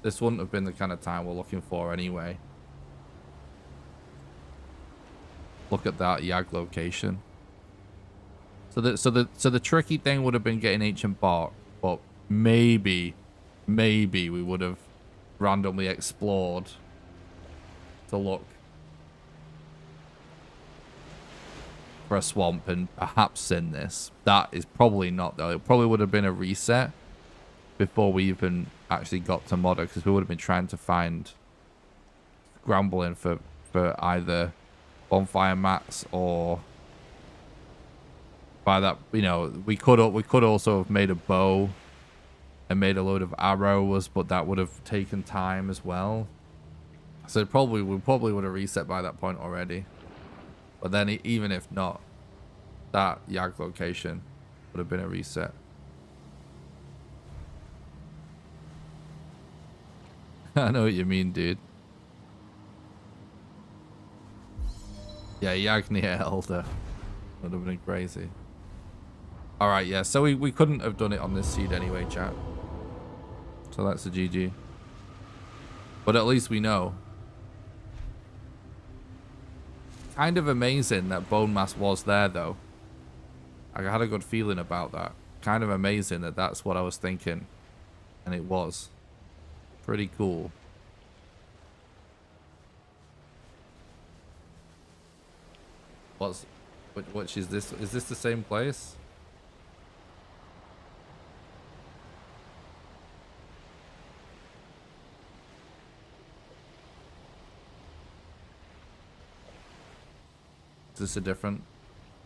This wouldn't have been the kind of time we're looking for anyway. Look at that Yag location. So the tricky thing would have been getting ancient bark, but maybe we would have randomly explored to look for a swamp and perhaps seen this. That is probably not though. It probably would have been a reset before we even actually got to modder, because we would have been trying to find scrambling for either bonfire mats, or by that, you know, we could also have made a bow and made a load of arrows, but that would have taken time as well. So we probably would have reset by that point already. But then even if not, that Yag location would have been a reset. I know what you mean, dude. Yeah, Yag near Elder would have been crazy. Alright, yeah, so we couldn't have done it on this seed anyway, chat. So that's a GG. But at least we know. Kind of amazing that bone mass was there, though. I had a good feeling about that. Kind of amazing that that's what I was thinking. And it was. Pretty cool. Which is this? Is this the same place? Is this a different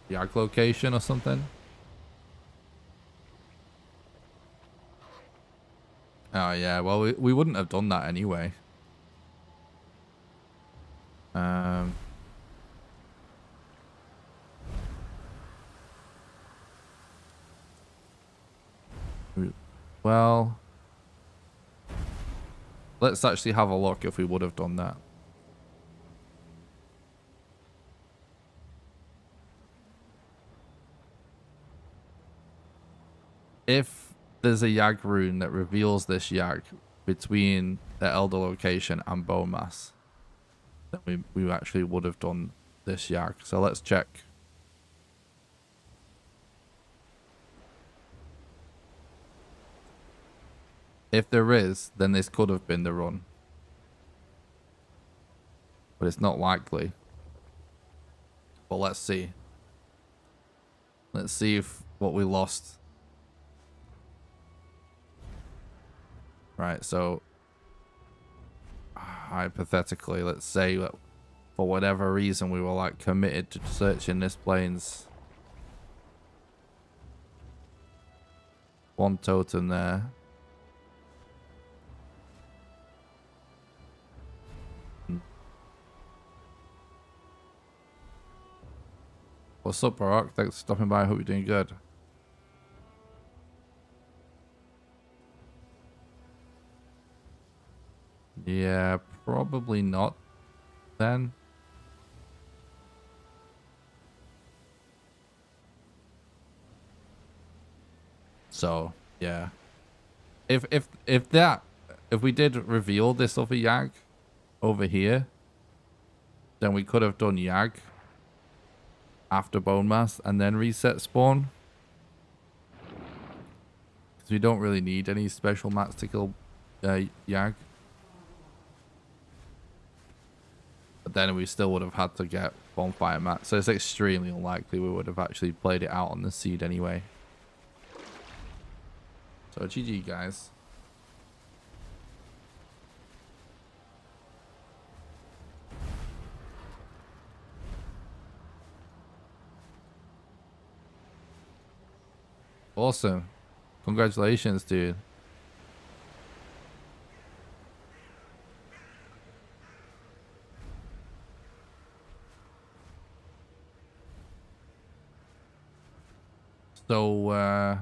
Yag location or something? Oh yeah, well we wouldn't have done that anyway. Well, let's actually have a look if we would have done that. If there's a Yag rune that reveals this Yag between the Elder location and bone mass, then we actually would have done this Yag. So let's check. If there is, then this could have been the run. But it's not likely. But let's see. Let's see if what we lost. Right, so hypothetically, let's say that for whatever reason we were like committed to searching this plains. One totem there. What's up, Barack? Thanks for stopping by. I hope you're doing good. Yeah, probably not then. So, yeah. If we did reveal this other Yag over here, then we could have done Yag after Bone Mass and then reset spawn. Because we don't really need any special mats to kill Yag. But then we still would have had to get bonfire mats. So it's extremely unlikely we would have actually played it out on the seed anyway. So GG, guys. Awesome. Congratulations, dude. So,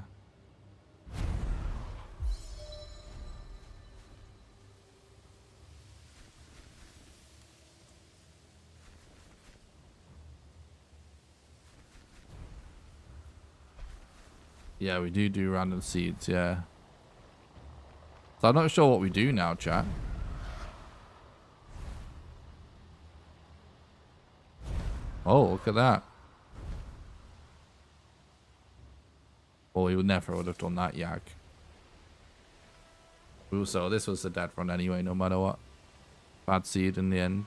yeah, we do random seeds, yeah. So I'm not sure what we do now, chat. Oh, look at that. Well, we would never would have done that, Yak. So this was a dead run anyway, no matter what. Bad seed in the end.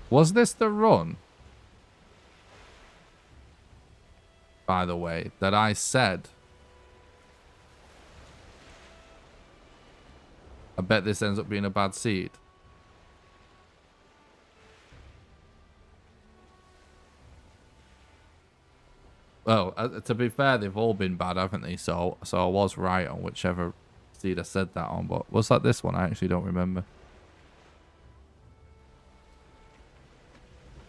Was this the run? By the way, that I said. I bet this ends up being a bad seed. Well, to be fair, they've all been bad, haven't they? So I was right on whichever seed I said that on. But was that this one? I actually don't remember.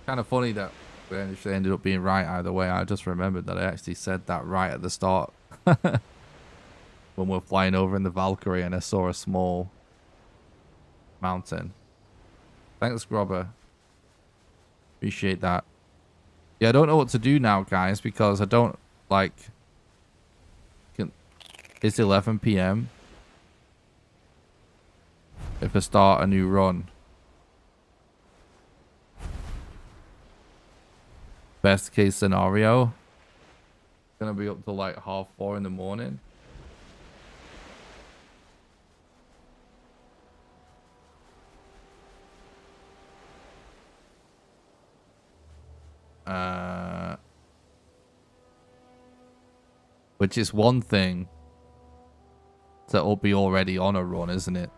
Kind of funny that we actually ended up being right either way. I just remembered that I actually said that right at the start. When we're flying over in the Valkyrie and I saw a small mountain. Thanks, Grobber. Appreciate that. Yeah, I don't know what to do now, guys, because I don't, like... It's 11 PM. If I start a new run. Best case scenario. Gonna be up to like 4:30 in the morning. Which is one thing that will be already on a run, isn't it?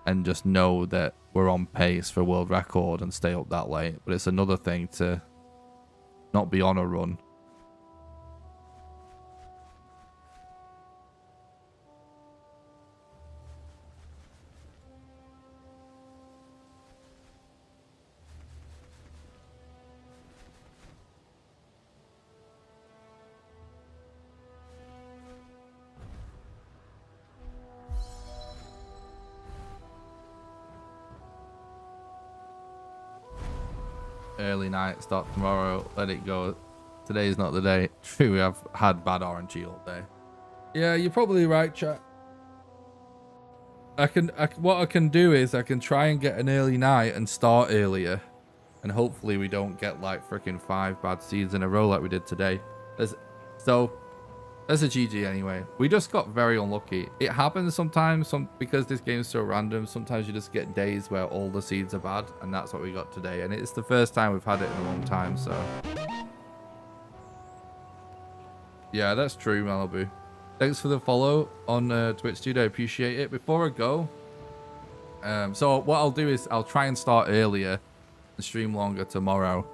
And just know that we're on pace for world record and stay up that late. But it's another thing to not be on a run. Early night, start tomorrow, let it go. Today's not the day. True, we have had bad RNG all day. Yeah, you're probably right, chat. What I can do is I can try and get an early night and start earlier. And hopefully we don't get like freaking 5 bad seeds in a row like we did today. That's a GG anyway. We just got very unlucky. It happens sometimes because this game is so random. Sometimes you just get days where all the seeds are bad, and that's what we got today. And it's the first time we've had it in a long time, so yeah, that's true, Malibu. Thanks for the follow on Twitch, dude. I appreciate it. Before I go, so what I'll do is I'll try and start earlier and stream longer tomorrow,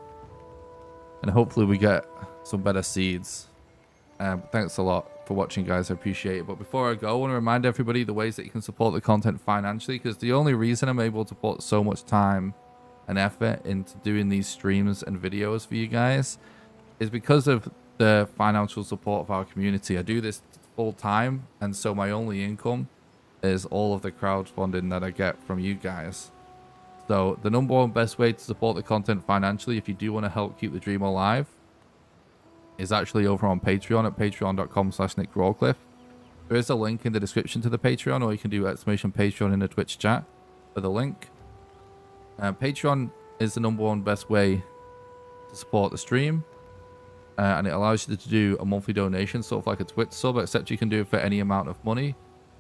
and hopefully we get some better seeds. Thanks a lot for watching, guys. I appreciate it. But before I go, I want to remind everybody the ways that you can support the content financially, because the only reason I'm able to put so much time and effort into doing these streams and videos for you guys is because of the financial support of our community. I do this full time, and so my only income is all of the crowdfunding that I get from you guys. So the number one best way to support the content financially, if you do want to help keep the dream alive, is actually over on Patreon at patreon.com/NickRawcliffe. There is a link in the description to the Patreon, or you can do !Patreon in the Twitch chat for the link. Patreon is the #1 best way to support the stream. And it allows you to do a monthly donation, sort of like a Twitch sub, except you can do it for any amount of money,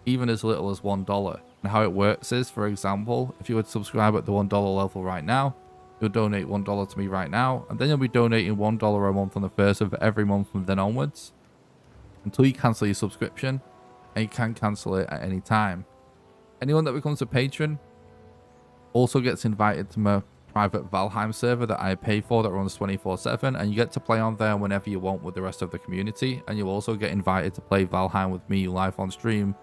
even as little as $1. And how it works is, for example, if you would subscribe at the $1 level right now, you'll donate $1 to me right now, and then you'll be donating $1 a month on the first of every month from then onwards, until you cancel your subscription, and you can cancel it at any time. Anyone that becomes a patron also gets invited to my private Valheim server that I pay for, that runs 24/7, and you get to play on there whenever you want with the rest of the community, and you'll also get invited to play Valheim with me live on stream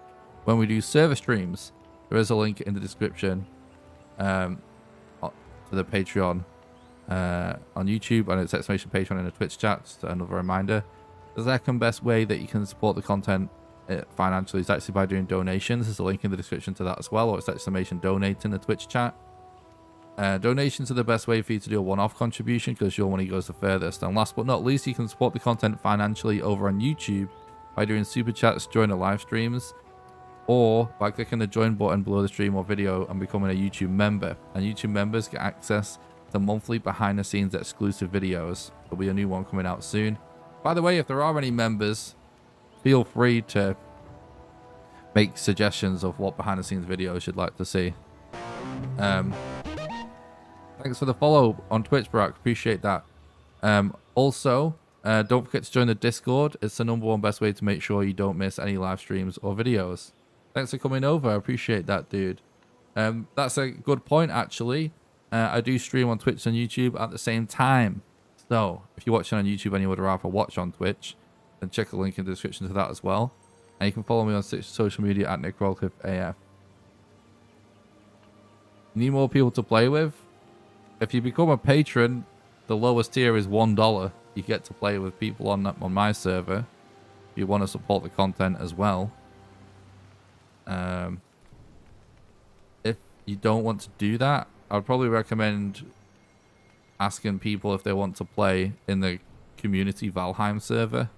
when we do server streams. There is a link in the description to the Patreon on YouTube, and it's !Patreon in the Twitch chat. Just another reminder. The second best way that you can support the content financially is actually by doing donations. There's a link in the description to that as well, or it's !Donate in the Twitch chat. Donations are the best way for you to do a one-off contribution, because your money goes the furthest. And last but not least, you can support the content financially over on YouTube by doing super chats during the live streams, or by clicking the join button below the stream or video and becoming a YouTube member. And YouTube members get access to monthly behind the scenes exclusive videos. There'll be a new one coming out soon. By the way, if there are any members, feel free to make suggestions of what behind the scenes videos you'd like to see. Thanks for the follow on Twitch, Barack. Appreciate that. Also, don't forget to join the Discord. It's the #1 best way to make sure you don't miss any live streams or videos. Thanks for coming over. I appreciate that, dude. That's a good point, actually. I do stream on Twitch and YouTube at the same time. So, if you're watching on YouTube and you would rather watch on Twitch, then check the link in the description to that as well. And you can follow me on social media at NickRollcliffeAF. Need more people to play with? If you become a patron, the lowest tier is $1. You get to play with people on my server. If you want to support the content as well. If you don't want to do that, I would probably recommend asking people if they want to play in the community Valheim server.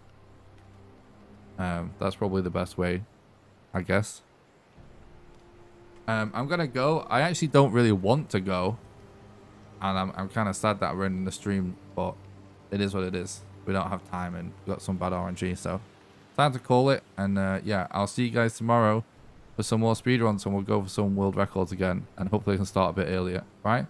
That's probably the best way, I guess. I'm gonna go. I actually don't really want to go, and I'm kind of sad that we're in the stream, but it is what it is. We don't have time, and we've got some bad RNG, so time to call it. And yeah, I'll see you guys tomorrow for some more speedruns, and we'll go for some world records again, and hopefully we can start a bit earlier. Right?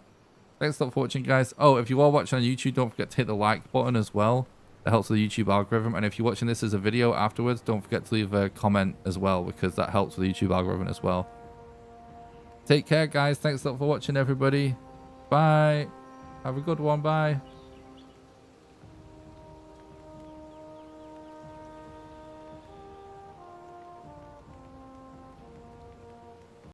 Thanks a lot for watching, guys. Oh, if you are watching on YouTube, don't forget to hit the like button as well. That helps with the YouTube algorithm. And if you're watching this as a video afterwards, don't forget to leave a comment as well, because that helps with the YouTube algorithm as well. Take care, guys. Thanks a lot for watching, everybody. Bye. Have a good one. Bye.